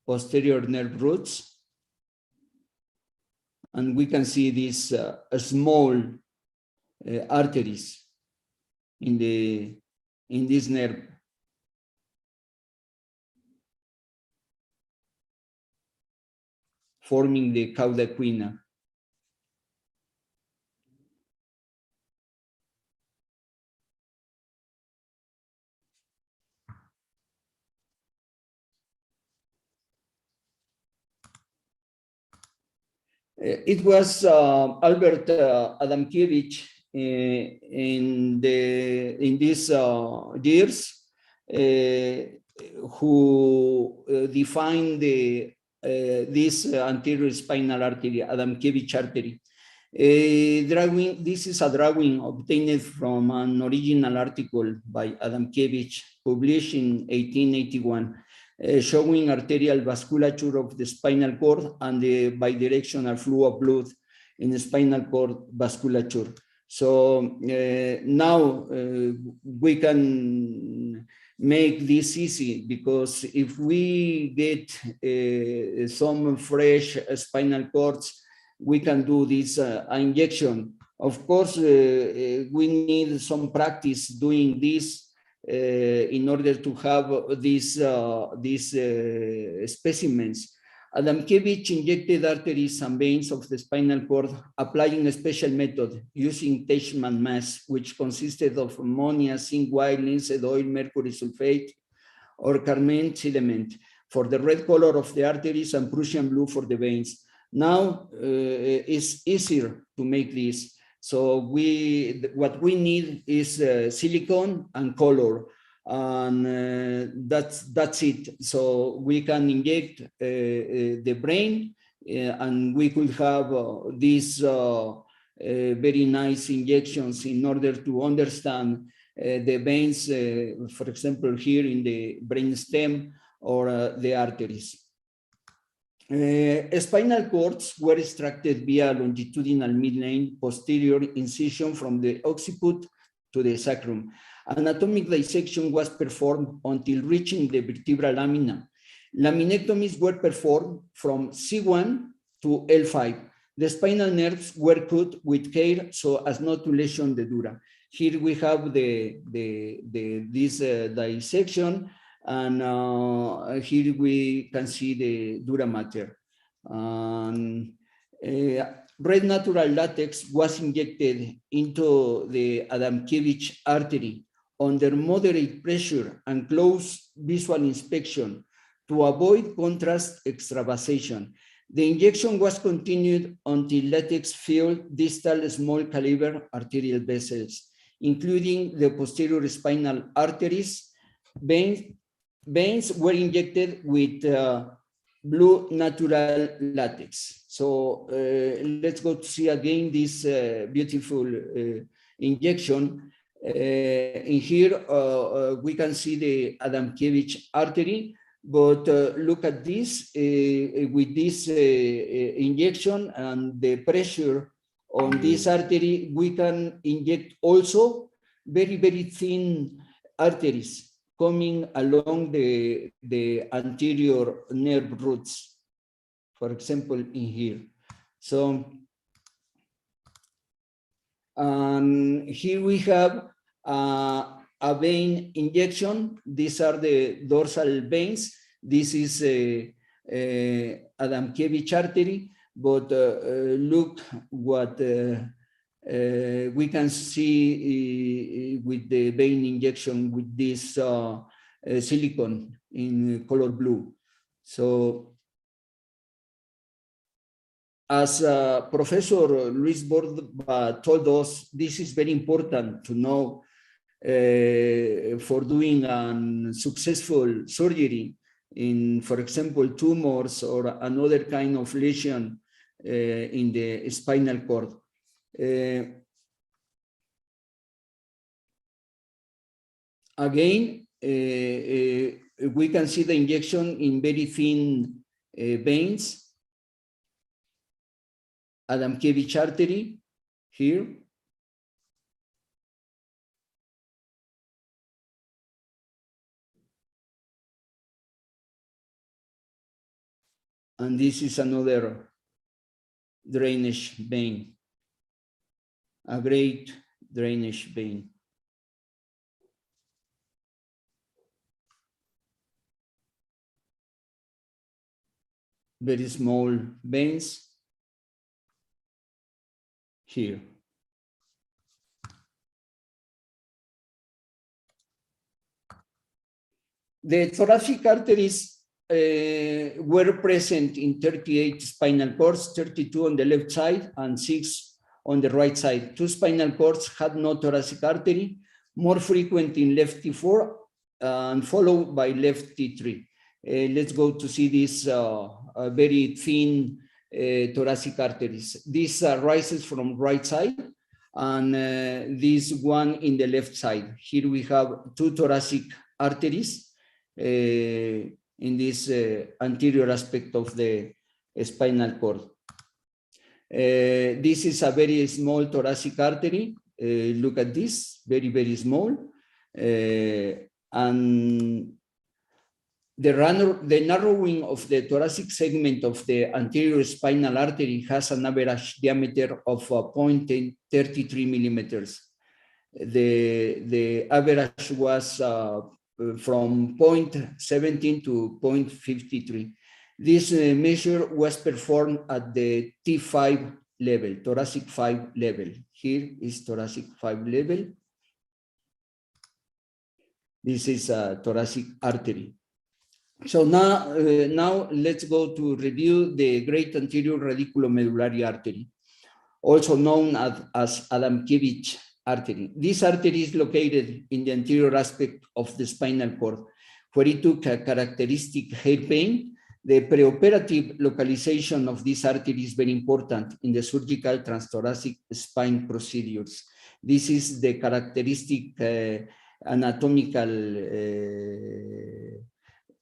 posterior nerve roots. And we can see these small arteries in this nerve. Forming the cauda equina. It was Albert Adamkiewicz in these years who defined this anterior spinal artery, Adamkiewicz artery. This is a drawing obtained from an original article by Adamkiewicz published in 1881. Showing arterial vasculature of the spinal cord and the bidirectional flow of blood in the spinal cord vasculature. So now we can make this easy, because if we get some fresh spinal cords, we can do this injection. Of course, we need some practice doing this in order to have these specimens. Adamkiewicz injected arteries and veins of the spinal cord, applying a special method using Teichmann mass, which consisted of ammonia, zinc white, linseed oil, mercury sulfate, or carmine sediment for the red color of the arteries and Prussian blue for the veins. Now it's easier to make this. So what we need is silicone and color, and that's it. So we can inject the brain, and we could have these very nice injections in order to understand the veins, for example, here in the brain stem or the arteries. Spinal cords were extracted via longitudinal midline posterior incision from the occiput to the sacrum. Anatomic dissection was performed until reaching the vertebral lamina. Laminectomies were performed from C1 to L5. The spinal nerves were cut with care so as not to lesion the dura. Here we have this dissection. And here we can see the dura mater. Red natural latex was injected into the Adamkiewicz artery under moderate pressure and close visual inspection to avoid contrast extravasation. The injection was continued until latex filled distal small caliber arterial vessels, including the posterior spinal arteries. Veins were injected with blue natural latex. So let's go to see again this beautiful injection. In here, we can see the Adamkiewicz artery, but look at this, with this injection and the pressure on this artery, we can inject also very, very thin arteries coming along the anterior nerve roots, for example, in here. So, here we have a vein injection. These are the dorsal veins. This is a Adamkiewicz artery, but look what we can see with the vein injection with this silicone in color blue. So, as Professor Luis Borba told us, this is very important to know for doing a successful surgery in, for example, tumors or another kind of lesion in the spinal cord. Again, we can see the injection in very thin veins. Adamkiewicz artery here. And this is another drainage vein, a great drainage vein. Very small veins here. The thoracic arteries were present in 38 spinal cords, 32 on the left side and 6 on the right side. 2 spinal cords had no thoracic artery, more frequent in left T4 and followed by left T3. Let's go to see these very thin thoracic arteries. This rises from right side, and this one in the left side. Here we have 2 thoracic arteries in this anterior aspect of the spinal cord. This is a very small thoracic artery. Look at this, very, very small. And the narrowing of the thoracic segment of the anterior spinal artery has an average diameter of 0.33 millimeters. The average was from 0.17 to 0.53. This measure was performed at the T5 level, thoracic 5 level. Here is thoracic 5 level. This is a thoracic artery. So now let's go to review the great anterior radiculomedullary artery, also known as Adamkiewicz artery. This artery is located in the anterior aspect of the spinal cord, where it took a characteristic hairpin. The preoperative localization of this artery is very important in the surgical transthoracic spine procedures. This is the characteristic anatomical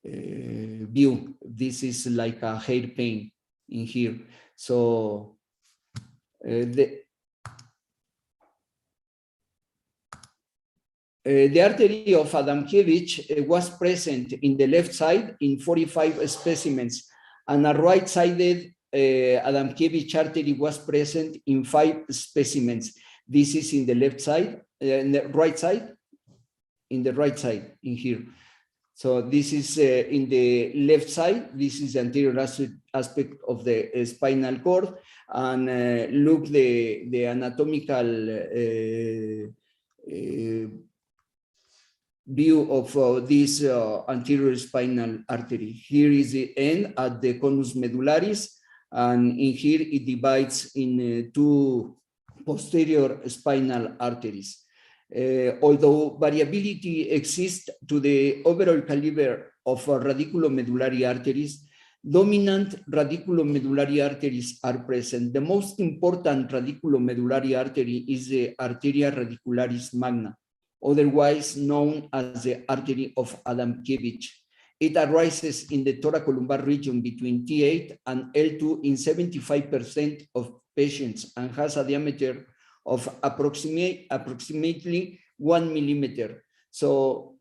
view. This is like a hairpin in here. So the artery of Adamkiewicz was present in the left side in 45 specimens, and a right-sided Adamkiewicz artery was present in 5 specimens. This is in the left side, in the right side, in here. So this is in the left side. This is the anterior aspect of the spinal cord, and look the anatomical view of this anterior spinal artery. Here is the end at the conus medullaris, and in here it divides in 2 posterior spinal arteries. Although variability exists to the overall caliber of radiculomedullary arteries, dominant radiculomedullary arteries are present. The most important radiculomedullary artery is the arteria radicularis magna, otherwise known as the artery of Adamkiewicz. It arises in the thoracolumbar region between T8 and L2 in 75% of patients and has a diameter of approximately 1 millimeter. So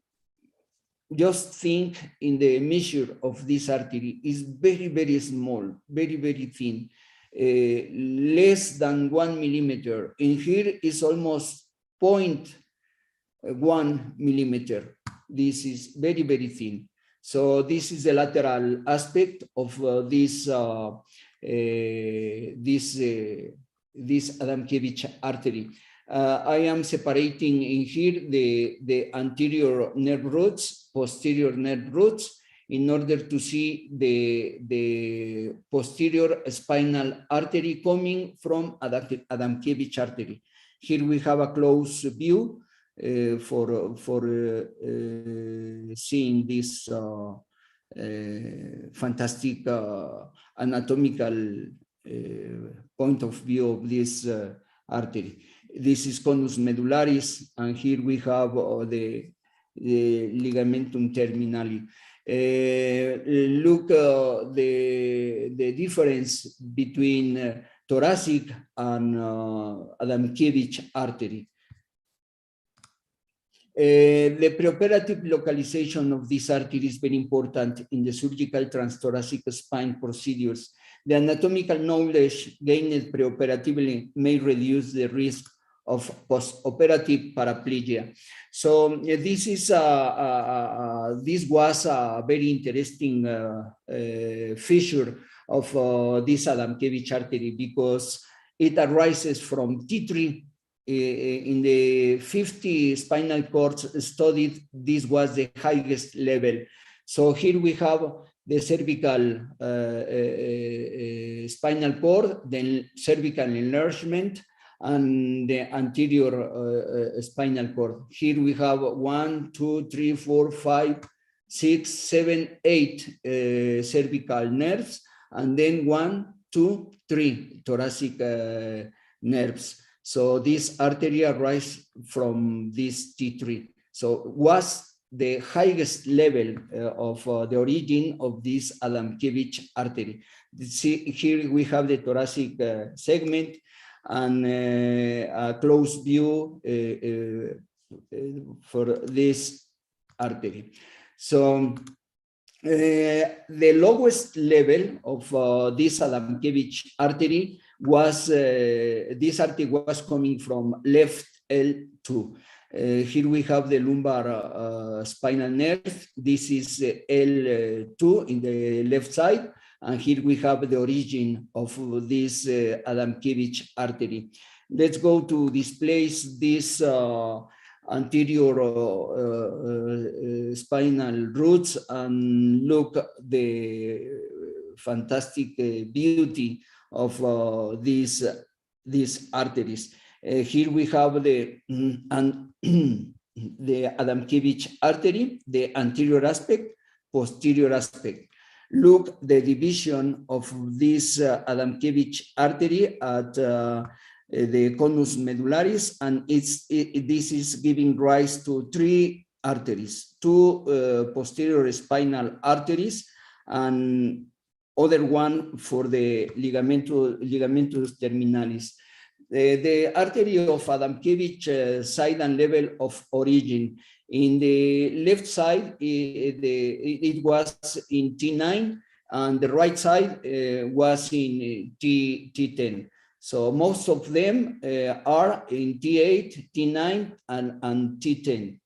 just think in the measure of this artery is very, very small, very, very thin, less than 1 millimeter. In here is almost 0.1 millimeter. This is very, very thin. So this is the lateral aspect of this Adamkiewicz artery. I am separating in here the anterior nerve roots, posterior nerve roots, in order to see the posterior spinal artery coming from Adamkiewicz artery. Here we have a close view for seeing this fantastic anatomical point of view of this artery. This is conus medullaris, and here we have the ligamentum terminale. Look the difference between thoracic and Adamkiewicz artery. The preoperative localization of this artery is very important in the surgical transthoracic spine procedures. The anatomical knowledge gained preoperatively may reduce the risk of postoperative paraplegia. So this was a very interesting feature of this Adamkiewicz artery, because it arises from T3. In the 50 spinal cords studied, this was the highest level. So here we have the cervical spinal cord, then cervical enlargement, and the anterior spinal cord. Here we have 1, 2, 3, 4, 5, 6, 7, 8 cervical nerves, and then 1, 2, 3 thoracic nerves. So this artery arises from this T3. So was the highest level of the origin of this Adamkiewicz artery. See, here we have the thoracic segment and a close view for this artery. So the lowest level of this Adamkiewicz artery was, this artery was coming from left L2. Here we have the lumbar spinal nerve. This is L2 in the left side. And here we have the origin of this Adamkiewicz artery. Let's go to displace this anterior spinal roots and look the fantastic beauty of these arteries. Here we have the Adamkiewicz artery, the anterior aspect, posterior aspect. Look the division of this Adamkiewicz artery at the conus medullaris, and this is giving rise to 3 arteries, 2 posterior spinal arteries, and other one for the ligamentus terminalis. The artery of Adamkiewicz side and level of origin. In the left side, it was in T9, and the right side was in T10. So most of them are in T8, T9, and T10.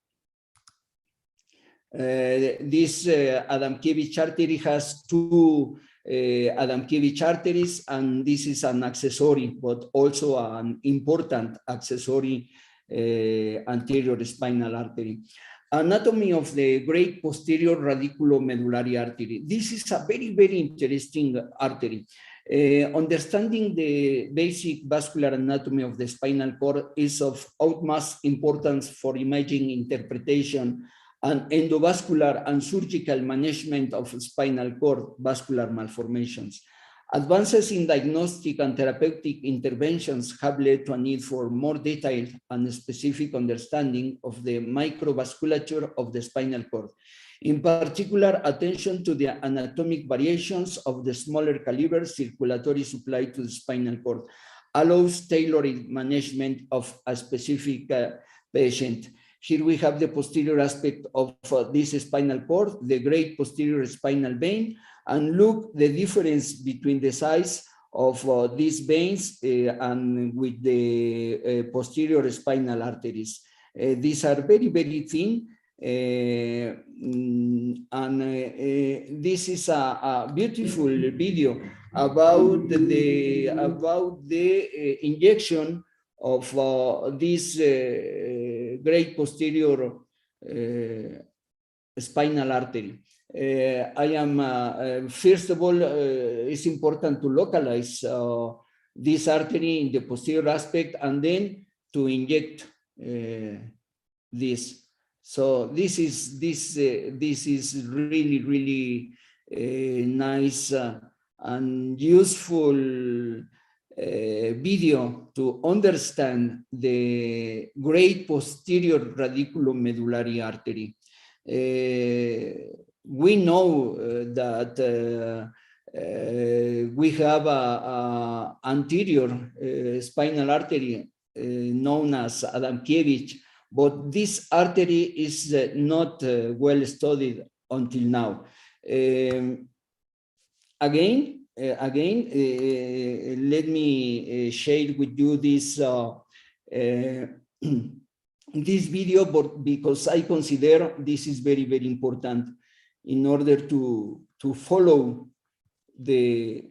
This Adamkiewicz artery has 2 Adamkiewicz arteries, and this is an accessory, but also an important accessory anterior spinal artery. Anatomy of the great posterior radiculomedullary artery. This is a very, very interesting artery. Understanding the basic vascular anatomy of the spinal cord is of utmost importance for imaging interpretation and endovascular and surgical management of spinal cord vascular malformations. Advances in diagnostic and therapeutic interventions have led to a need for more detailed and specific understanding of the microvasculature of the spinal cord. In particular, attention to the anatomic variations of the smaller caliber circulatory supply to the spinal cord allows tailored management of a specific patient. Here we have the posterior aspect of this spinal cord, the great posterior spinal vein, and look the difference between the size of these veins and with the posterior spinal arteries. These are very, very thin. This is a beautiful video about the injection of this great posterior spinal artery. I am, first of all, it's important to localize this artery in the posterior aspect and then to inject this. So this is really, really nice and useful video to understand the great posterior radiculomedullary artery. We know that we have a anterior spinal artery known as Adamkiewicz, but this artery is not well studied until now. Again, let me share with you this this video, but because I consider this is very, very important in order to follow this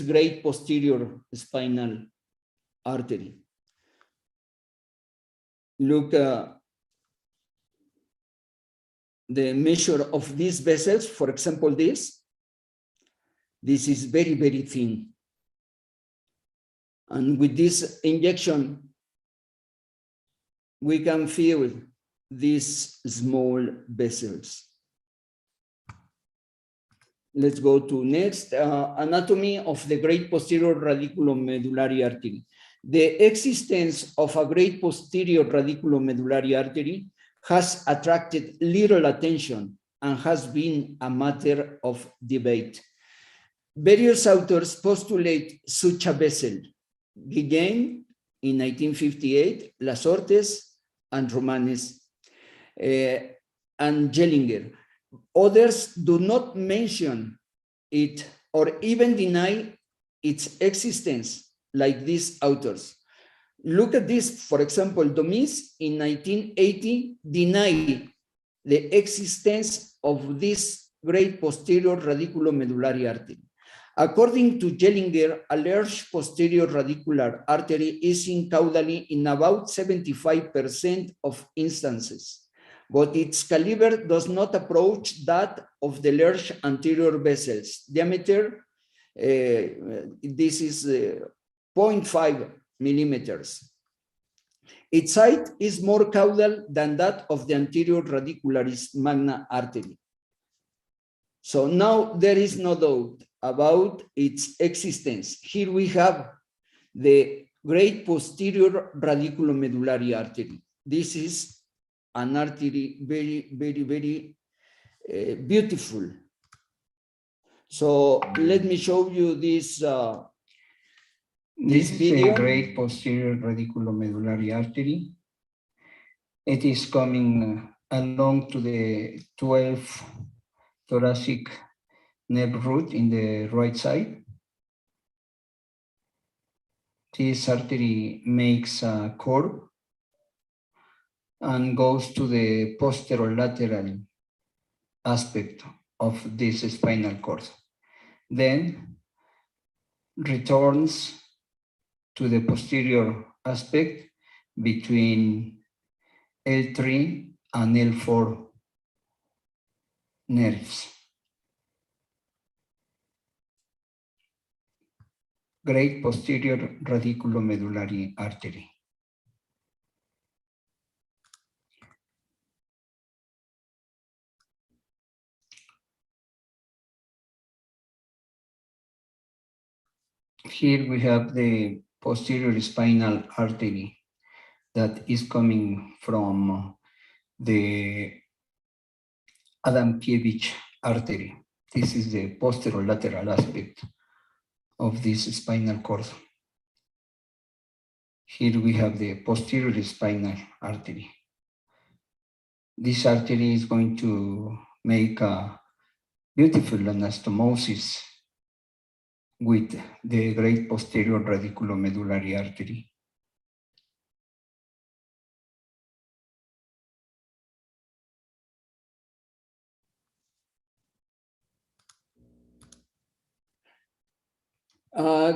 great posterior spinal artery. Look the measure of these vessels, for example, this is very, very thin. And with this injection, we can feel these small vessels. Let's go to next, anatomy of the great posterior radiculomedullary artery. The existence of a great posterior radiculomedullary artery has attracted little attention and has been a matter of debate. Various authors postulate such a vessel. Guillain in 1958, Lasortes and Romanes, and Jellinger. Others do not mention it or even deny its existence, like these authors. Look at this, for example, Domis in 1980 denied the existence of this great posterior radiculomedullary artery. According to Jellinger, a large posterior radicular artery is seen caudally in about 75% of instances, but its caliber does not approach that of the large anterior vessels. Diameter, this is 0.5 millimeters. Its height is more caudal than that of the anterior radicularis magna artery. So now there is no doubt about its existence. Here we have the great posterior radiculomedullary artery. This is an artery very, very, very beautiful. So let me show you this. This is video. a great posterior radiculomedullary artery. It is coming along to the 12th thoracic nerve root in the right side. This artery makes a curve and goes to the posterolateral aspect of this spinal cord. Then returns to the posterior aspect between L3 and L4 nerves. Great posterior radiculomedullary artery. Here we have the posterior spinal artery that is coming from the Adamkiewicz artery. This is the posterolateral aspect of this spinal cord. Here we have the posterior spinal artery. This artery is going to make a beautiful anastomosis with the great posterior radiculomedullary artery.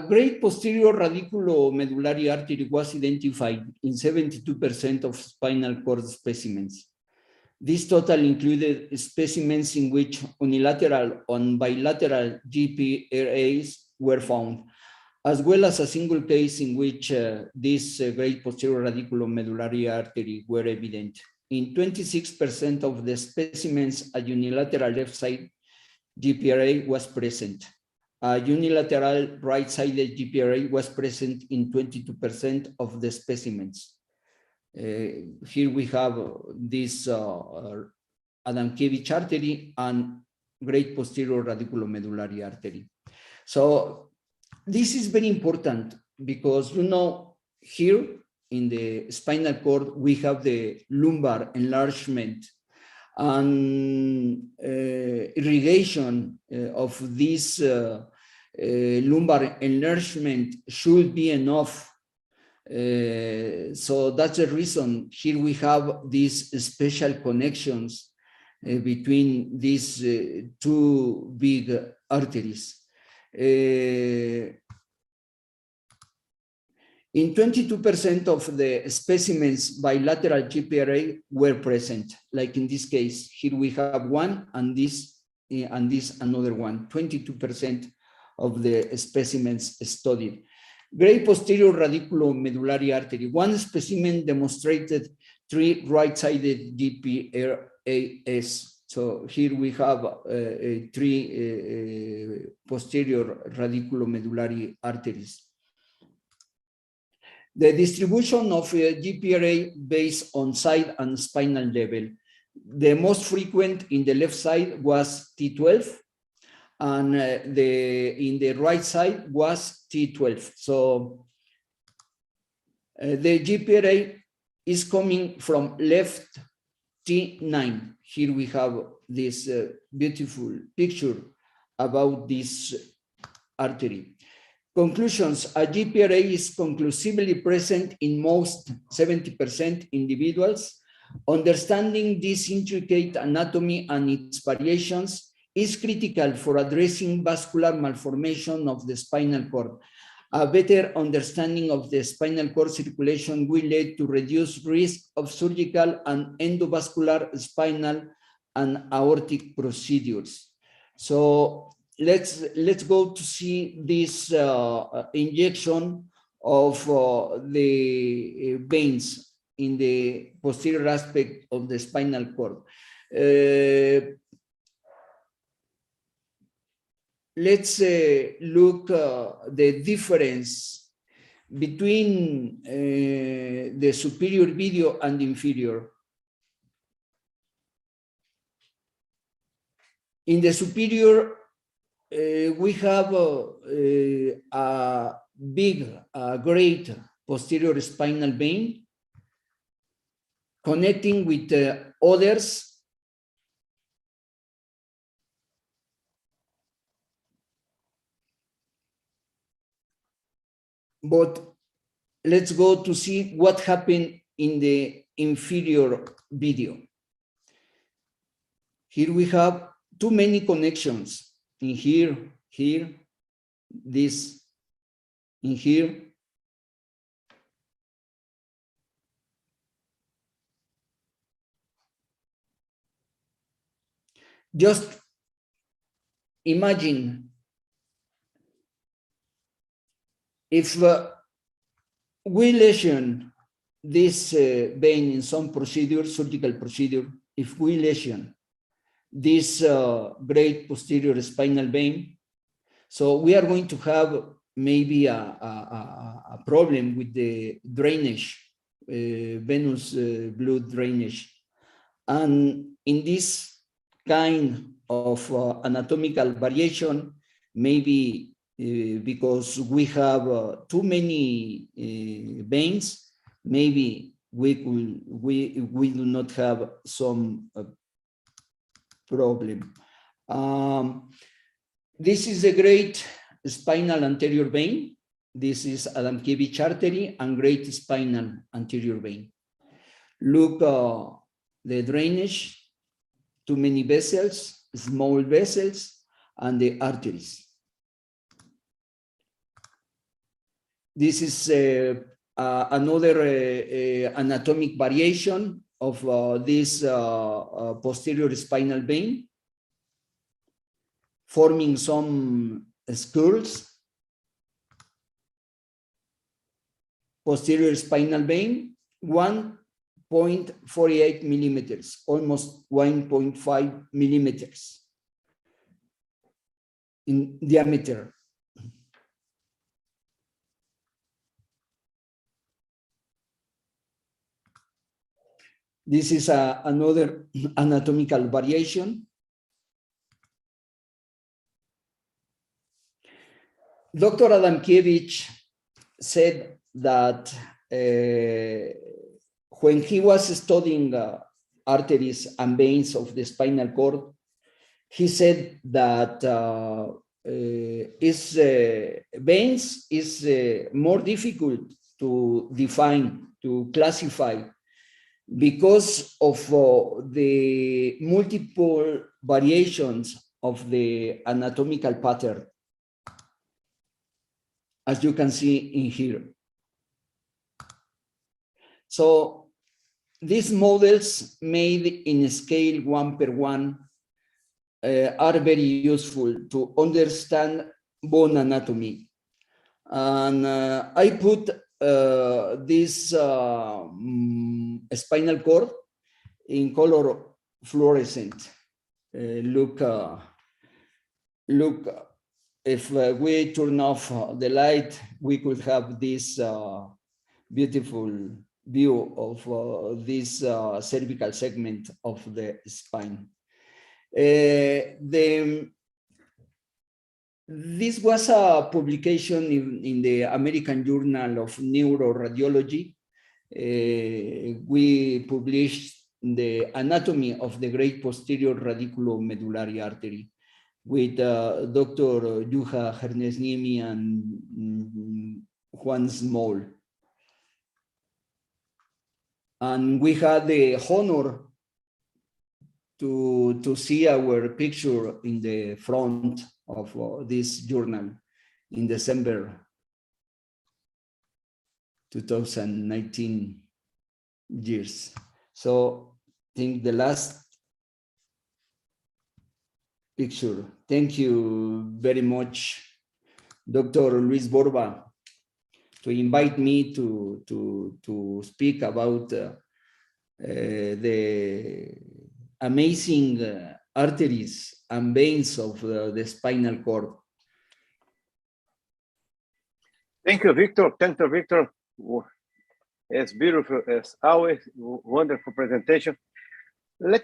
Great posterior radiculomedullary artery was identified in 72% of spinal cord specimens. This total included specimens in which unilateral and bilateral GPRAs were found, as well as a single case in which this great posterior radiculomedullary artery were evident. In 26% of the specimens, a unilateral left-side GPRA was present. A unilateral right-sided GPRA was present in 22% of the specimens. Here we have this Adamkiewicz artery and great posterior radiculomedullary artery. So this is very important because, you know, here in the spinal cord, we have the lumbar enlargement and irrigation of this lumbar enlargement should be enough. So that's the reason here we have these special connections between these two big arteries. In 22% of the specimens, bilateral GPRA were present. Like in this case, here we have one, and this another one. 22% of the specimens studied. Gray posterior radiculomedullary artery. One specimen demonstrated 3 right-sided GPRAs. So here we have 3 posterior radiculomedullary arteries. The distribution of GPRA based on side and spinal level. The most frequent in the left side was T12, and in the right side was T12. So the GPRA is coming from left T9. Here we have this beautiful picture about this artery. Conclusions: a GPRA is conclusively present in most 70% individuals. Understanding this intricate anatomy and its variations is critical for addressing vascular malformation of the spinal cord. A better understanding of the spinal cord circulation will lead to reduced risk of surgical and endovascular spinal and aortic procedures. So let's go to see this injection of the veins in the posterior aspect of the spinal cord. Let's look the difference between the superior video and inferior. In the superior, we have a big, great posterior spinal vein connecting with others. But let's go to see what happened in the inferior video. Here we have too many connections in here, this, in here. Just imagine if we lesion this vein in some procedure, surgical procedure, if we lesion this great posterior spinal vein, so we are going to have maybe a problem with the drainage, venous blood drainage. And in this kind of anatomical variation, maybe because we have too many veins, maybe we do not have some problem. This is a great spinal anterior vein. This is Adamkiewicz artery and great spinal anterior vein. Look the drainage, too many vessels, small vessels, and the arteries. This is another anatomic variation of this posterior spinal vein, forming some scurls. Posterior spinal vein, 1.48 millimeters, almost 1.5 millimeters in diameter. This is another anatomical variation. Dr. Adamkiewicz said that when he was studying arteries and veins of the spinal cord, he said that veins is more difficult to define, to classify, because of the multiple variations of the anatomical pattern, as you can see in here. So these models made in scale 1:1 are very useful to understand bone anatomy. And I put this spinal cord in color fluorescent. Look, if we turn off the light, we could have this beautiful view of this cervical segment of the spine. This was a publication in the American Journal of Neuroradiology. We published the anatomy of the great posterior radiculomedullary artery with Dr. Juha Hernesniemi and Juan Small. And we had the honor to see our picture in the front of this journal in December 2019 years. So I think the last picture. Thank you very much, Dr. Luis Borba, to invite me to speak about the amazing arteries and veins of the spinal cord. Thank you, Victor. Thank you, Victor. It's beautiful as always. Wonderful presentation. I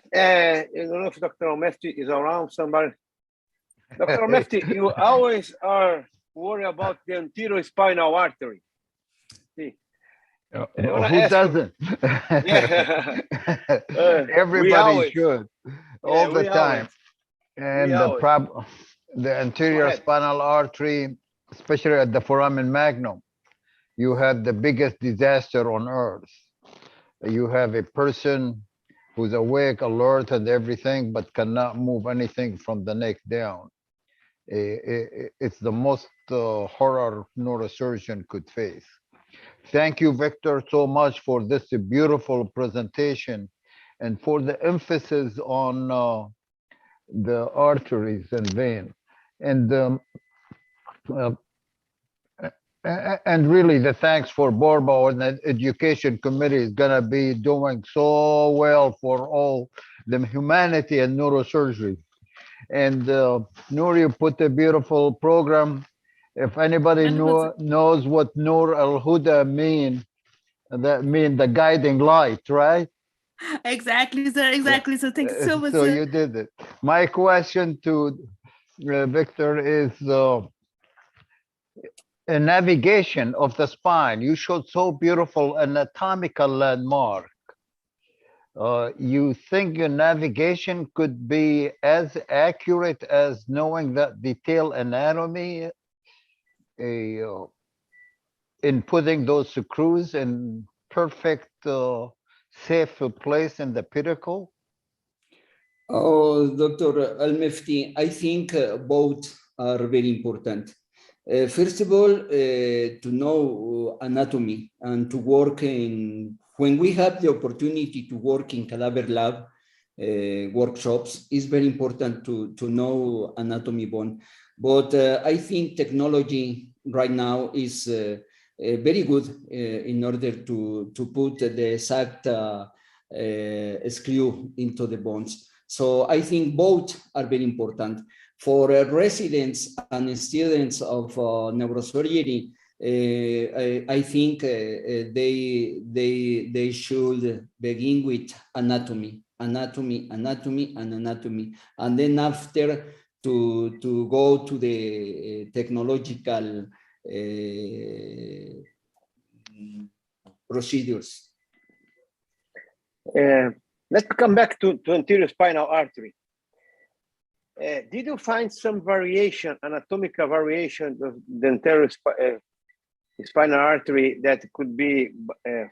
don't know if Dr. Omefti is around. Somebody. Dr. Omefti, you always are worried about the anterior spinal artery. See. Who doesn't? Yeah. Everybody should, all the time. And always. the anterior spinal artery, especially at the foramen magnum, you have the biggest disaster on earth. You have a person who's awake, alert, and everything, but cannot move anything from the neck down. It's the most horror neurosurgeon could face. Thank you, Victor, so much for this beautiful presentation and for the emphasis on the arteries and vein. And really the thanks for Borba and the education committee is gonna be doing so well for all the humanity and neurosurgery. And Nouri put a beautiful program. If anybody knows what Nur al-Huda mean, that mean the guiding light, right? Exactly, sir. Exactly. So thank you so much. So sir. you did it. My question to Victor is a navigation of the spine. You showed so beautiful anatomical landmark. You think your navigation could be as accurate as knowing that detailed anatomy in putting those screws in perfect, safe place in the pedicle? Oh, Dr. Al-Mefti, I think both are very important. First of all, to know anatomy and to work in, when we have the opportunity to work in cadaver lab workshops, it's very important to know anatomy bone. But I think technology right now is very good in order to put the exact screw into the bones. So I think both are very important. For residents and students of neurosurgery, I think they should begin with anatomy, and then after to go to the technological procedures. Let's come back to anterior spinal artery. Did you find some variation, anatomical variation of the anterior spinal artery that could be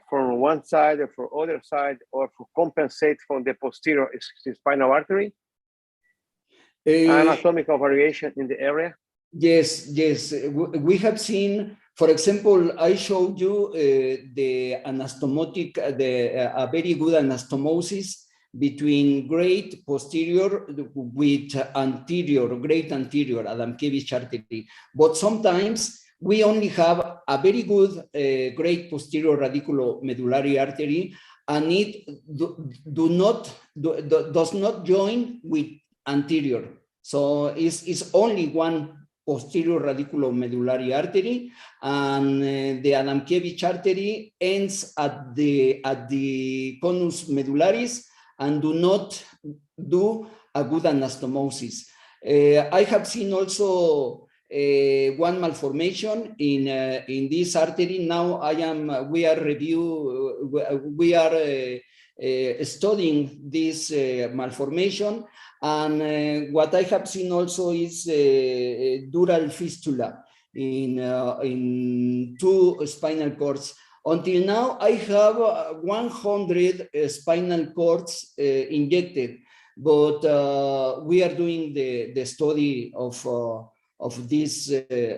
from one side or for other side, or to compensate from the posterior spinal artery? Anatomical variation in the area? Yes, yes. We have seen For example, I showed you the anastomotic, a very good anastomosis between great posterior with anterior, great anterior Adamkiewicz artery. But sometimes we only have a very good great posterior radiculomedullary artery, and it does not join with anterior. So it's only one posterior radiculomedullary artery, and the Adamkiewicz artery ends at the conus medullaris and do not do a good anastomosis. I have seen also one malformation in this artery. Now we are studying this malformation, and what I have seen also is dural fistula in two spinal cords. Until now, I have 100 spinal cords injected, but we are doing the study of these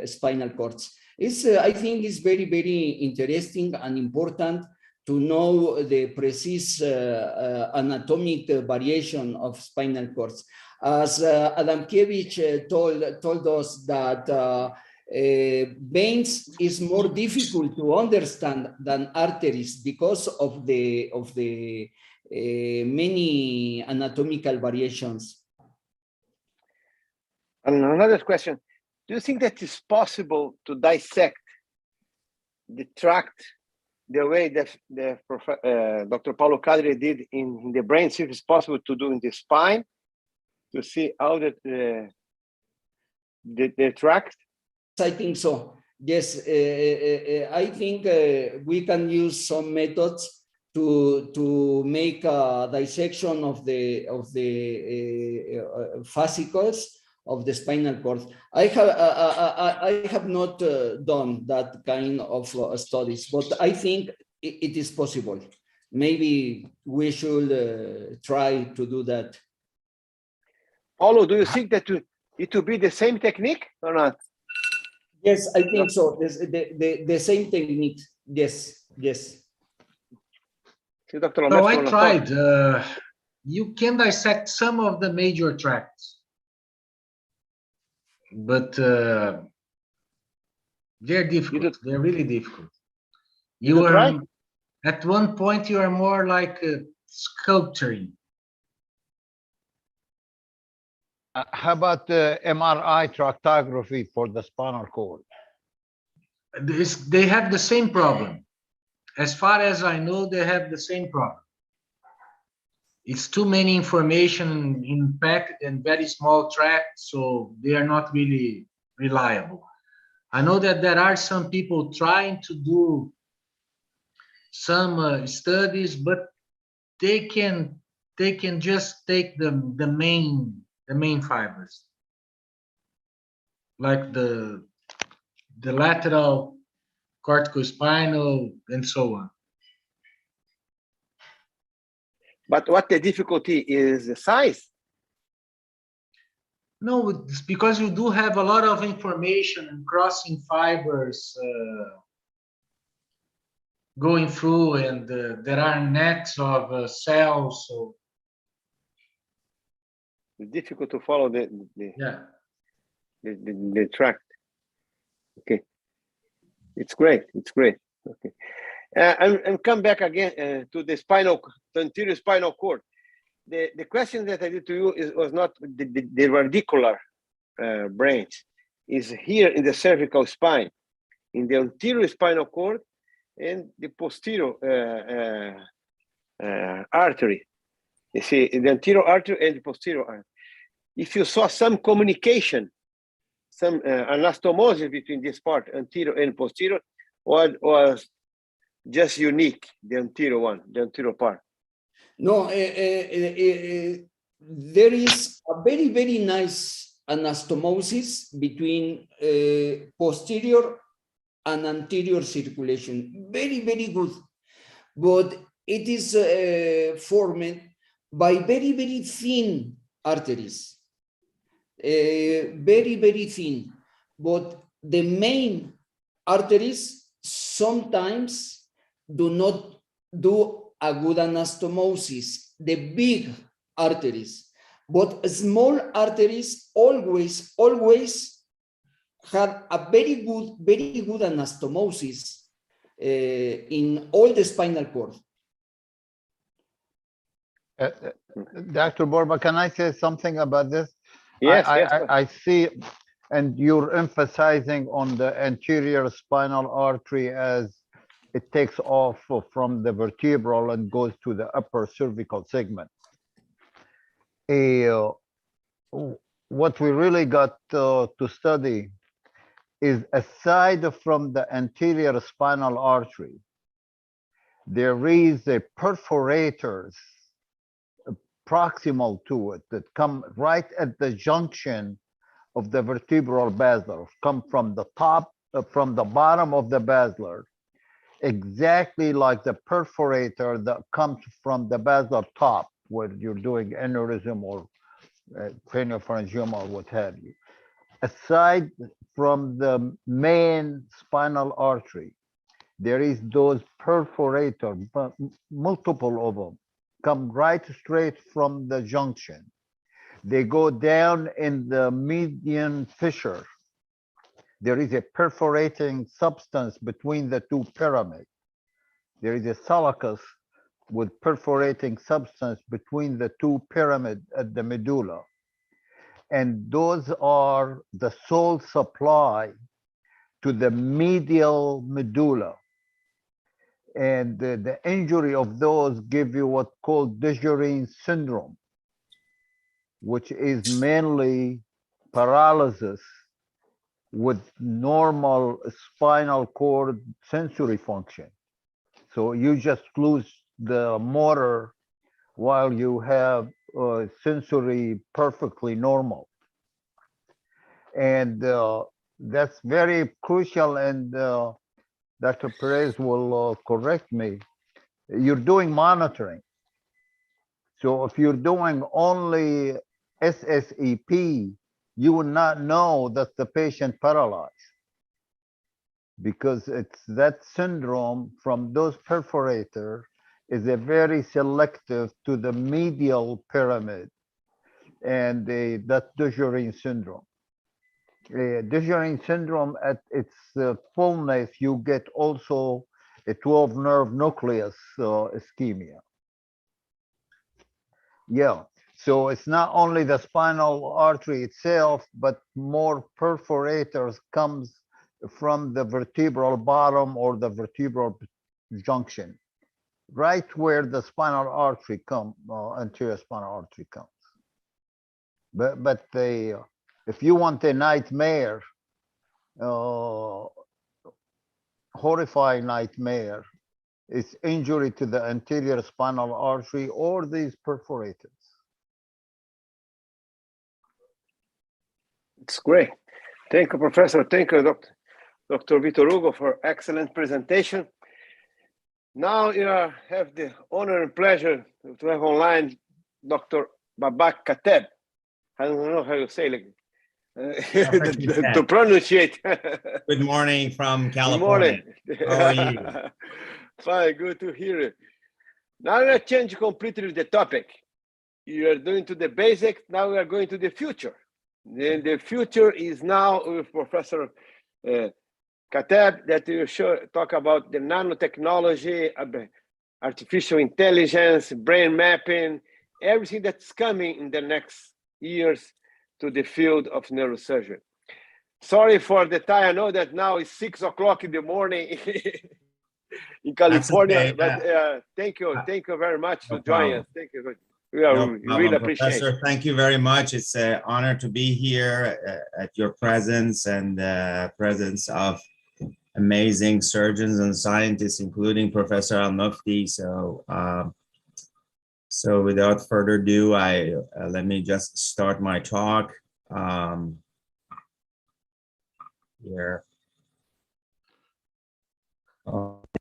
spinal cords. I think it's very, very interesting and important to know the precise anatomic variation of spinal cords. As Adamkiewicz told us that veins is more difficult to understand than arteries because of the many anatomical variations. And another question: do you think that it's possible to dissect the tract the way that Dr. Paulo Cadre did in the brain? See if it's possible to do in the spine to see how the tract? I think so. Yes, I think we can use some methods to make a dissection of the fascicles of the spinal cord. I have not done that kind of studies, but I think it is possible. Maybe we should try to do that. Paulo, do you think that it will be the same technique or not? Yes, I think so. The same technique. Yes, yes. See, Dr. So I tried. You can dissect some of the major tracts, but they're difficult. They're really difficult. You are at one point you are more like sculpturing. How about the MRI tractography for the spinal cord? They have the same problem. As far as I know, they have the same problem. It's too many information in packed and very small tracts, so they are not really reliable. I know that there are some people trying to do some studies, but they can just take the main fibers, like the lateral corticospinal and so on. But what the difficulty is the size? No, it's because you do have a lot of information and crossing fibers going through, and there are nets of cells, so it's difficult to follow the tract. Okay, it's great. It's great. Okay, and come back again to the anterior spinal cord. The question that I did to you was not the radicular branch. Is here in the cervical spine, in the anterior spinal cord and the posterior artery. You see, the anterior artery and the posterior artery. If you saw some communication, some anastomosis between this part, anterior and posterior, was just unique, the anterior one, the anterior part? No, there is a very, very nice anastomosis between posterior and anterior circulation. Very, very good. But it is formed by very, very thin arteries. Very, very thin. But the main arteries sometimes do not do a good anastomosis, the big arteries, but small arteries always have a very good anastomosis in all the spinal cord. Dr. Borba, can I say something about this? Yes, I see, and you're emphasizing on the anterior spinal artery as it takes off from the vertebral and goes to the upper cervical segment. What we really got to study is, aside from the anterior spinal artery, there is a perforators proximal to it that come right at the junction of the vertebral basilar, come from the top, from the bottom of the basilar, exactly like the perforator that comes from the basilar top, where you're doing aneurysm or craniopharyngioma or what have you. Aside from the main spinal artery, there is those perforators, multiple of them, come right straight from the junction. They go down in the median fissure. There is a perforating substance between the two pyramids. There is a sulcus with perforating substance between the two pyramids at the medulla. And those are the sole supply to the medial medulla. And the injury of those give you what's called Dejerine syndrome, which is mainly paralysis with normal spinal cord sensory function. So you just lose the motor while you have sensory perfectly normal. And that's very crucial, and Dr. Perez will correct me. You're doing monitoring. So if you're doing only SSEP, you will not know that the patient paralyzed, because it's that syndrome from those perforators is a very selective to the medial pyramid, and that Dejerine syndrome. Dejerine syndrome at its fullness, you get also a 12 nerve nucleus ischemia. Yeah, so it's not only the spinal artery itself, but more perforators comes from the vertebral bottom or the vertebral junction, right where the spinal artery comes, anterior spinal artery comes. But if you want a nightmare, horrifying nightmare, it's injury to the anterior spinal artery or these perforators. It's great. Thank you, Professor. Thank you, Dr. Vitor Hugo, for excellent presentation. Now you have the honor and pleasure to have online Dr. Babak Kateb. I don't know how you say it. To pronounce it. Good morning from California. Good morning. How are you? Fine, good to hear you. Now we're going to change completely the topic. You are doing to the basics, now we are going to the future. And the future is now with Professor Kateb, that you should talk about the nanotechnology, artificial intelligence, brain mapping, everything that's coming in the next years to the field of neurosurgery. Sorry for the time. I know that now it's 6 o'clock in the morning in California, okay, but thank you very much for joining us. Thank you. We really appreciate it. Professor, thank you very much. It's an honor to be here at your presence and presence of amazing surgeons and scientists, including Professor Al-Mufti. So without further ado, let me just start my talk here.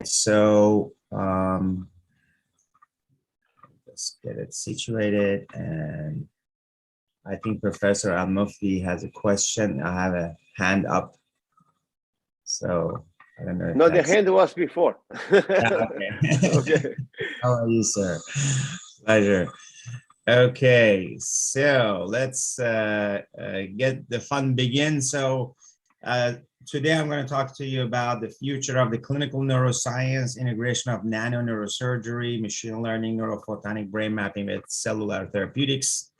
So let's get it situated, and I think Professor Al-Mufti has a question. I have a hand up. So I don't know. If No, the that's- hand was before. Okay. Okay. How are you, sir? Pleasure. Okay, so let's get the fun begin. So today I'm going to talk to you about the future of the clinical neuroscience, integration of nano neurosurgery, machine learning, neurophotonic brain mapping with cellular therapeutics.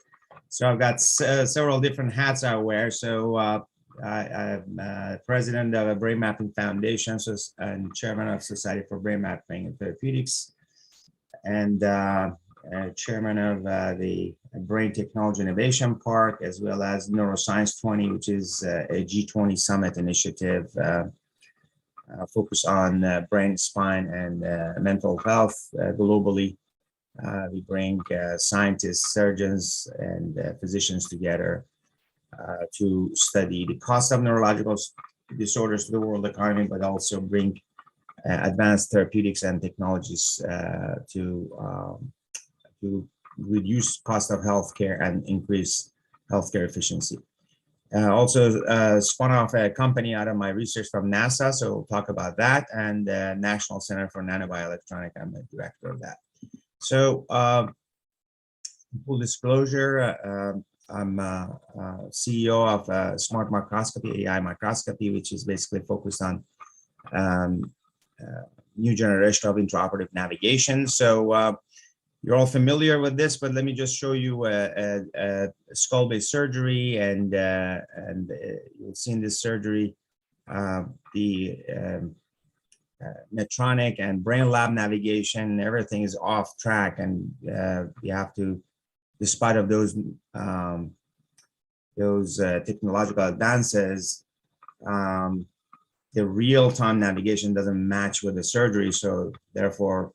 So I've got several different hats I wear. So I'm president of a Brain Mapping Foundation and chairman of Society for Brain Mapping and Therapeutics, and chairman of the Brain Technology Innovation Park, as well as Neuroscience 20, which is a G20 summit initiative focused on brain, spine, and mental health globally. We bring scientists, surgeons, and physicians together to study the cost of neurological disorders to the world economy, but also bring advanced therapeutics and technologies to reduce cost of healthcare and increase healthcare efficiency. Also spun off a company out of my research from NASA, so we'll talk about that, and National Center for Nanobioelectronics. I'm the director of that. So full disclosure, I'm CEO of Smart Microscopy, AI Microscopy, which is basically focused on new generation of intraoperative navigation. So you're all familiar with this, but let me just show you a skull-based surgery, and you'll see in this surgery the Medtronic and Brain Lab navigation. Everything is off track, and you have to, despite of those technological advances, the real-time navigation doesn't match with the surgery. So therefore,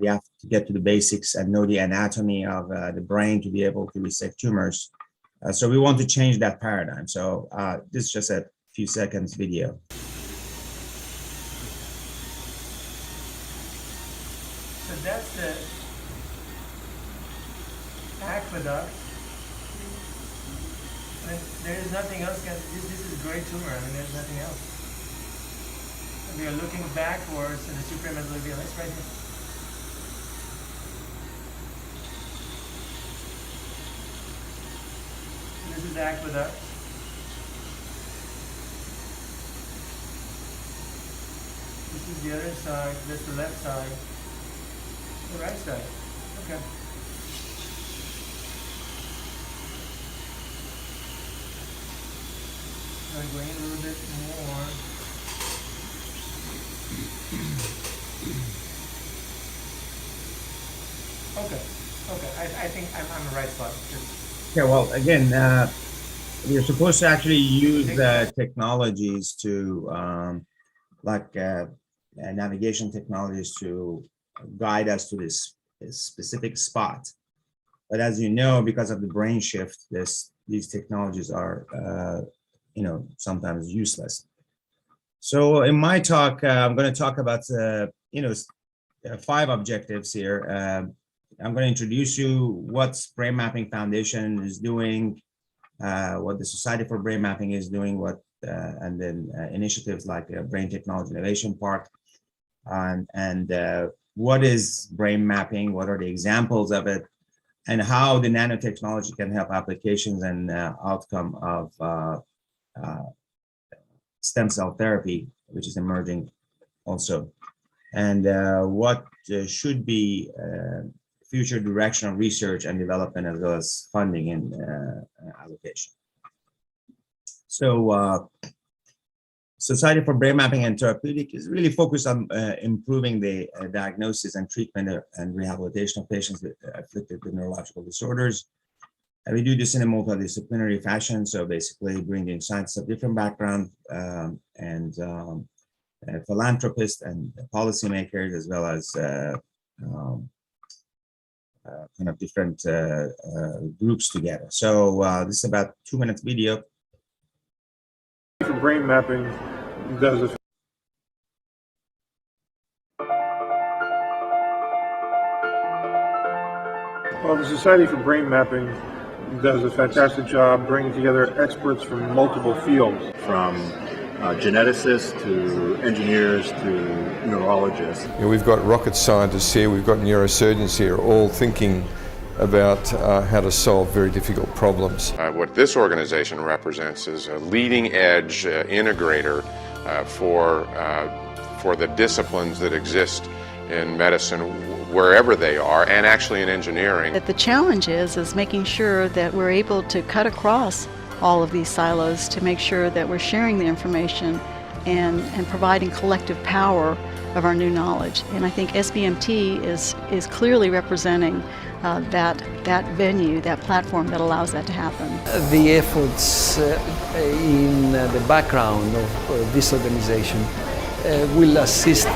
we have to get to the basics and know the anatomy of the brain to be able to resect tumors. So we want to change that paradigm. So this is just a few seconds video. So that's the aqueduct. And there is nothing else. This is a great tumor. I mean, there's nothing else. And we are looking backwards in the supramedullary villus right here. So this is the aqueduct. This is the other side. That's the left side. The right side. Okay. I'm going a little bit more. Okay. I think I'm on the right spot. Yeah, well, again, you're supposed to actually use technologies to, navigation technologies to guide us to this specific spot. But as you know, because of the brain shift, these technologies are, sometimes useless. So in my talk, I'm going to talk about, 5 objectives here. I'm going to introduce you what Brain Mapping Foundation is doing, what the Society for Brain Mapping is doing, and then initiatives like Brain Technology Innovation Park, and what is brain mapping, what are the examples of it, and how the nanotechnology can help applications and outcome of stem cell therapy, which is emerging also, and what should be future direction of research and development, as well as funding and allocation. So Society for Brain Mapping and Therapeutic is really focused on improving the diagnosis and treatment and rehabilitation of patients afflicted with neurological disorders. And we do this in a multidisciplinary fashion. So basically bringing scientists of different backgrounds and philanthropists and policymakers, as well as kind of different groups together. So this is about 2 minutes video. Brain mapping does a Well, the Society for Brain Mapping does a fantastic job bringing together experts from multiple fields, from geneticists to engineers to neurologists. You know, we've got rocket scientists here, we've got neurosurgeons here, all thinking about how to solve very difficult problems. What this organization represents is a leading edge integrator for the disciplines that exist in medicine wherever they are, and actually in engineering. The challenge is making sure that we're able to cut across all of these silos to make sure that we're sharing the information and providing collective power of our new knowledge. And I think SBMT is clearly representing that venue, that platform that allows that to happen. The efforts in the background of this organization will assist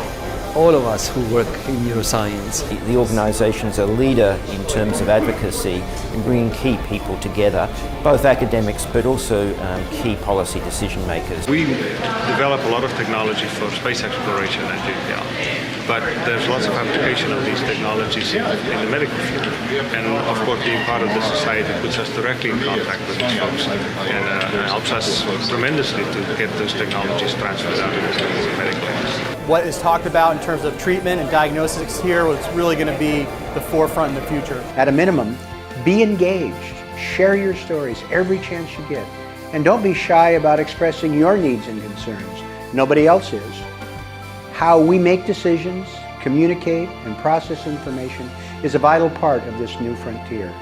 all of us who work in neuroscience. The organization is a leader in terms of advocacy in bringing key people together, both academics but also key policy decision makers. We develop a lot of technology for space exploration at JPL, but there's lots of application of these technologies in the medical field. And of course, being part of the society puts us directly in contact with these folks and helps us tremendously to get those technologies transferred out into the medical industry. What is talked about in terms of treatment and diagnostics here was really going to be the forefront in the future. At a minimum, be engaged. Share your stories every chance you get. And don't be shy about expressing your needs and concerns. Nobody else is. How we make decisions, communicate, and process information is a vital part of this new frontier.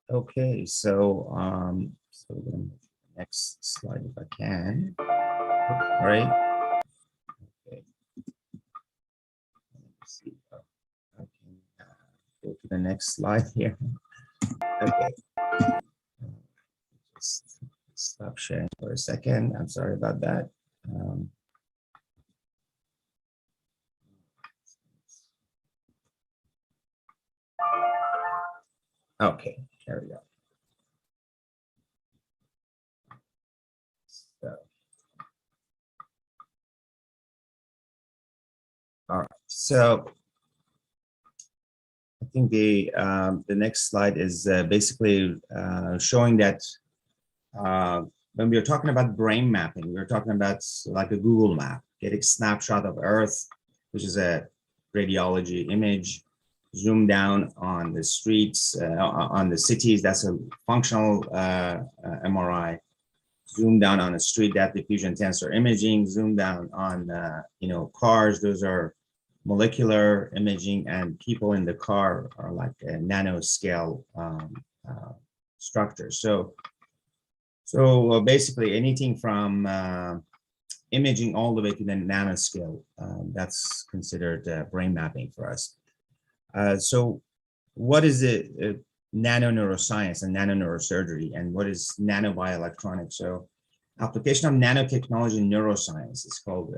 Okay, so the next slide, if I can. All right. Okay. Let's see. I can go to the next slide here. Okay. Just stop sharing for a second. I'm sorry about that. Okay, there we go. So, all right. So I think the next slide is basically showing that when we were talking about brain mapping, we were talking about like a Google map, getting a snapshot of Earth, which is a radiology image, zoom down on the streets, on the cities, that's a functional MRI. Zoom down on a street, depth diffusion tensor imaging. Zoom down on cars, those are molecular imaging, and people in the car are like a nanoscale structures. So basically anything from imaging all the way to the nanoscale, that's considered brain mapping for us. So what is it, nano neuroscience and nano neurosurgery, and what is nanobioelectronics? So application of nanotechnology in neuroscience is called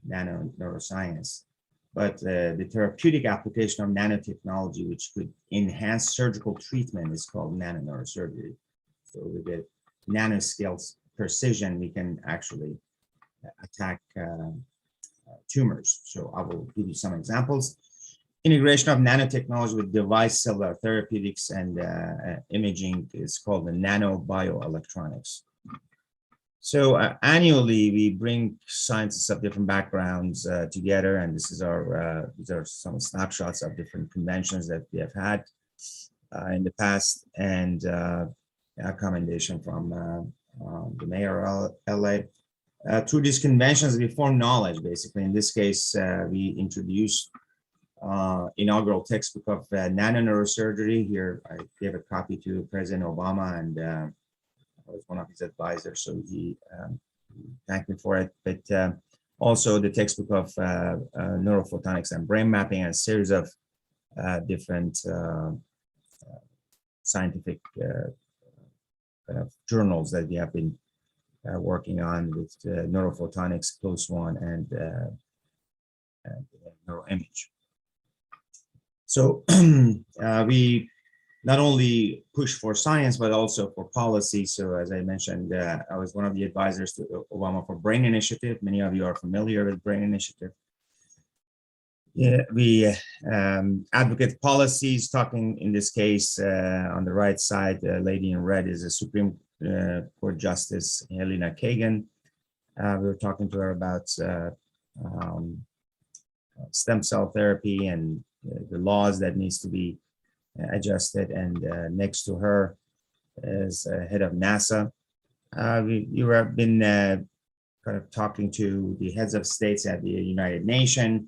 nano neuroscience, but the therapeutic application of nanotechnology, which could enhance surgical treatment, is called nano neurosurgery. So with the nanoscale precision, we can actually attack tumors. So I will give you some examples. Integration of nanotechnology with device cellular therapeutics and imaging is called the nanobioelectronics. So annually, we bring scientists of different backgrounds together, and this is our these are some snapshots of different conventions that we have had in the past, and a commendation from the mayor of LA. Through these conventions, we form knowledge. Basically, in this case, we introduced inaugural textbook of nano neurosurgery. Here, I gave a copy to President Obama, and I was one of his advisors, so he thanked me for it. But also the textbook of neurophotonics and brain mapping, and a series of different scientific kind of journals that we have been working on with neurophotonics, close one, and neuroimage. So we not only push for science, but also for policy. So as I mentioned, I was one of the advisors to Obama for Brain Initiative. Many of you are familiar with Brain Initiative. Yeah, we advocate policies, talking in this case on the right side, the lady in red is a Supreme Court Justice, Helena Kagan. We were talking to her about stem cell therapy and the laws that needs to be adjusted. And next to her is head of NASA. You have been kind of talking to the heads of states at the United Nations,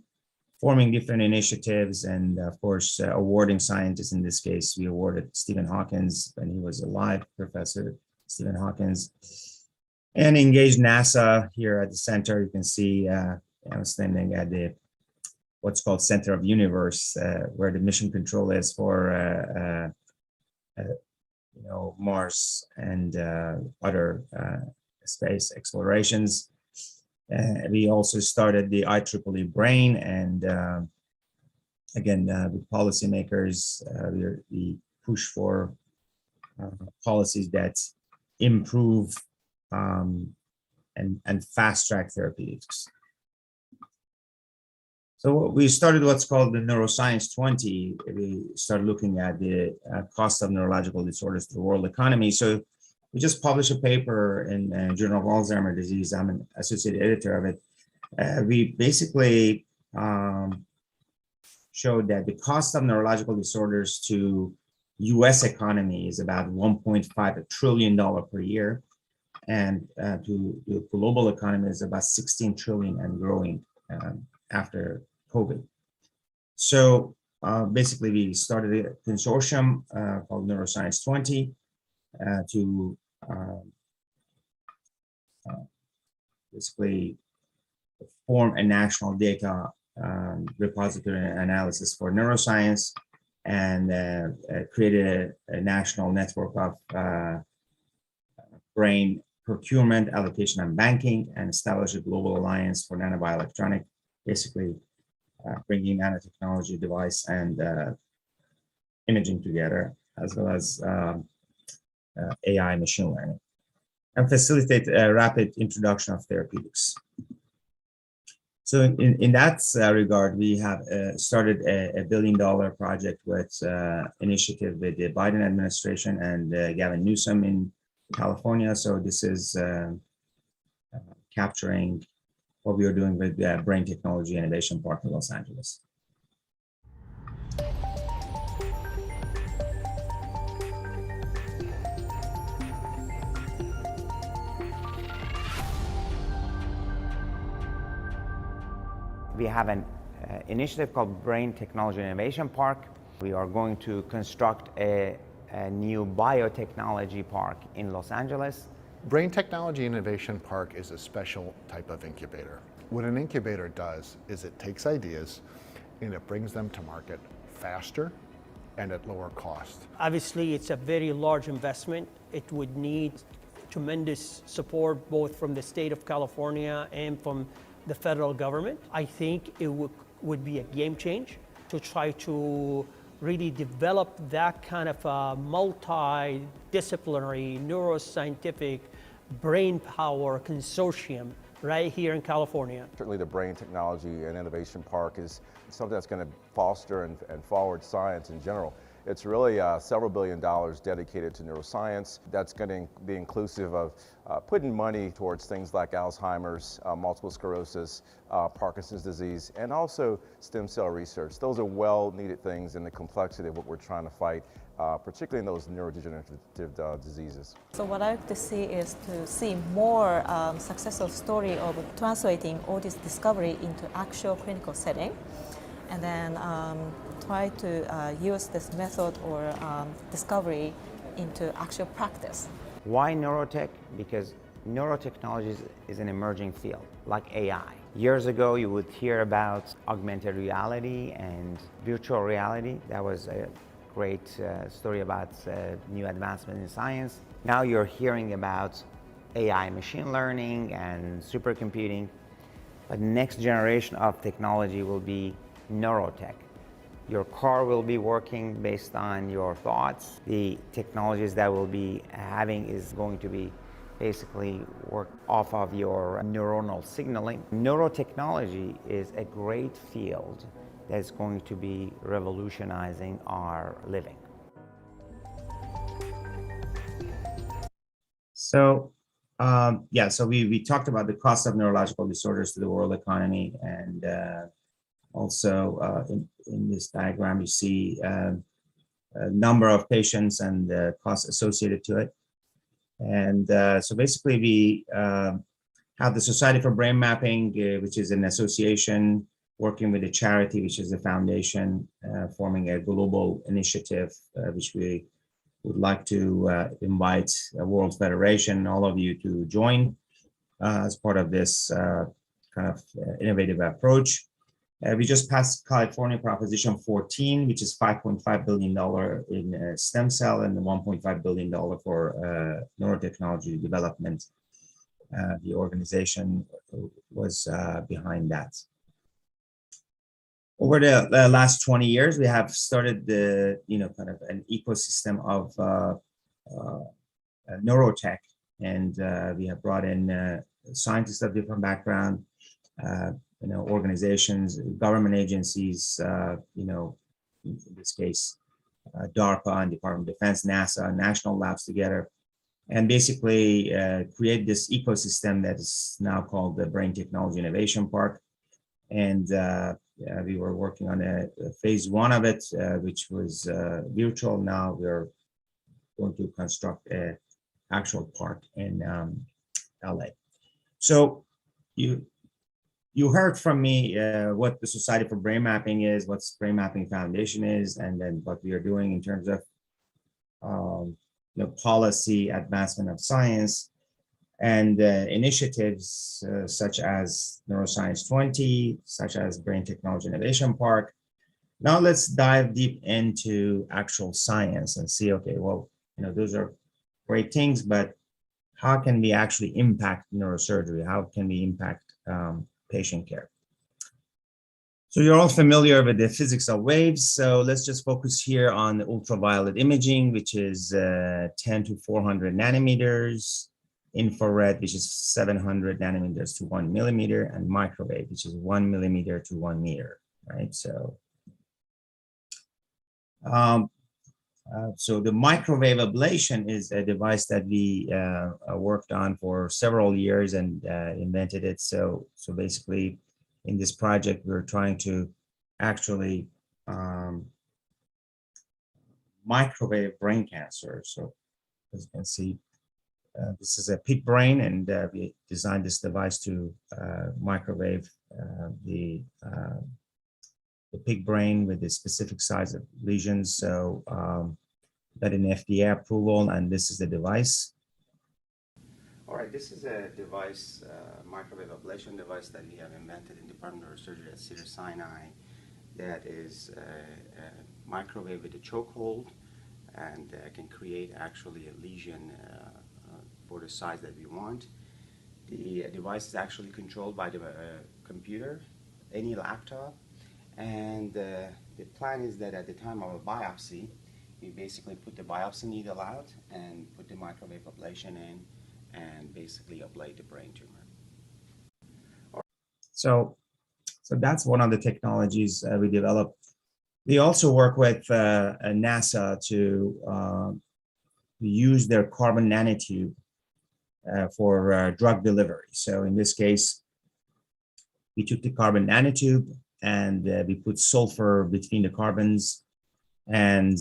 forming different initiatives, and of course, awarding scientists. In this case, we awarded Stephen Hawkins when he was alive, Professor Stephen Hawkins, and engaged NASA here at the center. You can see I'm standing at the what's called Center of Universe, where the mission control is for Mars and other space explorations. We also started the IEEE Brain, and again, with policymakers, we push for policies that improve and fast-track therapeutics. So we started what's called the Neuroscience 20. We started looking at the cost of neurological disorders to the world economy. So we just published a paper in Journal of Alzheimer's Disease. I'm an associate editor of it. We basically showed that the cost of neurological disorders to US economy is about $1.5 trillion per year. And to the global economy is about 16 trillion and growing after COVID. So basically we started a consortium called Neuroscience 20 to basically form a national data repository analysis for neuroscience, and created a national network of brain procurement, allocation, and banking, and established a global alliance for nanobioelectronic, basically bringing nanotechnology, device, and imaging together, as well as AI machine learning, and facilitate a rapid introduction of therapeutics. So in that regard, we have started a $1 billion project with initiative with the Biden administration and Gavin Newsom in California. So this is capturing what we are doing with the Brain Technology Innovation Park in Los Angeles. We have an initiative called Brain Technology Innovation Park. We are going to construct a new biotechnology park in Los Angeles. Brain Technology Innovation Park is a special type of incubator. What an incubator does is it takes ideas and it brings them to market faster and at lower cost. Obviously, it's a very large investment. It would need tremendous support both from the state of California and from the federal government. I think it would be a game change to try to really develop that kind of a multidisciplinary neuroscientific brain power consortium right here in California. Certainly the Brain Technology and Innovation Park is something that's going to foster and forward science in general. It's really several $1 billion dedicated to neuroscience. That's going to be inclusive of putting money towards things like Alzheimer's, multiple sclerosis, Parkinson's disease, and also stem cell research. Those are well-needed things in the complexity of what we're trying to fight, particularly in those neurodegenerative diseases. So what I like to see is to see more successful story of translating all this discovery into actual clinical setting, and then try to use this method or discovery into actual practice. Why neurotech? Because neurotechnology is an emerging field, like AI. Years ago, you would hear about augmented reality and virtual reality. That was a great story about new advancement in science. Now you're hearing about AI machine learning and supercomputing. But the next generation of technology will be neurotech. Your car will be working based on your thoughts. The technologies that we'll be having is going to be basically work off of your neuronal signaling. Neurotechnology is a great field that's going to be revolutionizing our living. So, yeah, so we talked about the cost of neurological disorders to the world economy, and also in this diagram you see a number of patients and the costs associated to it. And so basically we have the Society for Brain Mapping, which is an association working with a charity, which is a foundation, forming a global initiative, which we would like to invite a World Federation, all of you to join as part of this kind of innovative approach. We just passed California Proposition 14, which is $5.5 billion in stem cell and $1.5 billion for neurotechnology development. The organization was behind that. Over the last 20 years, we have started the, kind of an ecosystem of neurotech, and we have brought in scientists of different background, organizations, government agencies, in this case, DARPA and Department of Defense, NASA, national labs together, and basically create this ecosystem that is now called the Brain Technology Innovation Park. And we were working on a phase 1 of it, which was virtual. Now we're going to construct an actual park in LA. So you heard from me what the Society for Brain Mapping is, what Brain Mapping Foundation is, and then what we are doing in terms of policy advancement of science and initiatives such as Neuroscience 20, such as Brain Technology Innovation Park. Now let's dive deep into actual science and see, okay, well, those are great things, but how can we actually impact neurosurgery? How can we impact patient care? So you're all familiar with the physics of waves. So let's just focus here on ultraviolet imaging, which is 10 to 400 nanometers, infrared, which is 700 nanometers to 1 millimeter, and microwave, which is 1 millimeter to 1 meter, right? So, so the microwave ablation is a device that we worked on for several years and invented it. So basically, in this project, we're trying to actually microwave brain cancer. So as you can see, this is a pig brain, and we designed this device to microwave the pig brain with a specific size of lesions. So got an FDA approval, and this is the device. All right, this is a device, microwave ablation device that we have invented in the Department of Neurosurgery at Cedars-Sinai, that is a microwave with a chokehold, and can create actually a lesion for the size that we want. The device is actually controlled by the computer, any laptop, and the plan is that at the time of a biopsy, we basically put the biopsy needle out and put the microwave ablation in and basically ablate the brain tumor. So that's one of the technologies we developed. We also work with NASA to use their carbon nanotube for drug delivery. So in this case, we took the carbon nanotube and we put sulfur between the carbons and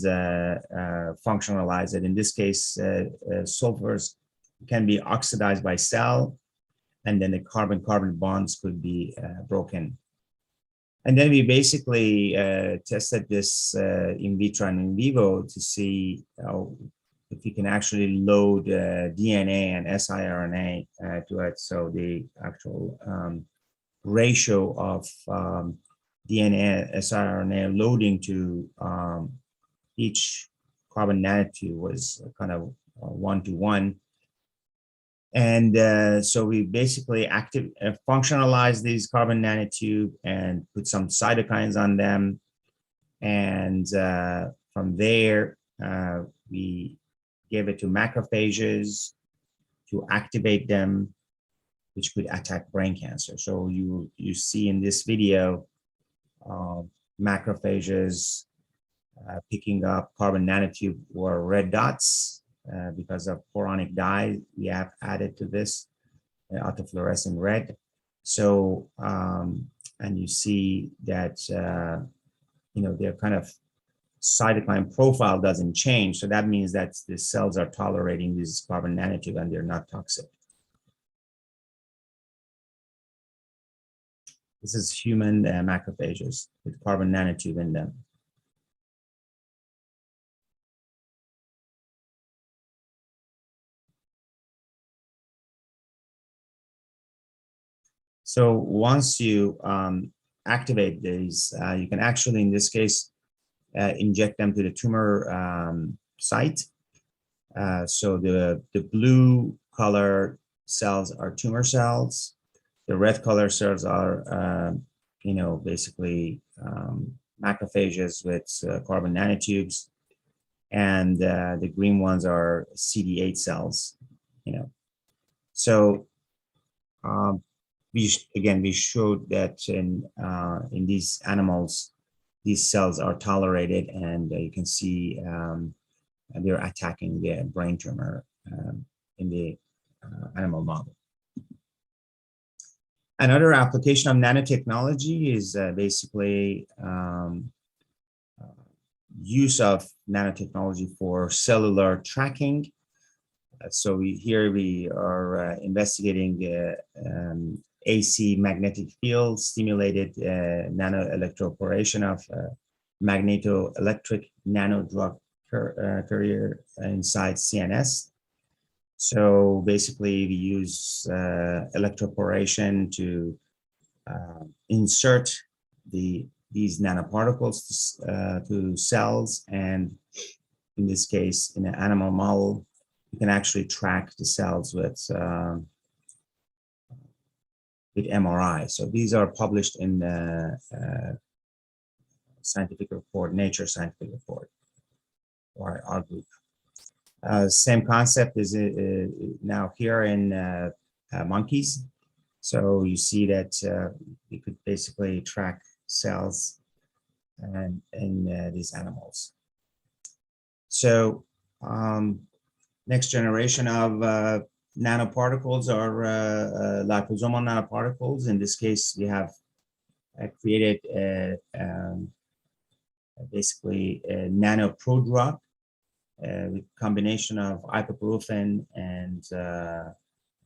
functionalize it. In this case, sulfurs can be oxidized by cell, and then the carbon-carbon bonds could be broken. And then we basically tested this in vitro and in vivo to see if you can actually load DNA and siRNA to it. So the actual ratio of DNA siRNA loading to each carbon nanotube was kind of 1-to-1. And so we basically functionalized these carbon nanotube and put some cytokines on them. And from there, we gave it to macrophages to activate them, which could attack brain cancer. So you see in this video macrophages picking up carbon nanotube or red dots because of poronic dye we have added to this autofluorescent red. So, and you see that, their kind of cytokine profile doesn't change. So that means that the cells are tolerating this carbon nanotube and they're not toxic. This is human macrophages with carbon nanotube in them. So once you activate these, you can actually, in this case, inject them to the tumor site. So the blue color cells are tumor cells. The red color cells are, basically macrophages with carbon nanotubes, and the green ones are CD8 cells. So we showed that in these animals, these cells are tolerated, and you can see they're attacking the brain tumor in the animal model. Another application of nanotechnology is basically use of nanotechnology for cellular tracking. So here we are investigating AC magnetic field stimulated nanoelectroporation of magnetoelectric nanodrug carrier inside CNS. So basically we use electroporation to insert these nanoparticles to cells, and in this case, in an animal model, you can actually track the cells with MRI. So these are published in the scientific report, Nature scientific report, or our group. Same concept is now here in monkeys. So you see that you could basically track cells in these animals. So next generation of nanoparticles are liposomal nanoparticles. In this case, we have created basically a nano prodrug with combination of ibuprofen and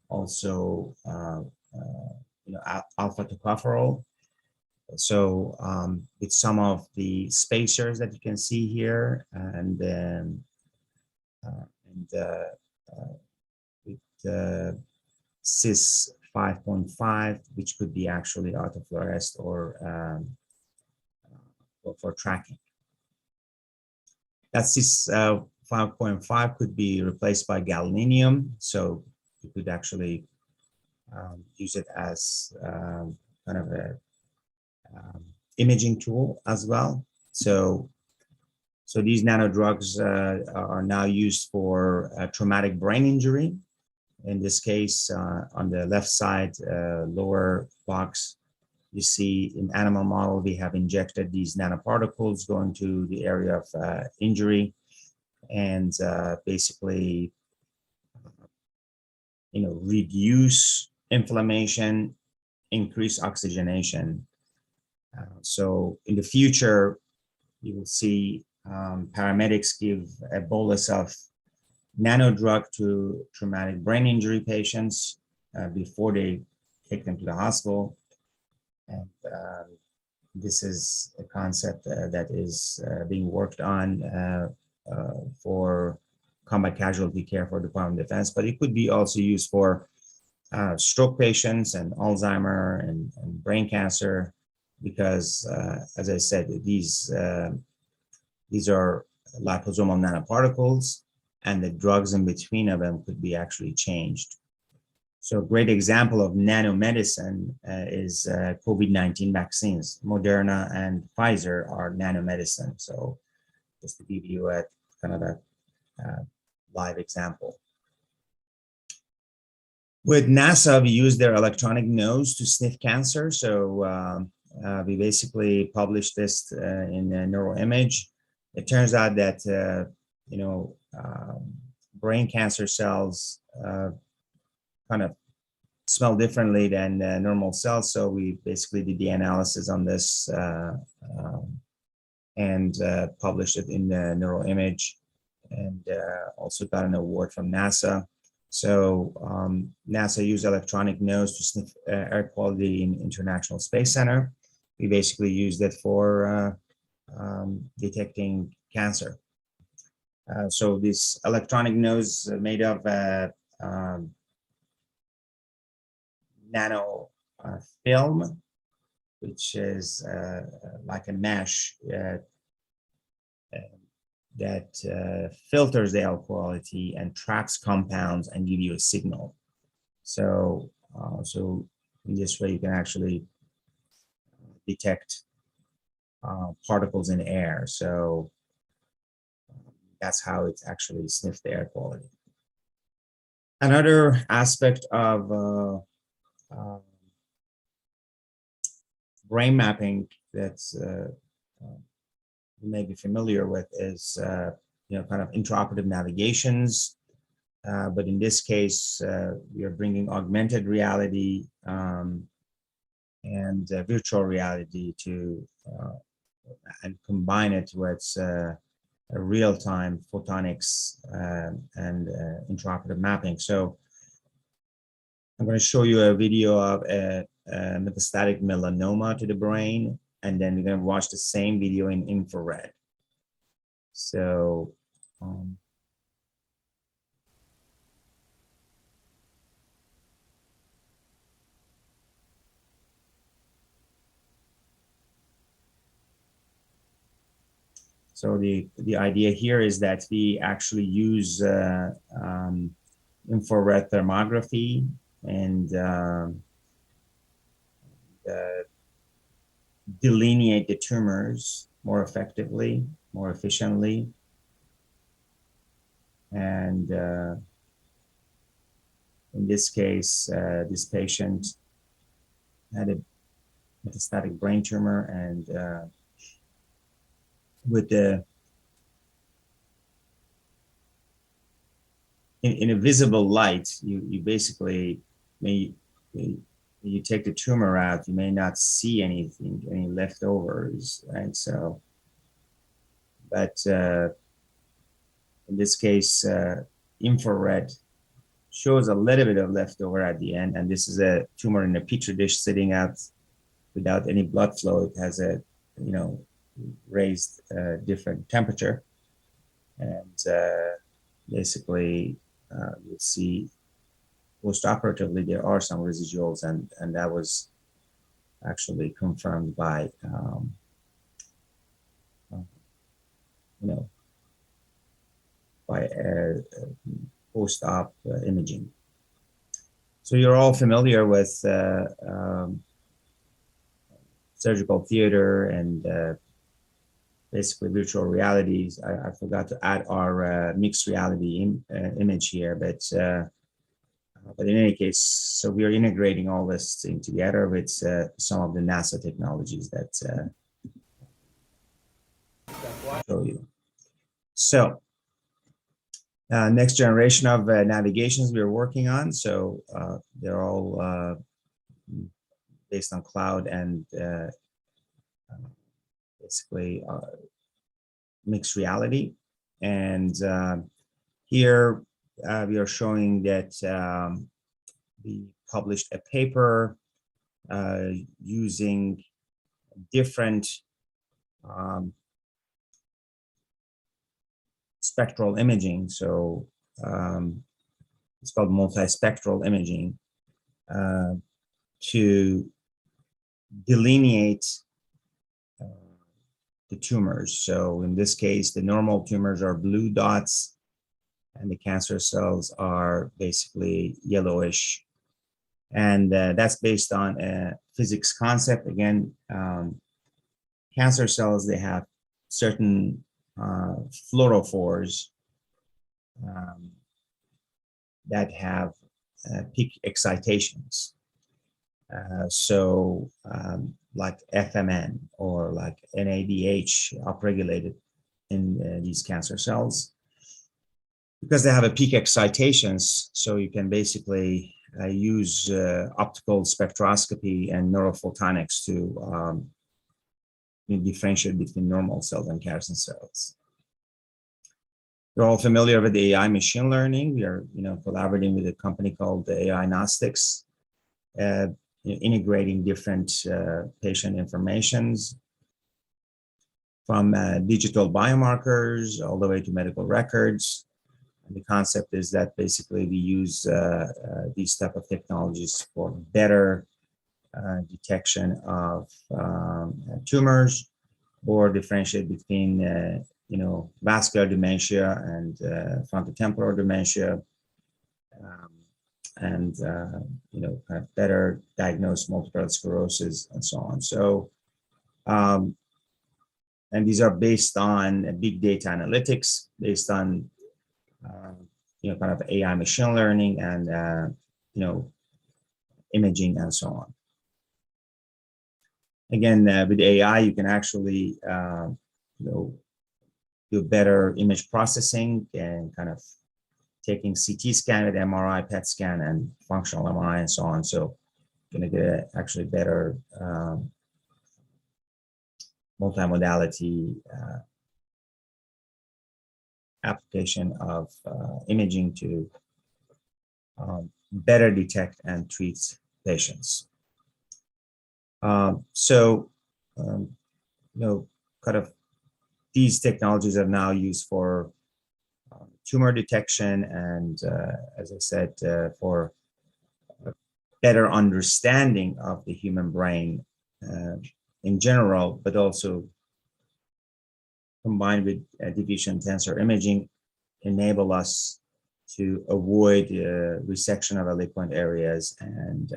also alpha tocopherol. So with some of the spacers that you can see here, and then with cis 5.5, which could be actually autofluoresced or for tracking. That cis 5.5 could be replaced by gadolinium, so you could actually use it as kind of a imaging tool as well. So these nanodrugs are now used for traumatic brain injury. In this case, on the left side, lower box, you see in animal model, we have injected these nanoparticles going to the area of injury, and basically, reduce inflammation, increase oxygenation. So in the future, you will see paramedics give a bolus of nanodrug to traumatic brain injury patients before they take them to the hospital. And this is a concept that is being worked on for combat casualty care for the Department of Defense, but it could be also used for stroke patients and Alzheimer and brain cancer, because as I said, these are liposomal nanoparticles, and the drugs in between of them could be actually changed. So a great example of nanomedicine is COVID-19 vaccines. Moderna and Pfizer are nanomedicine. So just to give you a kind of a live example. With NASA, we use their electronic nose to sniff cancer. So we basically published this in Neuroimage. It turns out that brain cancer cells kind of smell differently than normal cells. So we basically did the analysis on this and published it in the Neuroimage, and also got an award from NASA. So NASA used electronic nose to sniff air quality in International Space Center. We basically used it for detecting cancer. So this electronic nose made of nano film, which is like a mesh that filters the air quality and tracks compounds and give you a signal. So, so in this way, you can actually detect particles in air. So that's how it actually sniffs the air quality. Another aspect of brain mapping that's you may be familiar with is kind of intraoperative navigations, but in this case we are bringing augmented reality and virtual reality to and combine it with real-time photonics and intraoperative mapping. So I'm going to show you a video of a metastatic melanoma to the brain, and then we're going to watch the same video in infrared. So so the idea here is that we actually use infrared thermography and delineate the tumors more effectively, more efficiently. And in this case, this patient had a metastatic brain tumor, and with the in a visible light, you basically you take the tumor out, you may not see anything, any leftovers, right? So, but in this case, infrared shows a little bit of leftover at the end, and this is a tumor in a petri dish sitting out without any blood flow. It has a raised different temperature, and basically you'll see post-operatively there are some residuals, and that was actually confirmed by by post-op imaging. So you're all familiar with surgical theater and basically virtual realities. I forgot to add our mixed reality image here, but in any case, so we are integrating all this thing together with some of the NASA technologies that I'll show you. So next generation of navigations we are working on. So they're all based on cloud and basically mixed reality. And here we are showing that we published a paper using different spectral imaging. So it's called multispectral imaging to delineate the tumors. So in this case, the normal tumors are blue dots, and the cancer cells are basically yellowish. And that's based on a physics concept. Again, cancer cells, they have certain fluorophores that have peak excitations. Like FMN or like NADH upregulated in these cancer cells, because they have a peak excitations. So you can basically use optical spectroscopy and neurophotonics to differentiate between normal cells and cancer cells. You're all familiar with the AI machine learning. We are, collaborating with a company called AI Gnostics, integrating different patient informations from digital biomarkers all the way to medical records. And the concept is that basically we use these type of technologies for better detection of tumors, or differentiate between vascular dementia and frontotemporal dementia, and kind of better diagnose multiple sclerosis and so on. So, and these are based on big data analytics, based on kind of AI machine learning and imaging and so on. Again, with AI, you can actually do better image processing and kind of taking CT scan with MRI, PET scan, and functional MRI and so on. So you're going to get actually better multimodality application of imaging to better detect and treat patients. Kind of these technologies are now used for tumor detection and, as I said, for better understanding of the human brain in general, but also combined with diffusion tensor imaging, enable us to avoid resection of eloquent areas and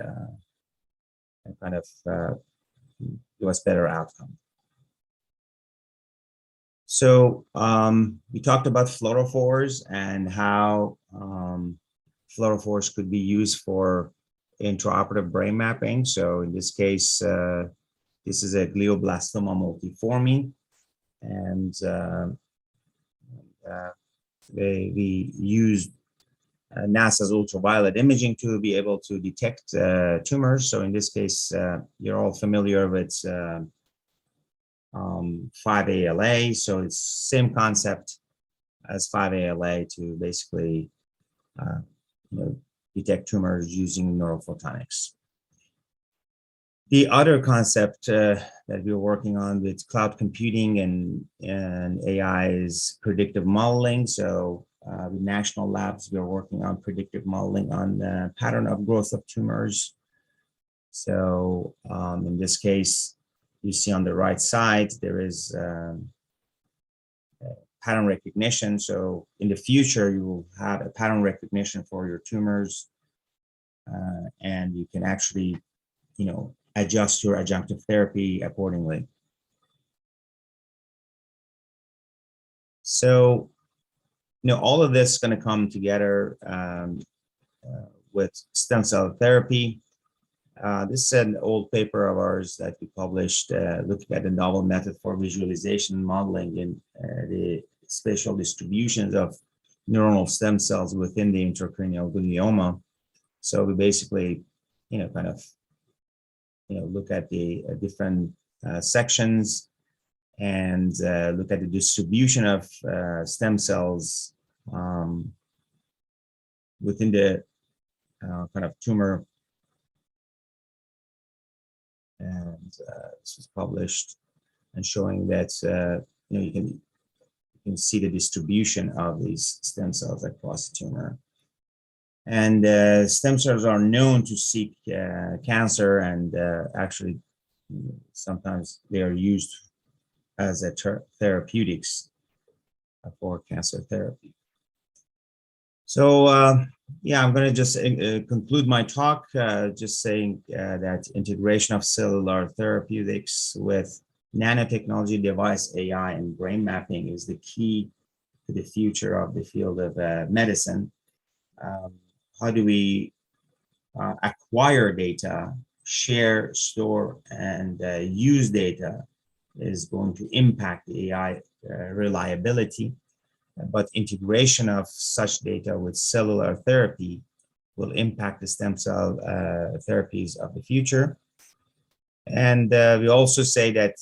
kind of give us better outcome. So we talked about fluorophores and how fluorophores could be used for intraoperative brain mapping. So in this case, this is a glioblastoma multiforme, and we used NASA's ultraviolet imaging to be able to detect tumors. So in this case, you're all familiar with 5-ALA. So it's same concept as 5-ALA to basically detect tumors using neurophotonics. The other concept that we're working on with cloud computing and AI is predictive modeling. So with national labs, we're working on predictive modeling on the pattern of growth of tumors. So in this case, you see on the right side, there is pattern recognition. So in the future, you will have a pattern recognition for your tumors, and you can actually, adjust your adjunctive therapy accordingly. So, all of this is going to come together with stem cell therapy. This is an old paper of ours that we published looking at a novel method for visualization and modeling in the spatial distributions of neuronal stem cells within the intracranial glioma. So we basically, kind of, look at the different sections and look at the distribution of stem cells within the kind of tumor. And this was published and showing that you can see the distribution of these stem cells across the tumor. And stem cells are known to seek cancer, and actually sometimes they are used as a therapeutics for cancer therapy. So yeah, I'm going to just conclude my talk just saying that integration of cellular therapeutics with nanotechnology, device AI, and brain mapping is the key to the future of the field of medicine. How do we acquire data share, store, and use data is going to impact the AI reliability, but integration of such data with cellular therapy will impact the stem cell therapies of the future. And we also say that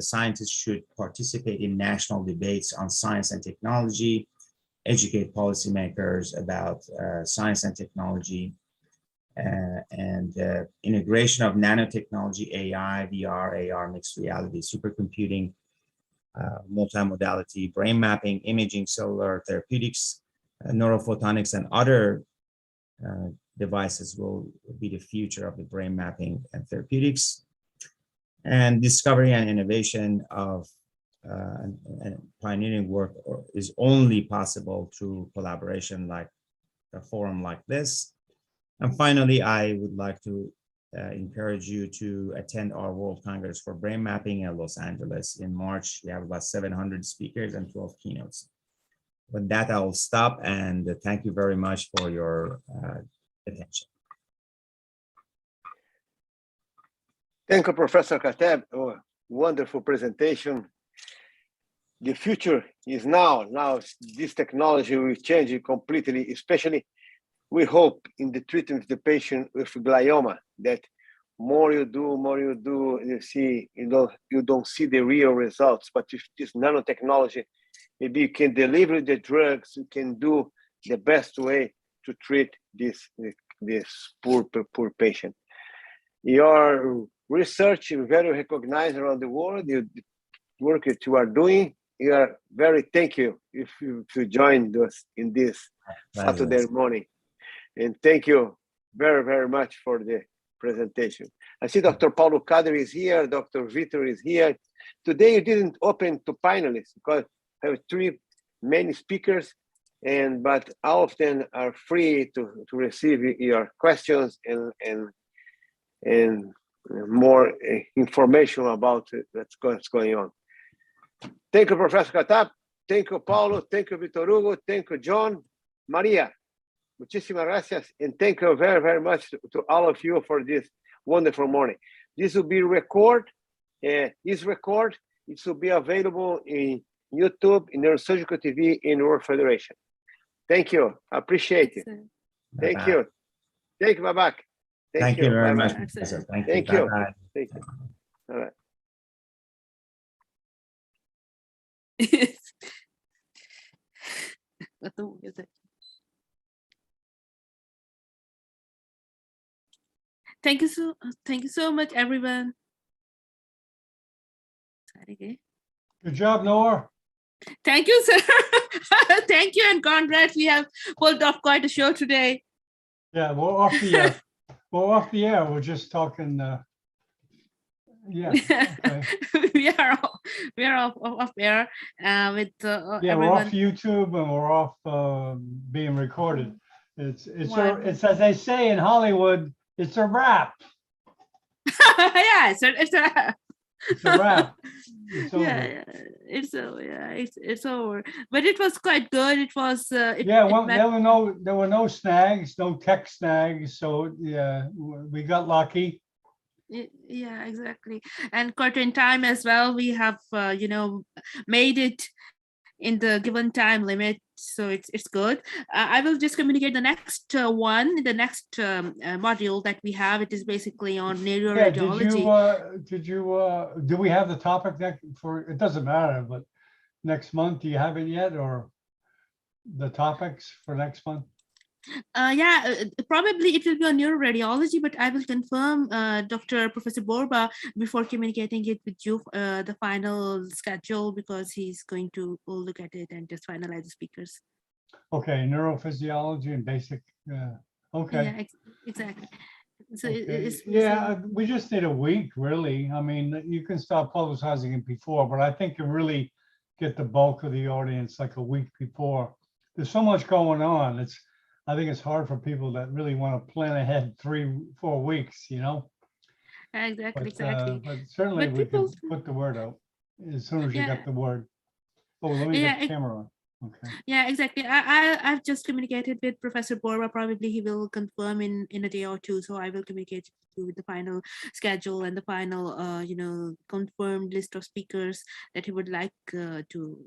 scientists should participate in national debates on science and technology, educate policymakers about science and technology, and integration of nanotechnology, AI, VR, AR, mixed reality, supercomputing, multimodality, brain mapping, imaging, cellular therapeutics, neurophotonics, and other devices will be the future of the brain mapping and therapeutics. And discovery and innovation of and pioneering work is only possible through collaboration like a forum like this. And finally, I would like to encourage you to attend our World Congress for Brain Mapping in Los Angeles in March. We have about 700 speakers and 12 keynotes. With that, I will stop, and thank you very much for your attention. Thank you, Professor Kateb. Oh, wonderful presentation. The future is now. Now, this technology will change it completely, especially we hope in the treatment of the patient with glioma, that more you do, you see, you don't see the real results. But with this nanotechnology, maybe you can deliver the drugs, you can do the best way to treat this poor patient. Your research is very recognized around the world. The work that you are doing, you are very thank you if you joined us in this Saturday morning. And thank you very, very much for the presentation. I see Dr. Paulo Kader is here, Dr. Vitor is here. Today you didn't open to panelists because I have three main speakers, but all of them are free to receive your questions and more information about what's going on. Thank you, Professor Kateb. Thank you, Paulo. Thank you, Vitor Hugo. Thank you, John. Maria, muchísimas gracias. And thank you very, very much to all of you for this wonderful morning. This will be recorded. This record, it will be available in YouTube, in Neurosurgical TV, in World Federation. Thank you. I appreciate it. Thank you. Thank you, Babak. Thank you very much, Professor. Thank you. Bye-bye. Thank you. All right. Thank you so much, everyone. Good job, Noah. Thank you, sir. Thank you, and congrats. We have pulled off quite a show today. Yeah, we're off the air. We're off the air. We're just talking. Yeah. Okay. we are off air with Yeah, everyone. we're off YouTube and we're off being recorded. It's as they say in Hollywood. It's a wrap. Yeah, it's a wrap. It's over. Yeah, it's over. But it was quite good. It was. There were no snags, no tech snags. So yeah, we got lucky. Yeah, exactly. And quite in time as well. We have made it in the given time limit, so it's good. I will just communicate the next module that we have. It is basically on neuroradiology. Do we have the topic next for? It doesn't matter, but next month, do you have it yet, or the topics for next month? Probably it will be on neuroradiology, but I will confirm Professor Borba before communicating it with you, the final schedule, because he's going to look at it and just finalize the speakers. Okay, neurophysiology and basic. Okay. Yeah, exactly. So okay. We just need a week, really. I mean, you can start publicizing it before, but I think you really get the bulk of the audience like a week before. There's so much going on. I think it's hard for people that really want to plan ahead 3-4 weeks, Exactly. But certainly we can put the word out as soon as you get the word. Oh, let me get the camera on. Okay. Yeah, exactly. I've just communicated with Professor Borba. Probably he will confirm in a day or two. So I will communicate with the final schedule and the final, confirmed list of speakers that he would like to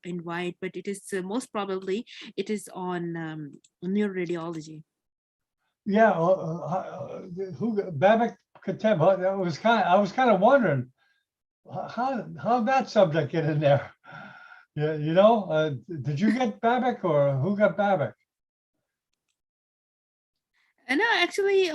invite. But it is most probably it is on neuroradiology. Yeah, who Babak Kateb? I was kind of wondering how that subject get in there. Yeah, did you get Babak or who got Babak? No, actually,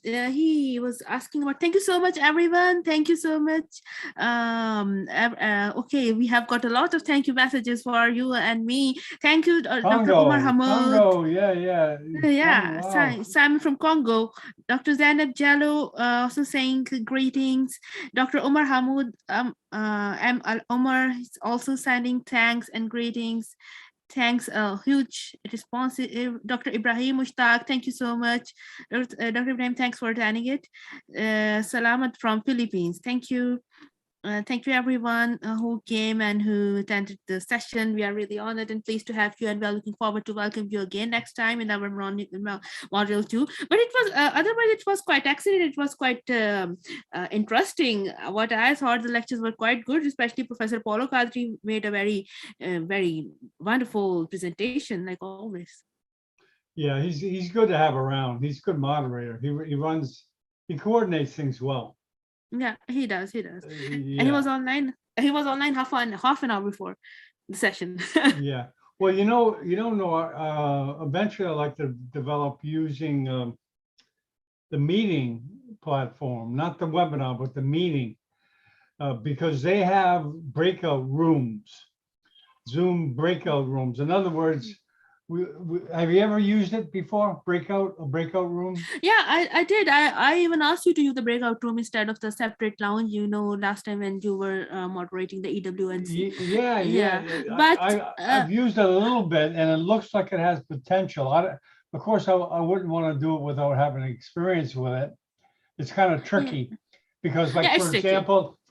he was asking about. Thank you so much, everyone. Thank you so much. Okay, we have got a lot of thank you messages for you and me. Thank you, Dr. Omar Hamoud. Congo, yeah. Yeah, Wow. Simon from Congo. Dr. Zainab Jallo also saying greetings. Dr. Omar Hamoud, M. Al Omar is also sending thanks and greetings. Thanks, huge response. Dr. Ibrahim Mushtaq, thank you so much. Dr. Ibrahim, thanks for attending it. Salamat from Philippines, thank you. Thank you everyone who came and who attended the session. We are really honored and pleased to have you, and we are looking forward to welcome you again next time in our module 2. But it was otherwise it was quite excellent. It was quite interesting. What I thought, the lectures were quite good, especially Professor Paulo Kadri made a very wonderful presentation, like always. Yeah, he's good to have around. He's a good moderator. He coordinates things well. Yeah, he does. Yeah. And he was online. He was online half an hour before the session. Yeah. Well, eventually I'd like to develop using the meeting platform, not the webinar, but the meeting, because they have breakout rooms, Zoom breakout rooms. In other words, have you ever used it before? A breakout room? Yeah, I did. I even asked you to use the breakout room instead of the separate lounge, last time when you were moderating the EWNC. Yeah. But I've used it a little bit and it looks like it has potential. Of course, I wouldn't want to do it without having experience with it. It's kind of tricky because for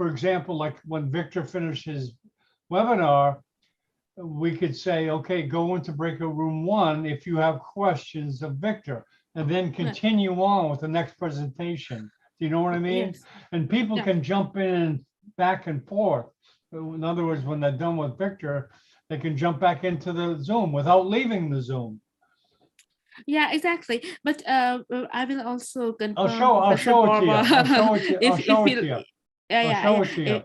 example, like when Victor finished his webinar, we could say, okay, go into breakout room 1 if you have questions of Victor, and then continue on with the next presentation. Do you know what I mean? Yes. And people can jump in back and forth. In other words, when they're done with Victor, they can jump back into the Zoom without leaving the Zoom. Yeah, exactly. But I will also confirm. I'll show it to you. I'll show it to you. I'll show it to you. Yeah, I'll show it to you.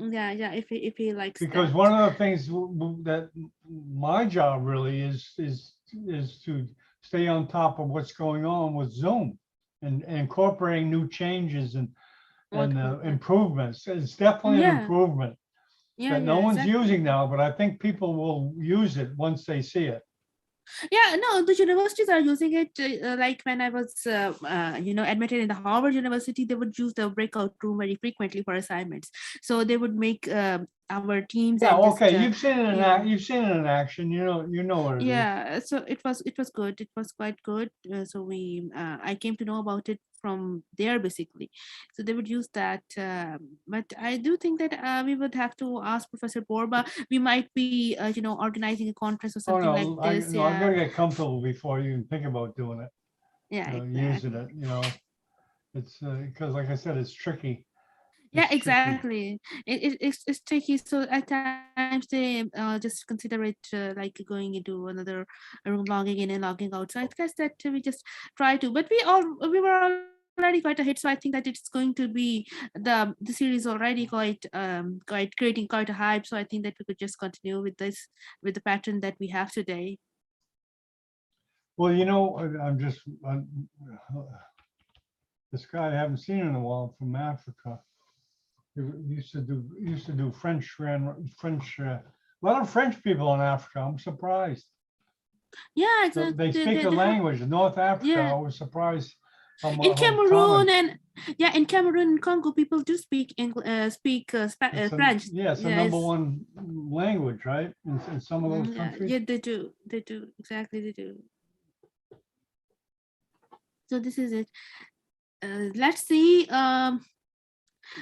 Yeah, if he likes because that. one of the things that my job really is to stay on top of what's going on with Zoom and incorporating new changes and improvements. It's definitely an improvement that no one's using now, but I think people will use it once they see it. Yeah, no, the universities are using it. Like when I was, admitted in the Harvard University, they would use the breakout room very frequently for assignments. So they would make our teams. Yeah, okay, you've seen it in you've seen it in action. You know what it is. Yeah, so it was good. It was quite good. So I came to know about it from there basically. So they would use that. But I do think that we would have to ask Professor Borba. We might be, organizing a conference or something like this. I'm going to get comfortable before you even think about doing it. Yeah, using it. It's because, like I said, it's tricky. Yeah, exactly. It's tricky. So at times they just consider it like going into another room, logging in and logging out. So I guess that we just try to. But we were already quite ahead. So I think that it's going to be the series already quite creating quite a hype. So I think that we could just continue with the pattern that we have today. Well, this guy I haven't seen in a while from Africa. Used to do French. A lot of French people in Africa. I'm surprised. Yeah, exactly. They speak the language. North Africa. I was surprised. In Cameroon in Cameroon and Congo, people do speak French. Yeah, it's the number one language, right? In some of those countries. Yeah, they do. Exactly, they do. So this is it. Let's see.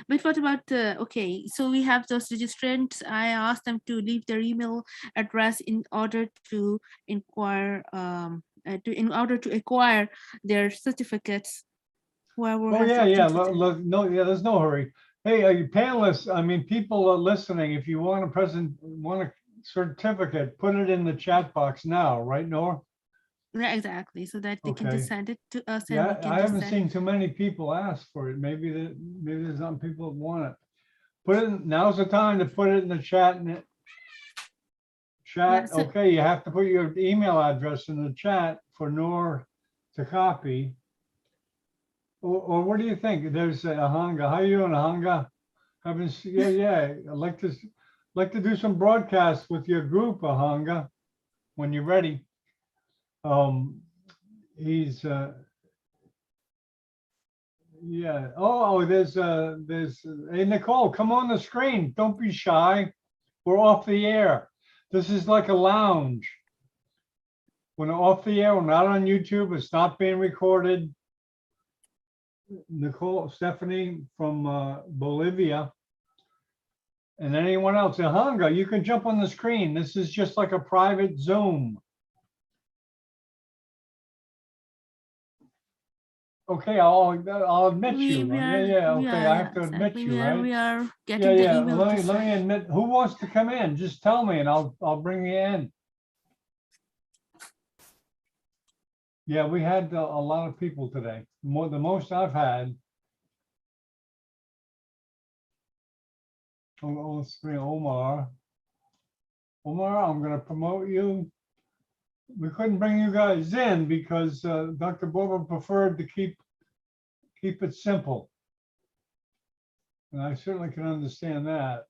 But what about okay? So we have those registrants. I asked them to leave their email address in order to inquire, in order to acquire their certificates. Whoever Oh, has yeah, the yeah. opportunity. No, yeah, there's no hurry. Hey, you panelists, I mean, people are listening. If you want a certificate, put it in the chat box now, right, Nora? Yeah, exactly. So that they can just Okay. send it to us, and Yeah, we can I just haven't send. seen too many people ask for it. Maybe there's some people that want it. Put it, now's the time to put it in the chat and chat. so- Okay, you have to put your email address in the chat for Nora to copy. Or what do you think? There's Ahanga. How you doing, Ahanga? Yeah. I'd like to do some broadcasts with your group, Ahanga, when you're ready. He's yeah. Oh, there's hey, Nicole, come on the screen. Don't be shy. We're off the air. This is like a lounge. When we're off the air, we're not on YouTube. It's not being recorded. Nicole, Stephanie from Bolivia, and anyone else. Ahanga, you can jump on the screen. This is just like a private Zoom. Okay, I'll admit you. Yeah. Okay, I have to admit exactly. you, right? We are getting the Yeah. email. Let me admit. Who wants to come in? Just tell me, and I'll bring you in. Yeah, we had a lot of people today. The most I've had. Oh, let's bring Omar. Omar, I'm going to promote you. We couldn't bring you guys in because Dr. Boba preferred to keep it simple. And I certainly can understand that.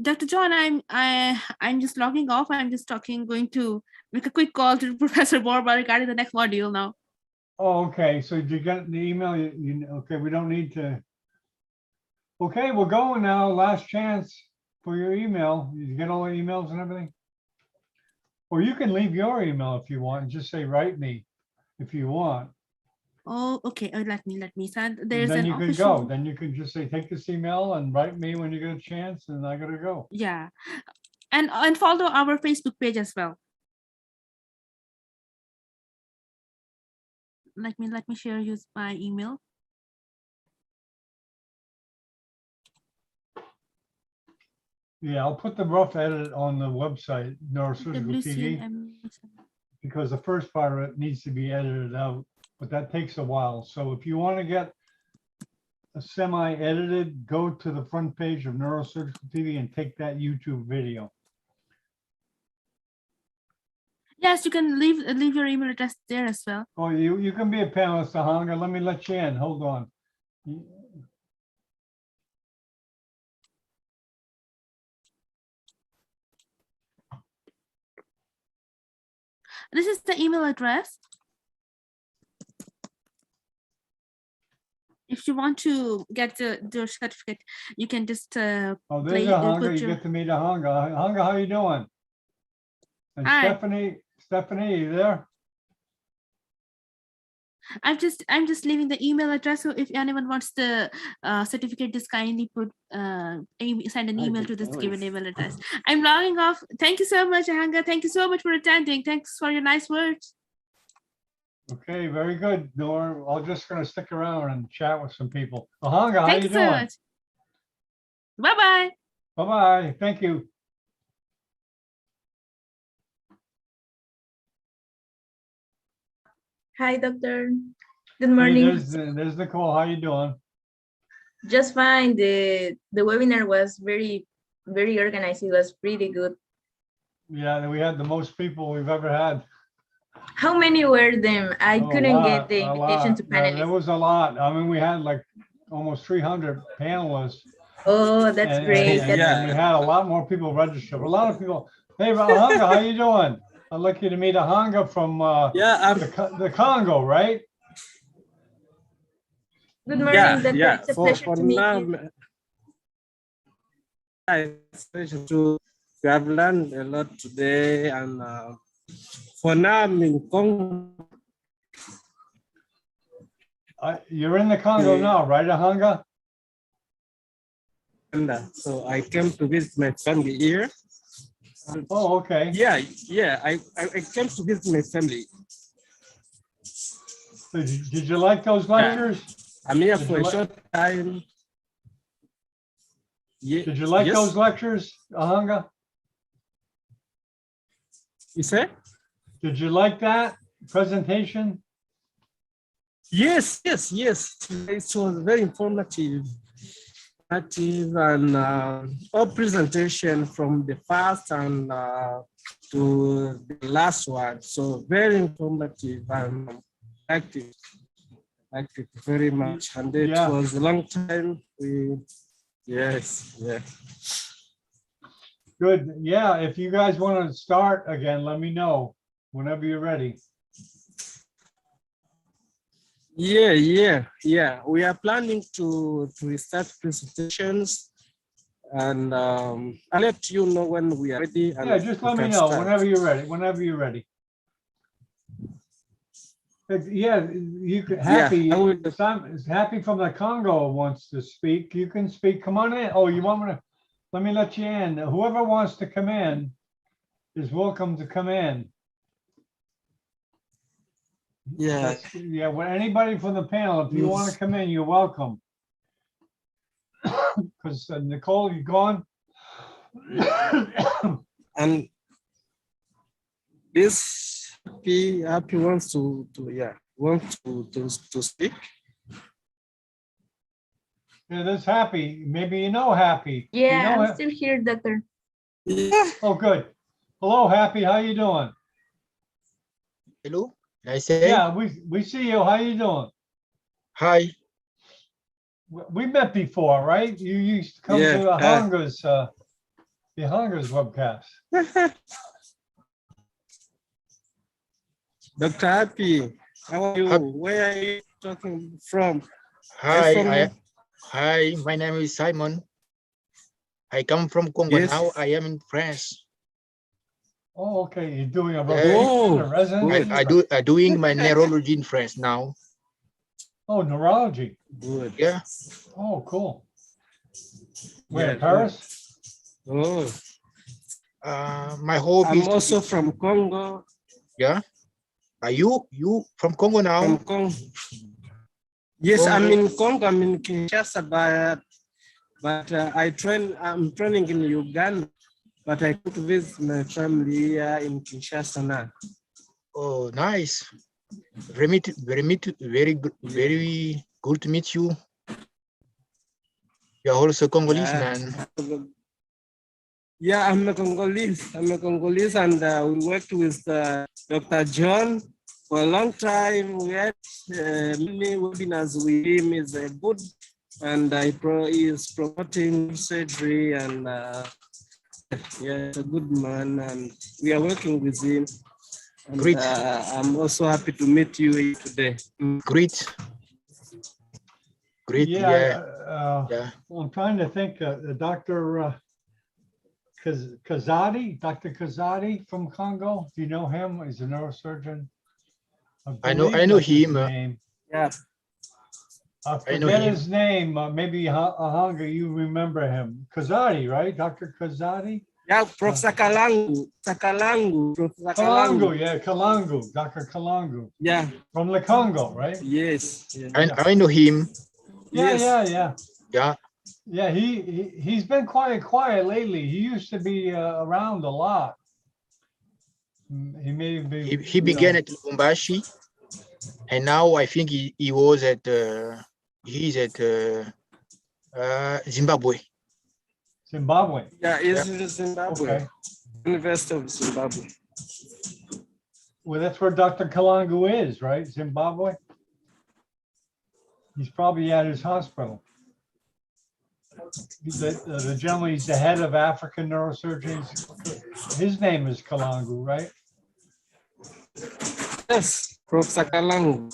Dr. John, I'm just logging off. I'm just going to make a quick call to Professor Borba regarding the next module now. Oh, okay. So did you get the email? Okay, we don't need to. Okay, we're going now. Last chance for your email. Did you get all the emails and everything? Or you can leave your email if you want and just say, write me if you want. Oh, okay. Oh, let me send. And There's then an you can official. go. Then you can just say, take this email and write me when you get a chance, and I gotta go. Yeah, and follow our Facebook page as well. Let me share you my email. Yeah, I'll put the rough edit on the website, Neurosurgical TV, because the first part of it needs to be edited out, but that takes a while. So if you want to get a semi-edited, go to the front page of Neurosurgical TV and take that YouTube video. Yes, you can leave your email address there as well. Oh, you can be a panelist, Ahanga. Let me let you in. Hold on. This is the email address. If you want to get the certificate, you can just Oh, there's Ahanga. You get to meet Ahanga. Ahanga, how you doing? And Hi. Stephanie, are you there? I'm just leaving the email address. So if anyone wants the certificate, just kindly send an email to this given email address. I'm logging off. Thank you so much, Ahanga. Thank you so much for attending. Thanks for your nice words. Okay, very good, Nora. I'm just going to stick around and chat with some people. Ahanga, how Thank you you so doing? much. Bye-bye. Bye-bye. Thank you. Hi, doctor. Good Hey, morning. there's Nicole. How you doing? Just fine. The webinar was very organized. It was pretty good. Yeah, we had the most people we've ever had. How many were them? I couldn't get the invitation to Yeah, there panelists. was a lot. I mean, we had like almost 300 panelists. Oh, that's great. And we had a lot more people registered. A lot of people. Hey, Ahanga, how you doing? I'd like you to meet Ahanga from the Congo, right? Good morning, doctor. It's a pleasure for to meet now, you. it's a pleasure to We have learned a lot today, and for now, I'm in Congo. You're in the Congo now, right, Ahanga? So I came to visit my family here. Oh, okay. Yeah, I came to visit my family. So did you like those lectures? I'm here for a short time. Did you like those lectures, Ahanga? You say? Did you like that presentation? Yes. It was very informative. And all presentation from the first and to the last one. So very informative and active. Active very much. And it was a long time. Yes. Good. Yeah, if you guys want to start again, let me know whenever you're ready. Yeah. We are planning to restart presentations, and I'll let you know when we are ready. And Yeah, just let me know whenever you're ready. Yeah, you could Happy. Happy from the Congo wants to speak. You can speak. Come on in. Oh, you want me to? Let me let you in. Whoever wants to come in is welcome to come in. Yeah. Well, anybody from the panel, if you want to come in, you're welcome. Because Nicole, you gone? And this happy wants to speak. Yeah, that's Happy. Maybe you know Happy. Yeah, you know I'm still here, doctor. Yeah. Oh, good. Hello, Happy. How you doing? Hello. I say. Yeah, we see you. How you doing? Hi. We met before, right? You used to come to the Hunger's webcast. Dr. Happy, how are you? Where are you talking from? Hi, my name is Simon. I come from Congo now. I am in France. Oh, okay. You're doing a residency? I doing my neurology in France now. Oh, neurology. Good. Yeah. Oh, cool. Where, Paris? Oh. My hobby. I'm also from Congo. Yeah. Are you from Congo now? From Congo. Yes, Congo. I'm in Congo. I'm in Kinshasa, but I'm training in Uganda. But I come to visit my family here in Kinshasa now. Oh, nice. Very good to meet you. You are also Congolese, man. Yeah, I'm a Congolese. And we worked with Dr. John for a long time. We had many webinars with him. He's a good, and he is promoting surgery, and he's a good man, and we are working with him. And, great. I'm also happy to meet you here today. Great. Yeah. I'm trying to think. Dr. Kazadi, Dr. Kazadi from Congo. Do you know him? He's a neurosurgeon. I know him. Yeah. I forget his name. Maybe Ahanga, you remember him. Kazadi, right? Dr. Kazadi? Yeah, Professor Kalangu. Kalangu, yeah, Kalangu, Dr. Kalangu. Yeah. From the Congo, right? Yes. Yeah. I know him. Yeah. Yeah, he's been quiet lately. He used to be around a lot. He began at Lubumbashi, and now I think he's at Zimbabwe. Zimbabwe. Yeah, he's in Zimbabwe. Okay. University of Zimbabwe. Well, that's where Dr. Kalangu is, right? Zimbabwe. He's probably at his hospital. The gentleman, he's the head of African neurosurgeons. His name is Kalangu, right? Yes, Professor Kalangu.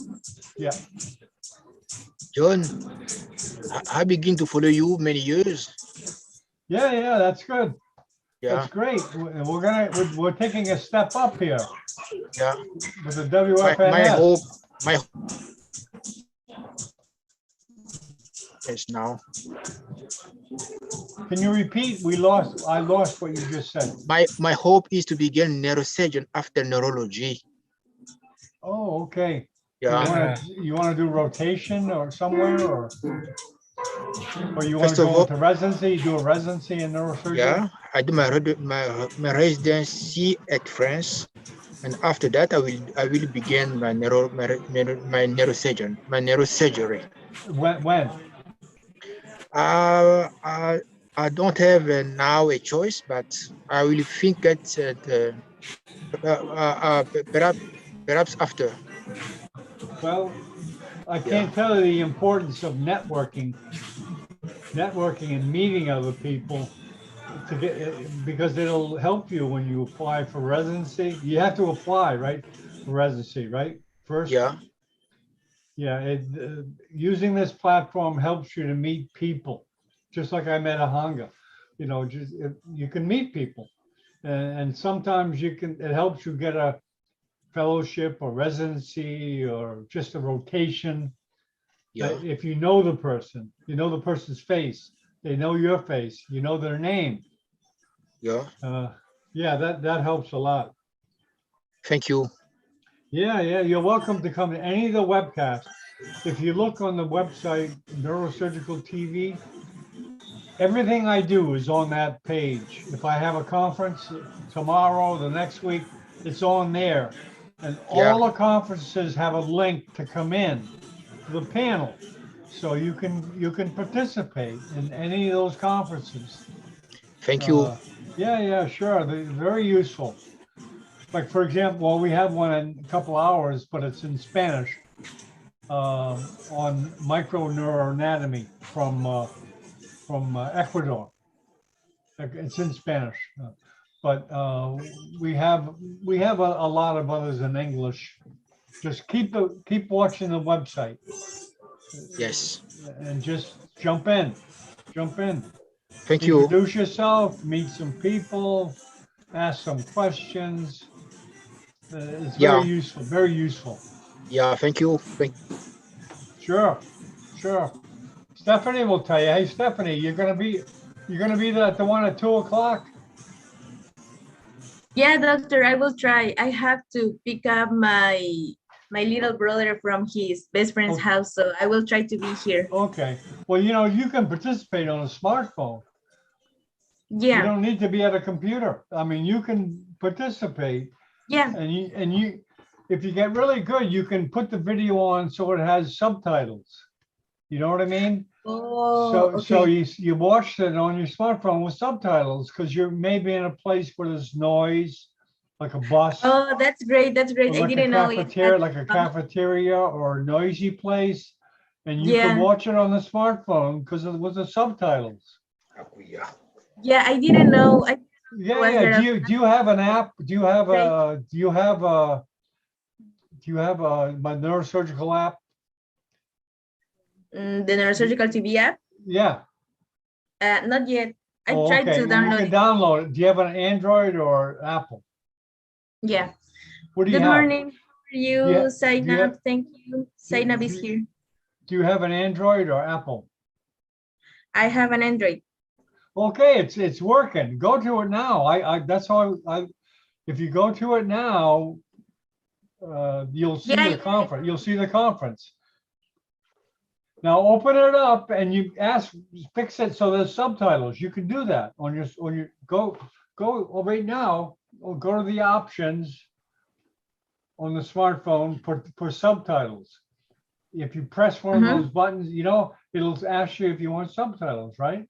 Yeah. John, I begin to follow you many years. Yeah, that's good. That's great. We're taking a step up here. Yeah. With the My WFNS. hope, is now. Can you repeat? I lost what you just said. My hope is to begin neurosurgeon after neurology. Oh, okay. Yeah. You want to do rotation or somewhere, or you want First to of go all, into residency? Do a residency in neurosurgery? yeah, I do my residency at France, and after that I will begin my neurosurgery. When? I don't have now a choice, but I will think that perhaps after. Well, I can't tell you the importance of networking and meeting other people to get, because it'll help you when you apply for residency. You have to apply, right, for residency, right? First. Yeah. Yeah, using this platform helps you to meet people, just like I met Ahanga. You know, you can meet people, and sometimes it helps you get a fellowship or residency or just a rotation. Yeah. If you know the person, you know the person's face, they know your face, you know their name. Yeah. Yeah, that helps a lot. Thank you. Yeah, you're welcome to come to any of the webcasts. If you look on the website, Neurosurgical TV, everything I do is on that page. If I have a conference tomorrow, the next week, it's on there. And all the conferences have a link to come in to the panel. So you can participate in any of those conferences. Thank you. Yeah, sure. They're very useful. Like, for example, well, we have one in a couple hours, but it's in Spanish on microneuroanatomy from Ecuador. It's in Spanish, but we have a lot of others in English. Just keep watching the website. Yes. And just jump in. Thank you. Introduce yourself, meet some people, ask some questions. It's very useful, very useful. Yeah, thank you. Sure. Stephanie will tell you. Hey, Stephanie, you're gonna be the one at 2:00. Yeah, doctor, I will try. I have to pick up my little brother from his best friend's house, so I will try to be here. Okay. Well, you can participate on a smartphone. Yeah. You don't need to be at a computer. I mean, you can participate. Yeah. And you, if you get really good, you can put the video on so it has subtitles. You know what I mean? Oh, so you watch it on your smartphone with subtitles because you're maybe in a place where there's noise, like a bus. Oh, that's great. I didn't know it. Like a cafeteria or a noisy place, and you can watch it on the smartphone because with the subtitles. Yeah, I didn't know. Yeah. Do you have an app? Do you have my neurosurgical app? The Neurosurgical TV app? Yeah. Not yet. I tried to download it. You can download it. Do you have an Android or Apple? Yeah. What do you Good have? morning. How are you, Zainab? Thank you. Zainab is here. Do you have an Android or Apple? I have an Android. Okay, it's working. Go to it now. That's how if you go to it now, you'll see the conference. You'll see the conference. Now open it up and you fix it so there's subtitles. You can do that on your go right now. Go to the options on the smartphone for subtitles. If you press one of those buttons, it'll ask you if you want subtitles, right?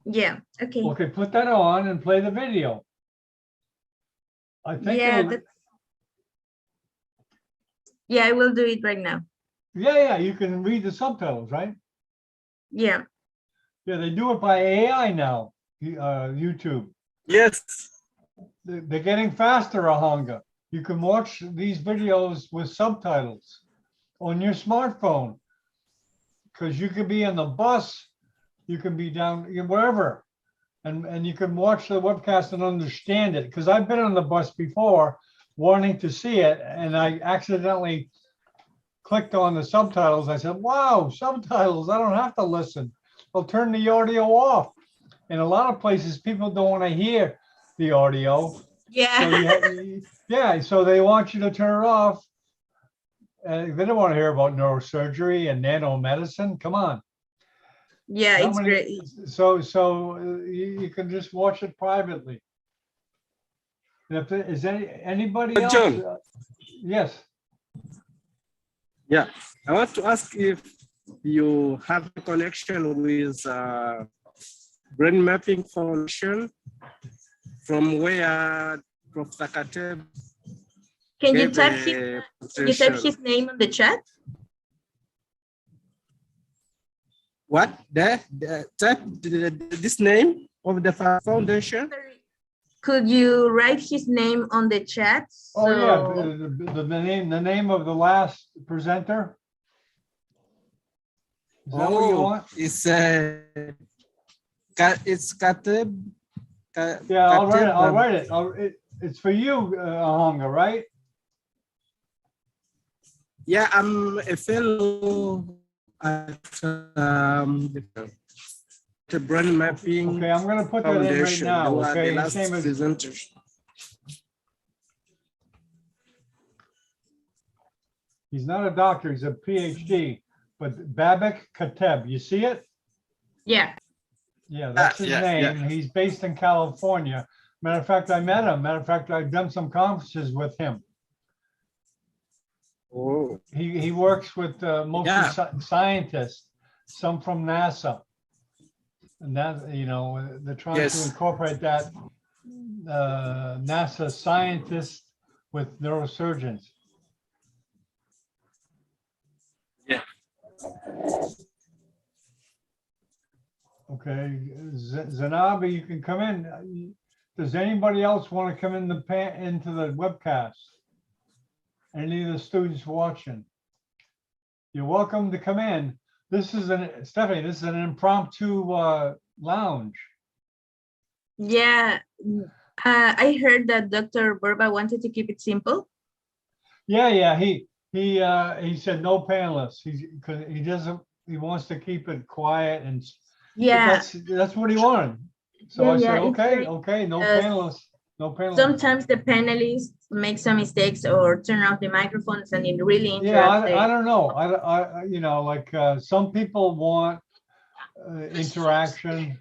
Yeah. Okay. Okay, put that on and play the video. I think. Yeah, I will do it right now. Yeah, you can read the subtitles, right? Yeah. Yeah, they do it by AI now, YouTube. Yes. They're getting faster, Ahanga. You can watch these videos with subtitles on your smartphone because you could be in the bus, you can be down wherever. and you can watch the webcast and understand it. Because I've been on the bus before wanting to see it, and I accidentally clicked on the subtitles. I said, wow, subtitles, I don't have to listen. I'll turn the audio off. In a lot of places, people don't want to hear the audio. Yeah. So so they want you to turn it off. They don't want to hear about neurosurgery and nanomedicine. Come on. Yeah, it's great. So you can just watch it privately. If there, is anybody else? John. Yes. Yeah, I want to ask if you have a connection with Brain Mapping Foundation, from where Professor Kateb. Can you type his name on the chat? What? Type this name of the foundation? Could you write his name on the chat? Oh yeah, the name of the last presenter. Is that what you want? It's Kateb. Yeah, I'll write it. It's for you, Ahanga, right? Yeah, I'm a fellow at the Brain Mapping. Okay, I'm going to put that in right now. Okay, his name is presenters. He's not a doctor, he's a PhD, but Babak Kateb, you see it? Yeah. Yeah, that's his name. Yeah. He's based in California. Matter of fact, I met him. Matter of fact, I've done some conferences with him. Oh. He works with mostly scientists, some from NASA. And that, you know, they're trying to incorporate that NASA scientists with neurosurgeons. Yeah. Okay, Zanabi, you can come in. Does anybody else want to come in into the webcast? Any of the students watching? You're welcome to come in. This is Stephanie, this is an impromptu lounge. Yeah, I heard that Dr. Burba wanted to keep it simple. Yeah, he said no panelists. He wants to keep it quiet and that's what he wanted. So I said, okay, no panelists. No panelists. Sometimes the panelists make some mistakes or turn off the microphones, and it really interrupts. I don't know. I you know, like some people want interaction.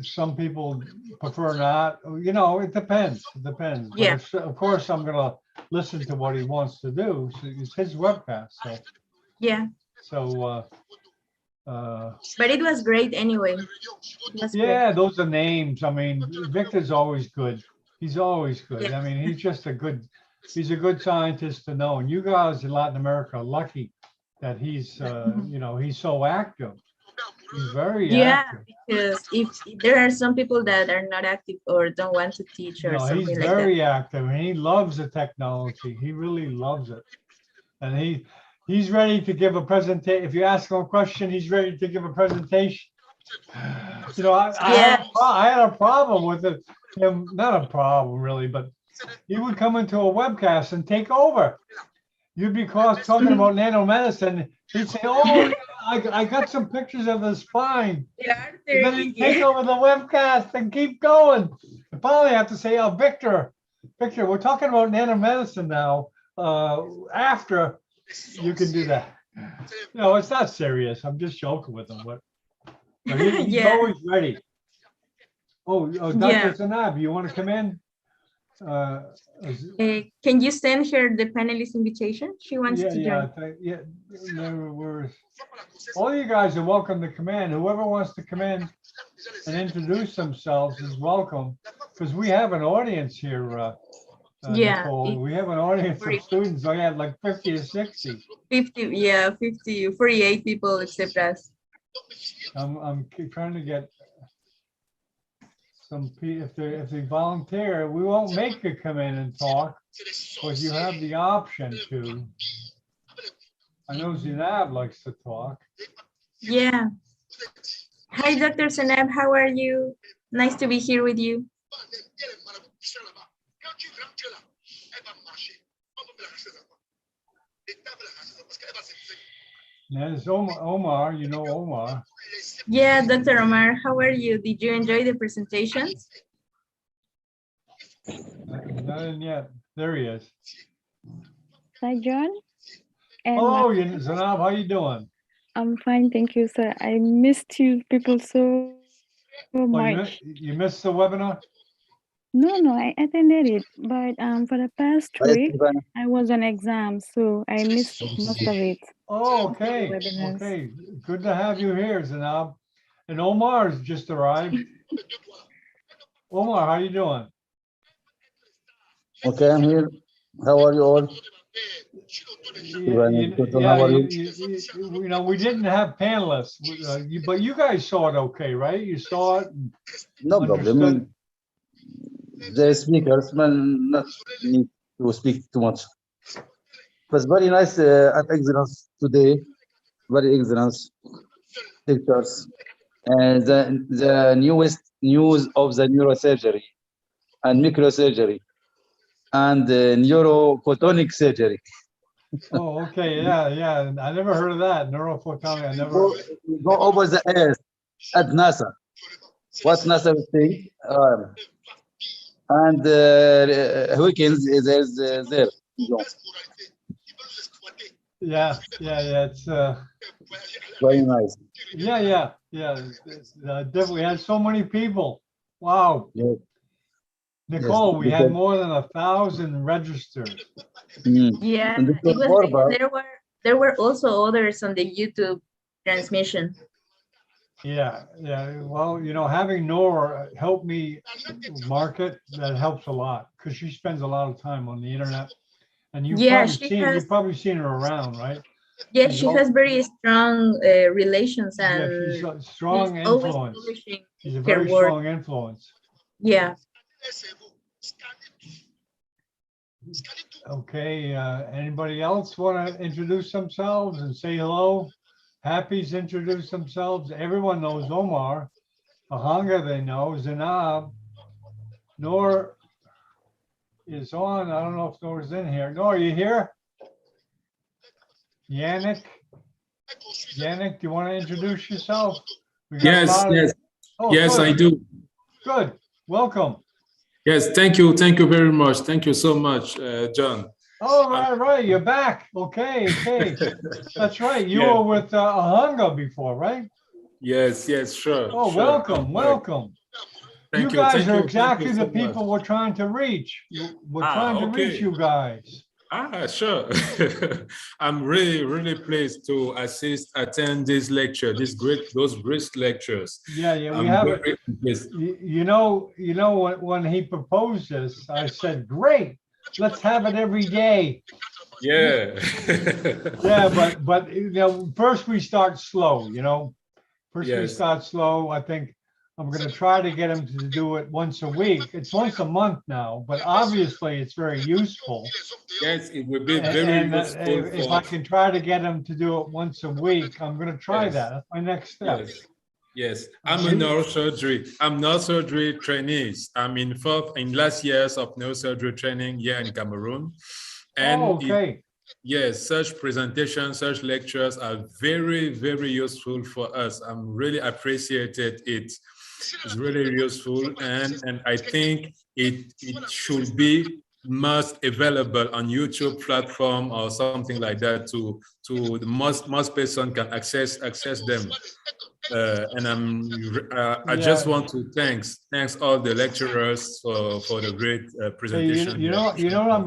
Some people prefer not. You know, it depends. It depends. Yeah. But of course, I'm gonna listen to what he wants to do. So it's his webcast. So. Yeah. So. But it was great anyway. Yeah, those are names. I mean, Victor's always good. He's always good. Yeah. I mean, he's a good scientist to know. And you guys in Latin America are lucky that he's, you know, he's so active. He's very active. Because if there are some people that are not active or don't want to teach or something like that. He's very active and he loves the technology. He really loves it. And he's ready to give a presentation. If you ask him a question, he's ready to give a presentation. You know, I had a problem with him, not a problem really, but he would come into a webcast and take over. You'd be talking about nanomedicine. He'd say, oh, I got some pictures of the spine. And then he'd take over the webcast and keep going. And finally, I have to say, oh, Victor, we're talking about nanomedicine now. After you can do that. No, it's not serious. I'm just joking with him. But he's always ready. Oh, Dr. Zanab, you want to come in? Can you send her the panelist invitation? She wants to join. All you guys are welcome to come in. Whoever wants to come in and introduce themselves is welcome, because we have an audience here. Nicole, we have an audience of students. I had like 50 or 60. 50, 48 people except us. I'm trying to get some people. If they volunteer, we won't make you come in and talk, but you have the option to. I know Zinab likes to talk. Yeah. Hi, Dr. Senab. How are you? Nice to be here with you. There's Omar, you know Omar. Yeah, Dr. Omar, how are you? Did you enjoy the presentations? Not in yet. There he is. Hi, John. And Hello, Zanab. How you doing? I'm fine, thank you, sir. I missed you people so Oh, much. you missed the webinar? No, I attended it, but for the past week, I was on exam, so I missed most of it. Oh, okay. Webinars. Okay. Good to have you here, Zanab. And Omar's just arrived. Omar, how you doing? Okay, I'm here. How are you all? How are you? You know, we didn't have panelists, but you guys saw it okay, right? You saw it. And No problem. The speakers man not need to speak too much. It was very nice and excellent today. Very excellent lectures. And the newest news of the neurosurgery and microsurgery and neurophotonic surgery. Oh, okay. Yeah. I never heard of that. Neurophotonic. I never. Go over the earth at NASA. What NASA will say. And weekends there's there. Yeah. It's very nice. Yeah. Definitely had so many people. Wow. Yes. Nicole, Yes. we had more than 1,000 registered. Yeah, And it was, there were also others on the YouTube transmission. Yeah. Well, you know, having Nora help me market, that helps a lot because she spends a lot of time on the internet. And you've probably seen her around, right? Yeah, she has very strong relations and she's a strong influence. She's a very strong influence. Yeah. Okay, anybody else want to introduce themselves and say hello? Happy's introduced themselves. Everyone knows Omar. Ahanga they know. Zanab. Nor is on. I don't know if Nor's in here. Nor, are you here? Yannick, do you want to introduce yourself? Yes. Oh, yes, good. I do. Good. Welcome. Yes, thank you very much. Thank you so much, John. Oh, right. You're back. Okay. That's right. You were with Ahanga before, right? Yes, sure. Oh, sure. Welcome. Thank you guys are exactly the people we're trying to reach. We're trying to reach you guys. Sure. I'm really pleased to attend this lecture, those great lectures. Yeah, we have it. You know, when he proposed this, I said, great, let's have it every day. Yeah. but you know, first we start slow, you know. We start slow. I think I'm going to try to get him to do it once a week. It's once a month now, but obviously it's very useful. Yes, it would be very useful. If I can try to get him to do it once a week, I'm going to try that. That's my next step. Yes. I'm a neurosurgery trainee. I'm in last years of neurosurgery training here in Cameroon. And such presentations, such lectures are very useful for us. I'm really appreciated it. It's really useful, and I think it should be most available on YouTube platform or something like that to the most person can access them. And I just want to thanks all the lecturers for the great presentation. You know what I'm going to